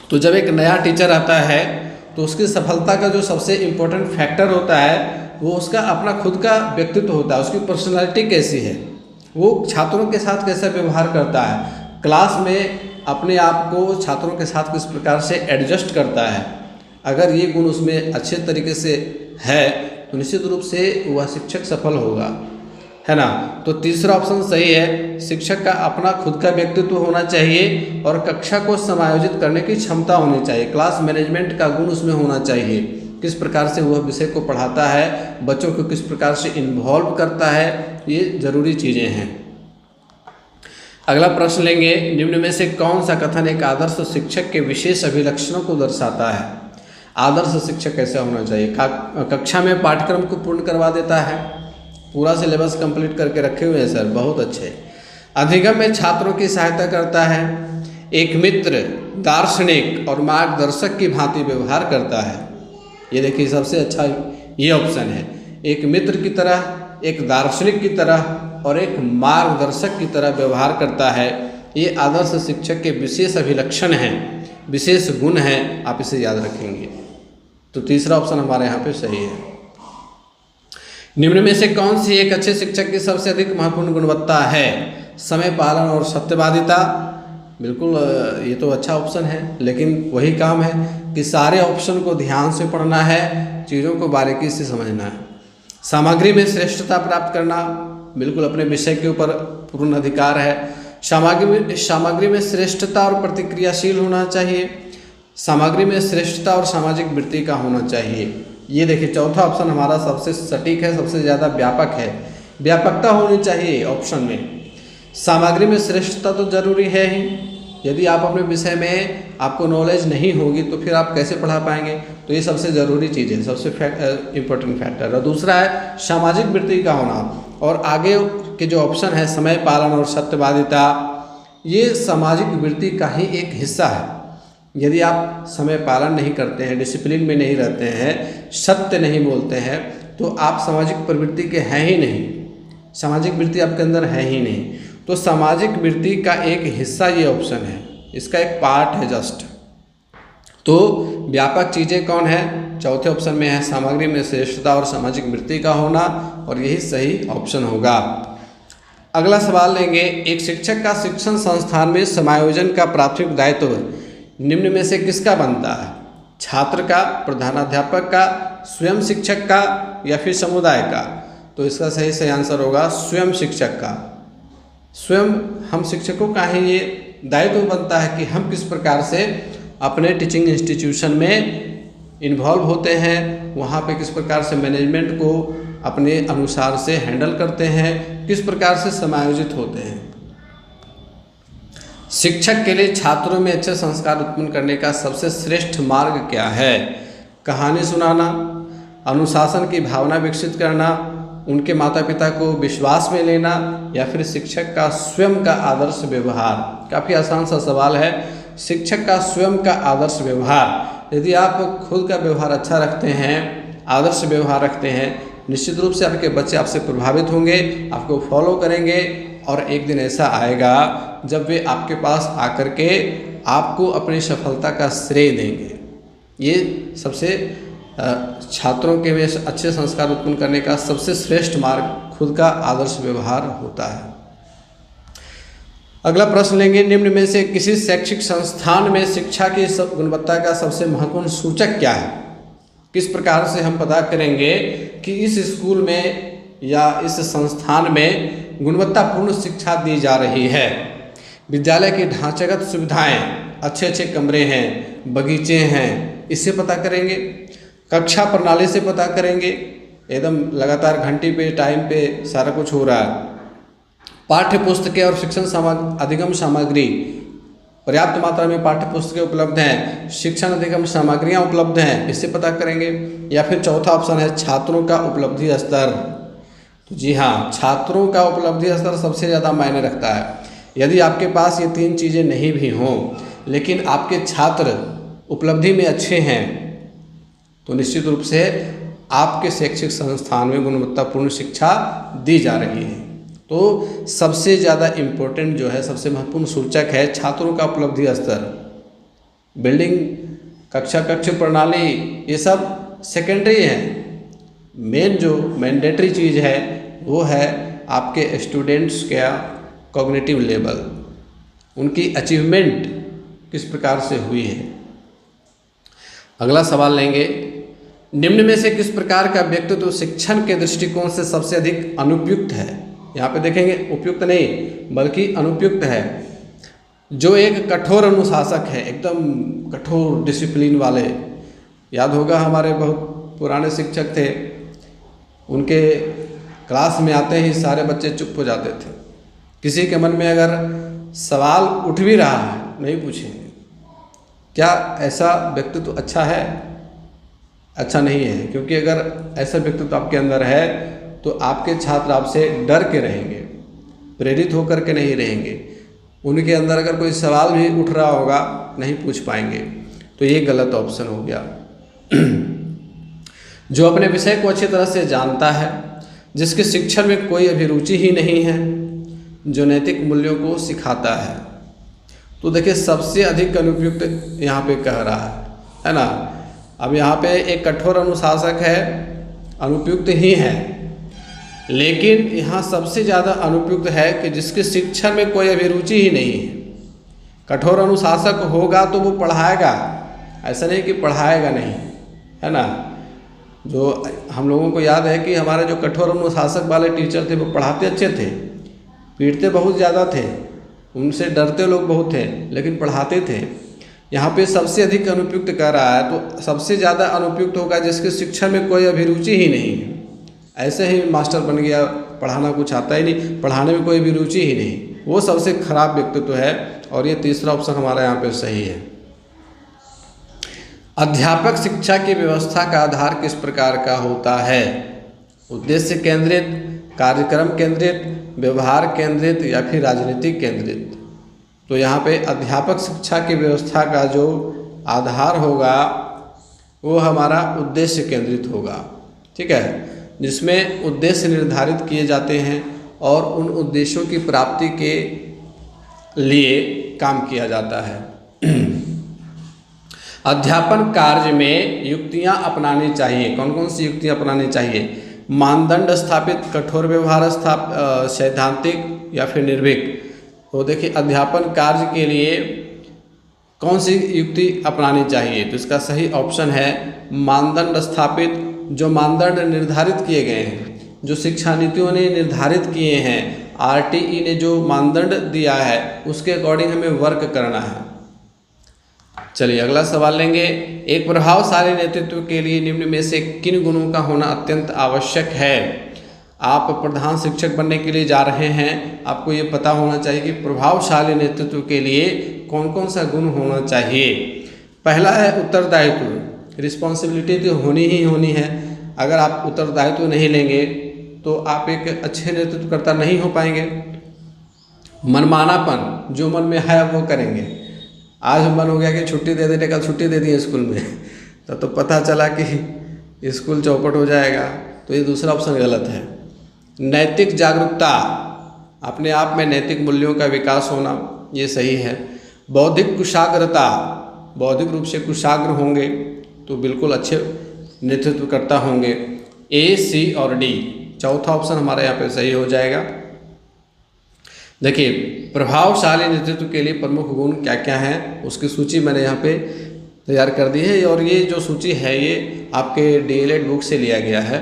तो जब एक नया टीचर आता है तो उसकी सफलता का जो सबसे इम्पोर्टेंट फैक्टर होता है वो उसका अपना खुद का व्यक्तित्व होता है, उसकी पर्सनालिटी कैसी है, वो छात्रों के साथ कैसा व्यवहार करता है, क्लास में अपने आप को छात्रों के साथ किस प्रकार से एडजस्ट करता है। अगर ये गुण उसमें अच्छे तरीके से है तो निश्चित रूप से वह शिक्षक सफल होगा, है ना। तो तीसरा ऑप्शन सही है, शिक्षक का अपना खुद का व्यक्तित्व होना चाहिए और कक्षा को समायोजित करने की क्षमता होनी चाहिए, क्लास मैनेजमेंट का गुण उसमें होना चाहिए, किस प्रकार से वह विषय को पढ़ाता है, बच्चों को किस प्रकार से इन्वॉल्व करता है, ये जरूरी चीज़ें हैं। अगला प्रश्न लेंगे, निम्न में से कौन सा कथन एक आदर्श शिक्षक के विशेष अभिलक्षणों को दर्शाता है? आदर्श शिक्षक कैसा होना चाहिए? कक्षा में पाठ्यक्रम को पूर्ण करवा देता है, पूरा सिलेबस कंप्लीट करके रखे हुए हैं सर, बहुत अच्छे। अधिगम में छात्रों की सहायता करता है, एक मित्र, दार्शनिक और मार्गदर्शक की भांति व्यवहार करता है। ये देखिए सबसे अच्छा ये ऑप्शन है, एक मित्र की तरह, एक दार्शनिक की तरह और एक मार्गदर्शक की तरह व्यवहार करता है। ये आदर्श शिक्षक के विशेष अभिलक्षण हैं, विशेष गुण हैं, आप इसे याद रखेंगे। तो तीसरा ऑप्शन हमारे यहाँ पे सही है। निम्न में से कौन सी एक अच्छे शिक्षक की सबसे अधिक महत्वपूर्ण गुणवत्ता है? समय पालन और सत्यवादिता। बिल्कुल ये तो अच्छा ऑप्शन है, लेकिन वही काम है कि सारे ऑप्शन को ध्यान से पढ़ना है, चीज़ों को बारीकी से समझना है। सामग्री में श्रेष्ठता प्राप्त करना, बिल्कुल अपने विषय के ऊपर पूर्ण अधिकार है। सामग्री में श्रेष्ठता और प्रतिक्रियाशील होना चाहिए। सामग्री में श्रेष्ठता और सामाजिक वृत्ति का होना चाहिए। ये देखिए चौथा ऑप्शन हमारा सबसे सटीक है, सबसे ज़्यादा व्यापक है। व्यापकता होनी चाहिए ऑप्शन में। सामग्री में श्रेष्ठता तो जरूरी है ही। यदि आप अपने विषय में आपको नॉलेज नहीं होगी तो फिर आप कैसे पढ़ा पाएंगे? तो ये सबसे ज़रूरी चीज़ है, सबसे इम्पोर्टेंट फैक्टर। और दूसरा है सामाजिक वृत्ति का होना। और आगे के जो ऑप्शन है समय पालन और सत्यवादिता, ये सामाजिक वृत्ति का ही एक हिस्सा है। यदि आप समय पालन नहीं करते हैं, डिसिप्लिन में नहीं रहते हैं, सत्य नहीं बोलते हैं, तो आप सामाजिक प्रवृत्ति के हैं ही नहीं, सामाजिक वृत्ति आपके अंदर है ही नहीं। तो सामाजिक वृत्ति का एक हिस्सा ये ऑप्शन है, इसका एक पार्ट है जस्ट। तो व्यापक चीज़ें कौन है? चौथे ऑप्शन में है सामग्री में श्रेष्ठता और सामाजिक वृत्ति का होना, और यही सही ऑप्शन होगा। अगला सवाल लेंगे, एक शिक्षक का शिक्षण संस्थान में समायोजन का प्राथमिक दायित्व निम्न में से किसका बनता है? छात्र का, प्रधानाध्यापक का, स्वयं शिक्षक का, या फिर समुदाय का? तो इसका सही आंसर होगा स्वयं शिक्षक का। स्वयं हम शिक्षकों का ही ये दायित्व बनता है कि हम किस प्रकार से अपने टीचिंग इंस्टीट्यूशन में इन्वॉल्व होते हैं, वहाँ पे किस प्रकार से मैनेजमेंट को अपने अनुसार से हैंडल करते हैं, किस प्रकार से समायोजित होते हैं। शिक्षक के लिए छात्रों में अच्छे संस्कार उत्पन्न करने का सबसे श्रेष्ठ मार्ग क्या है? कहानी सुनाना, अनुशासन की भावना विकसित करना, उनके माता पिता को विश्वास में लेना, या फिर शिक्षक का स्वयं का आदर्श व्यवहार? काफ़ी आसान सा सवाल है। शिक्षक का स्वयं का आदर्श व्यवहार, यदि आप खुद का व्यवहार अच्छा रखते हैं, आदर्श व्यवहार रखते हैं, निश्चित रूप से आपके बच्चे आपसे प्रभावित होंगे, आपको फॉलो करेंगे, और एक दिन ऐसा आएगा जब वे आपके पास आकर के आपको अपनी सफलता का श्रेय देंगे। ये सबसे छात्रों के में अच्छे संस्कार उत्पन्न करने का सबसे श्रेष्ठ मार्ग खुद का आदर्श व्यवहार होता है। अगला प्रश्न लेंगे, निम्न में से किसी शैक्षिक संस्थान में शिक्षा की गुणवत्ता का सबसे महत्वपूर्ण सूचक क्या है? किस प्रकार से हम पता करेंगे कि इस स्कूल में या इस संस्थान में गुणवत्तापूर्ण शिक्षा दी जा रही है? विद्यालय की ढांचागत सुविधाएं, अच्छे कमरे हैं, बगीचे हैं, इससे पता करेंगे। कक्षा प्रणाली से पता करेंगे, एकदम लगातार घंटी पे टाइम पे सारा कुछ हो रहा है। पाठ्य पुस्तकें और शिक्षण अधिगम सामग्री, पर्याप्त मात्रा में पाठ्य पुस्तकें उपलब्ध हैं, शिक्षण अधिगम सामग्रियाँ उपलब्ध हैं, इससे पता करेंगे। या फिर चौथा ऑप्शन है छात्रों का उपलब्धि स्तर। तो जी हाँ, छात्रों का उपलब्धि स्तर सबसे ज़्यादा मायने रखता है। यदि आपके पास ये तीन चीज़ें नहीं भी हों, लेकिन आपके छात्र उपलब्धि में अच्छे हैं, तो निश्चित रूप से आपके शैक्षिक संस्थान में गुणवत्तापूर्ण शिक्षा दी जा रही है। तो सबसे ज़्यादा इम्पोर्टेंट जो है, सबसे महत्वपूर्ण सूचक है छात्रों का उपलब्धि स्तर। बिल्डिंग, कक्षा कक्ष प्रणाली, ये सब सेकेंडरी है। मेन जो मैंडेटरी चीज़ है वो है आपके स्टूडेंट्स का कॉग्निटिव लेवल, उनकी अचीवमेंट किस प्रकार से हुई है। अगला सवाल लेंगे, निम्न में से किस प्रकार का व्यक्तित्व शिक्षण के दृष्टिकोण से सबसे अधिक अनुपयुक्त है? यहाँ पे देखेंगे उपयुक्त नहीं बल्कि अनुपयुक्त है। जो एक कठोर अनुशासक है, एकदम कठोर डिसिप्लिन वाले। याद होगा हमारे बहुत पुराने शिक्षक थे, उनके क्लास में आते ही सारे बच्चे चुप हो जाते थे। किसी के मन में अगर सवाल उठ भी रहा है, नहीं पूछेंगे। क्या ऐसा व्यक्तित्व अच्छा है? अच्छा नहीं है, क्योंकि अगर ऐसा व्यक्तित्व आपके अंदर है तो आपके छात्र आपसे डर के रहेंगे, प्रेरित होकर के नहीं रहेंगे। उनके अंदर अगर कोई सवाल भी उठ रहा होगा, नहीं पूछ पाएंगे। तो ये गलत ऑप्शन हो गया। जो अपने विषय को अच्छी तरह से जानता है, जिसके शिक्षण में कोई अभिरुचि ही नहीं है, जो नैतिक मूल्यों को सिखाता है, तो देखिए सबसे अधिक अनुपयुक्त यहाँ पे कह रहा है ना। अब यहाँ पे एक कठोर अनुशासक है, अनुपयुक्त ही है, लेकिन यहाँ सबसे ज़्यादा अनुपयुक्त है कि जिसके शिक्षण में कोई अभिरुचि ही नहीं है। कठोर अनुशासक होगा तो वो पढ़ाएगा, ऐसा नहीं कि पढ़ाएगा नहीं, है ना। जो हम लोगों को याद है कि हमारे जो कठोर अनुशासक वाले टीचर थे वो पढ़ाते अच्छे थे, पीटते बहुत ज़्यादा थे, उनसे डरते लोग बहुत थे, लेकिन पढ़ाते थे। यहाँ पे सबसे अधिक अनुपयुक्त कह रहा है, तो सबसे ज़्यादा अनुपयुक्त होगा जिसके शिक्षण में कोई अभिरुचि ही नहीं है। ऐसे ही मास्टर बन गया, पढ़ाना कुछ आता ही नहीं, पढ़ाने में कोई अभिरुचि ही नहीं, वो सबसे खराब व्यक्तित्व है। और ये तीसरा ऑप्शन हमारा यहाँ पे सही है। अध्यापक शिक्षा की व्यवस्था का आधार किस प्रकार का होता है? उद्देश्य केंद्रित, कार्यक्रम केंद्रित, व्यवहार केंद्रित या फिर राजनीतिक केंद्रित? तो यहाँ पे अध्यापक शिक्षा की व्यवस्था का जो आधार होगा वो हमारा उद्देश्य केंद्रित होगा, ठीक है, जिसमें उद्देश्य निर्धारित किए जाते हैं और उन उद्देश्यों की प्राप्ति के लिए काम किया जाता है। अध्यापन कार्य में युक्तियां अपनानी चाहिए। कौन कौन सी युक्तियां अपनानी चाहिए? मानदंड स्थापित, कठोर व्यवहार सैद्धांतिक या फिर निर्भीक? तो देखिए अध्यापन कार्य के लिए कौन सी युक्ति अपनानी चाहिए, तो इसका सही ऑप्शन है मानदंड स्थापित। जो मानदंड निर्धारित किए गए हैं, जो शिक्षा नीतियों ने निर्धारित किए हैं, आरटीई ने जो मानदंड दिया है उसके अकॉर्डिंग हमें वर्क करना है। चलिए अगला सवाल लेंगे। एक प्रभावशाली नेतृत्व के लिए निम्न में से किन गुणों का होना अत्यंत आवश्यक है? आप प्रधान शिक्षक बनने के लिए जा रहे हैं, आपको ये पता होना चाहिए कि प्रभावशाली नेतृत्व के लिए कौन कौन सा गुण होना चाहिए। पहला है उत्तरदायित्व, रिस्पॉन्सिबिलिटी तो होनी ही होनी है। अगर आप उत्तरदायित्व नहीं लेंगे तो आप एक अच्छे नेतृत्वकर्ता नहीं हो पाएंगे। मनमानापन, जो मन में है वो करेंगे। आज मन हो गया कि छुट्टी दे देने का, छुट्टी दे दी स्कूल में, तो पता चला कि स्कूल चौपट हो जाएगा, तो ये दूसरा ऑप्शन गलत है। नैतिक जागरूकता, अपने आप में नैतिक मूल्यों का विकास होना, ये सही है। बौद्धिक कुशाग्रता, बौद्धिक रूप से कुशाग्र होंगे तो बिल्कुल अच्छे नेतृत्वकर्ता होंगे। ए, सी और डी, चौथा ऑप्शन हमारा यहाँ पे सही हो जाएगा। देखिए प्रभावशाली नेतृत्व के लिए प्रमुख गुण क्या क्या हैं, उसकी सूची मैंने यहाँ पे तैयार कर दी है, और ये जो सूची है ये आपके डीएलएड बुक से लिया गया है।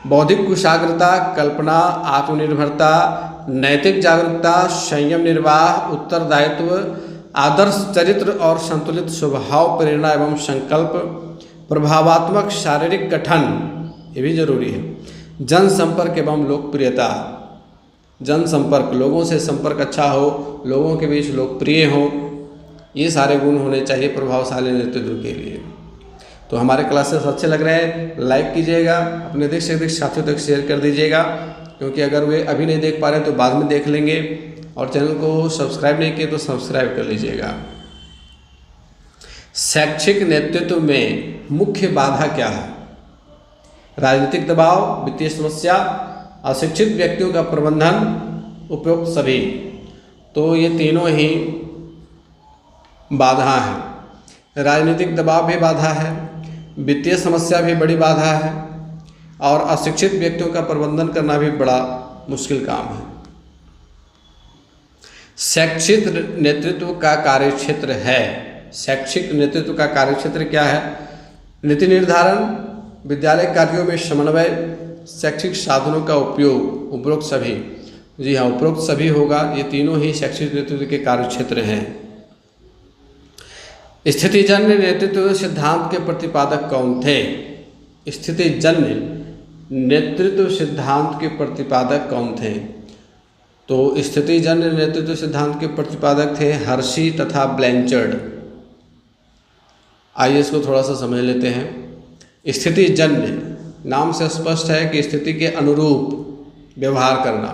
बौद्धिक कुशाग्रता, कल्पना, आत्मनिर्भरता, नैतिक जागरूकता, संयम निर्वाह, उत्तरदायित्व, आदर्श चरित्र और संतुलित स्वभाव, प्रेरणा एवं संकल्प, प्रभावात्मक शारीरिक गठन, ये भी जरूरी है। जनसंपर्क एवं लोकप्रियता, जनसंपर्क, लोगों से संपर्क अच्छा हो, लोगों के बीच लोकप्रिय हो, ये सारे गुण होने चाहिए प्रभावशाली नेतृत्व के लिए। तो हमारे क्लासेस अच्छे लग रहे हैं, लाइक कीजिएगा, अपने अधिक से अधिक साथियों तक शेयर कर दीजिएगा, क्योंकि अगर वे अभी नहीं देख पा रहे तो बाद में देख लेंगे। और चैनल को सब्सक्राइब नहीं किए तो सब्सक्राइब कर लीजिएगा। शैक्षिक नेतृत्व में मुख्य बाधा क्या है? राजनीतिक दबाव, वित्तीय समस्या, अशिक्षित व्यक्तियों का प्रबंधन, उपयुक्त सभी। तो ये तीनों ही बाधा हैं। राजनीतिक दबाव भी बाधा है, वित्तीय समस्या भी बड़ी बाधा है, और अशिक्षित व्यक्तियों का प्रबंधन करना भी बड़ा मुश्किल काम है। शैक्षिक नेतृत्व का कार्यक्षेत्र है। शैक्षिक नेतृत्व का कार्यक्षेत्र क्या है? नीति निर्धारण, विद्यालय कार्यों में समन्वय, शैक्षिक साधनों का उपयोग, उपरोक्त सभी। जी हाँ, उपरोक्त सभी होगा। ये तीनों ही शैक्षिक नेतृत्व के कार्यक्षेत्र हैं। स्थितिजन्य नेतृत्व सिद्धांत के प्रतिपादक कौन थे? स्थितिजन्य नेतृत्व सिद्धांत के प्रतिपादक कौन थे? तो स्थितिजन्य नेतृत्व सिद्धांत के प्रतिपादक थे हर्शी तथा ब्लैंचर्ड। आइए इसको थोड़ा सा समझ लेते हैं। स्थितिजन्य, नाम से स्पष्ट है कि स्थिति के अनुरूप व्यवहार करना।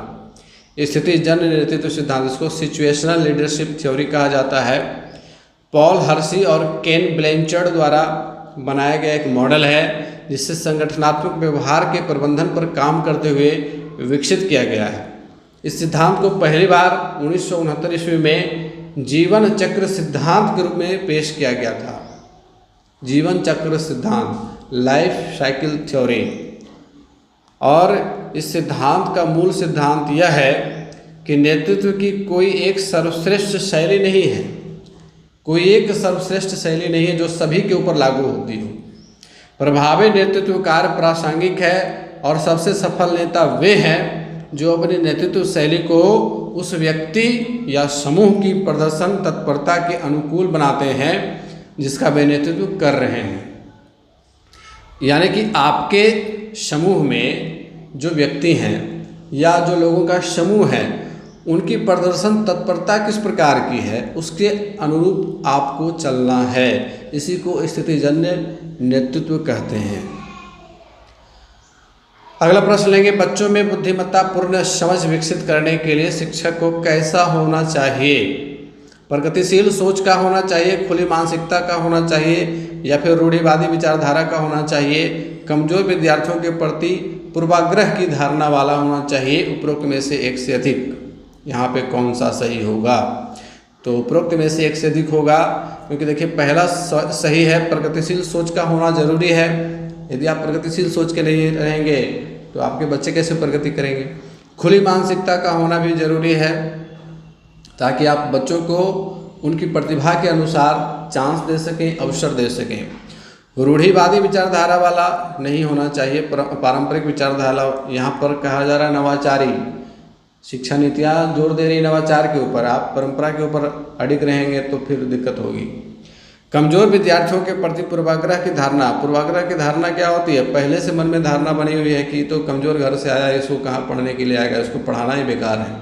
स्थितिजन्य नेतृत्व सिद्धांत, इसको सिचुएशनल लीडरशिप थ्योरी कहा जाता है। पॉल हर्शी और केन ब्लैंचर्ड द्वारा बनाया गया एक मॉडल है, जिससे संगठनात्मक व्यवहार के प्रबंधन पर काम करते हुए विकसित किया गया है। इस सिद्धांत को पहली बार 1969 ईस्वी में जीवन चक्र सिद्धांत के रूप में पेश किया गया था। जीवन चक्र सिद्धांत, लाइफ साइकिल थ्योरी। और इस सिद्धांत का मूल सिद्धांत यह है कि नेतृत्व की कोई एक सर्वश्रेष्ठ शैली नहीं है, कोई एक सर्वश्रेष्ठ शैली नहीं है जो सभी के ऊपर लागू होती हो। प्रभावी नेतृत्व कार्य प्रासंगिक है और सबसे सफल नेता वे हैं जो अपनी नेतृत्व शैली को उस व्यक्ति या समूह की प्रदर्शन तत्परता के अनुकूल बनाते हैं जिसका वे नेतृत्व कर रहे हैं। यानी कि आपके समूह में जो व्यक्ति हैं या जो लोगों का समूह है उनकी प्रदर्शन तत्परता किस प्रकार की है उसके अनुरूप आपको चलना है। इसी को स्थितिजन्य नेतृत्व कहते हैं। अगला प्रश्न लेंगे, बच्चों में बुद्धिमत्ता पूर्ण समझ विकसित करने के लिए शिक्षक को कैसा होना चाहिए? प्रगतिशील सोच का होना चाहिए, खुली मानसिकता का होना चाहिए, या फिर रूढ़िवादी विचारधारा का होना चाहिए, कमजोर विद्यार्थियों के प्रति पूर्वाग्रह की धारणा वाला होना चाहिए? उपरोक्त में से एक से अधिक, यहाँ पे कौन सा सही होगा? तो उपरोक्त में से एक से अधिक होगा, क्योंकि देखिए पहला सही है, प्रगतिशील सोच का होना जरूरी है। यदि आप प्रगतिशील सोच के लिए रहेंगे तो आपके बच्चे कैसे प्रगति करेंगे? खुली मानसिकता का होना भी जरूरी है ताकि आप बच्चों को उनकी प्रतिभा के अनुसार चांस दे सकें, अवसर दे सकें। रूढ़िवादी विचारधारा वाला नहीं होना चाहिए, पारंपरिक विचारधारा। यहाँ पर कहा जा रहा है नवाचारी, शिक्षा नीतियाँ जोर दे रही नवाचार के ऊपर, आप परंपरा के ऊपर अडिग रहेंगे तो फिर दिक्कत होगी। कमजोर विद्यार्थियों के प्रति पूर्वाग्रह की धारणा। पूर्वाग्रह की धारणा क्या होती है? पहले से मन में धारणा बनी हुई है कि तो कमजोर घर से आया, इसको कहाँ पढ़ने के लिए आएगा, इसको पढ़ाना ही बेकार है।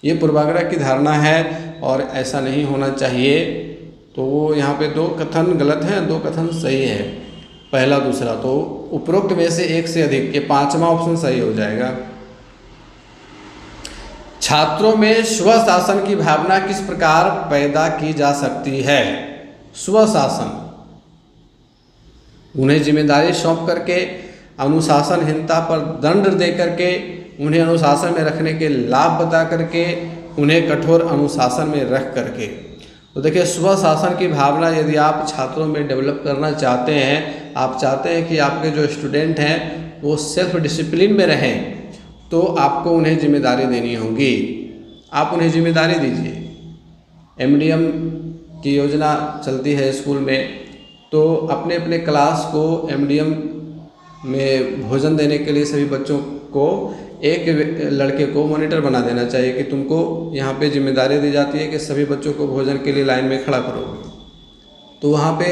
ये पूर्वाग्रह की धारणा है और ऐसा नहीं होना चाहिए। तो वो यहाँ पे दो कथन गलत हैं, दो कथन सही है, पहला दूसरा। तो उपरोक्त में से एक से अधिक, ये पांचवा ऑप्शन सही हो जाएगा। छात्रों में स्वशासन की भावना किस प्रकार पैदा की जा सकती है? स्वशासन, उन्हें जिम्मेदारी सौंप करके, अनुशासनहीनता पर दंड दे करके, उन्हें अनुशासन में रखने के लाभ बता करके, उन्हें कठोर अनुशासन में रख करके। तो देखिए स्वशासन की भावना यदि आप छात्रों में डेवलप करना चाहते हैं, आप चाहते हैं कि आपके जो स्टूडेंट हैं वो सेल्फ डिसिप्लिन में रहें, तो आपको उन्हें जिम्मेदारी देनी होगी। आप उन्हें जिम्मेदारी दीजिए। एमडीएम की योजना चलती है स्कूल में, तो अपने अपने क्लास को एमडीएम में भोजन देने के लिए सभी बच्चों को एक लड़के को मॉनिटर बना देना चाहिए कि तुमको यहाँ पे जिम्मेदारी दी जाती है कि सभी बच्चों को भोजन के लिए लाइन में खड़ा करोगे। तो वहाँ पे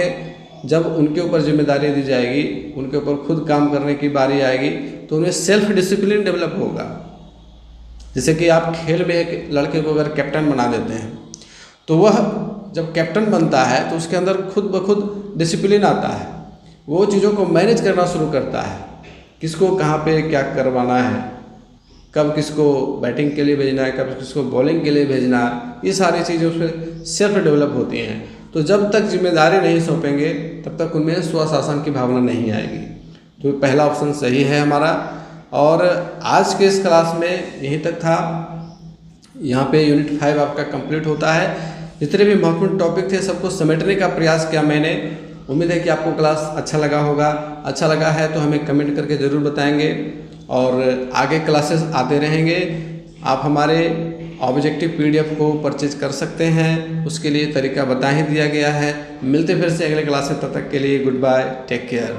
जब उनके ऊपर जिम्मेदारी दी जाएगी, उनके ऊपर खुद काम करने की बारी आएगी, तो उन्हें सेल्फ डिसिप्लिन डेवलप होगा। जैसे कि आप खेल में एक लड़के को अगर कैप्टन बना देते हैं, तो वह जब कैप्टन बनता है तो उसके अंदर खुद ब खुद डिसिप्लिन आता है। वो चीज़ों को मैनेज करना शुरू करता है, किसको कहाँ पे क्या करवाना है, कब किसको बैटिंग के लिए भेजना है, कब किसको बॉलिंग के लिए भेजना है, ये सारी चीज़ें उसमें सेल्फ डेवलप होती हैं। तो जब तक जिम्मेदारी नहीं सौंपेंगे तब तक उनमें स्वशासन की भावना नहीं आएगी। तो पहला ऑप्शन सही है हमारा। और आज के इस क्लास में यहीं तक था। यहाँ पे यूनिट 5 आपका कंप्लीट होता है। जितने भी महत्वपूर्ण टॉपिक थे सबको समेटने का प्रयास किया मैंने। उम्मीद है कि आपको क्लास अच्छा लगा होगा। अच्छा लगा है तो हमें कमेंट करके ज़रूर बताएंगे और आगे क्लासेस आते रहेंगे। आप हमारे ऑब्जेक्टिव PDF को परचेज कर सकते हैं, उसके लिए तरीका बता ही दिया गया है। मिलते फिर से अगले क्लास में, तब तक के लिए गुड बाय, टेक केयर।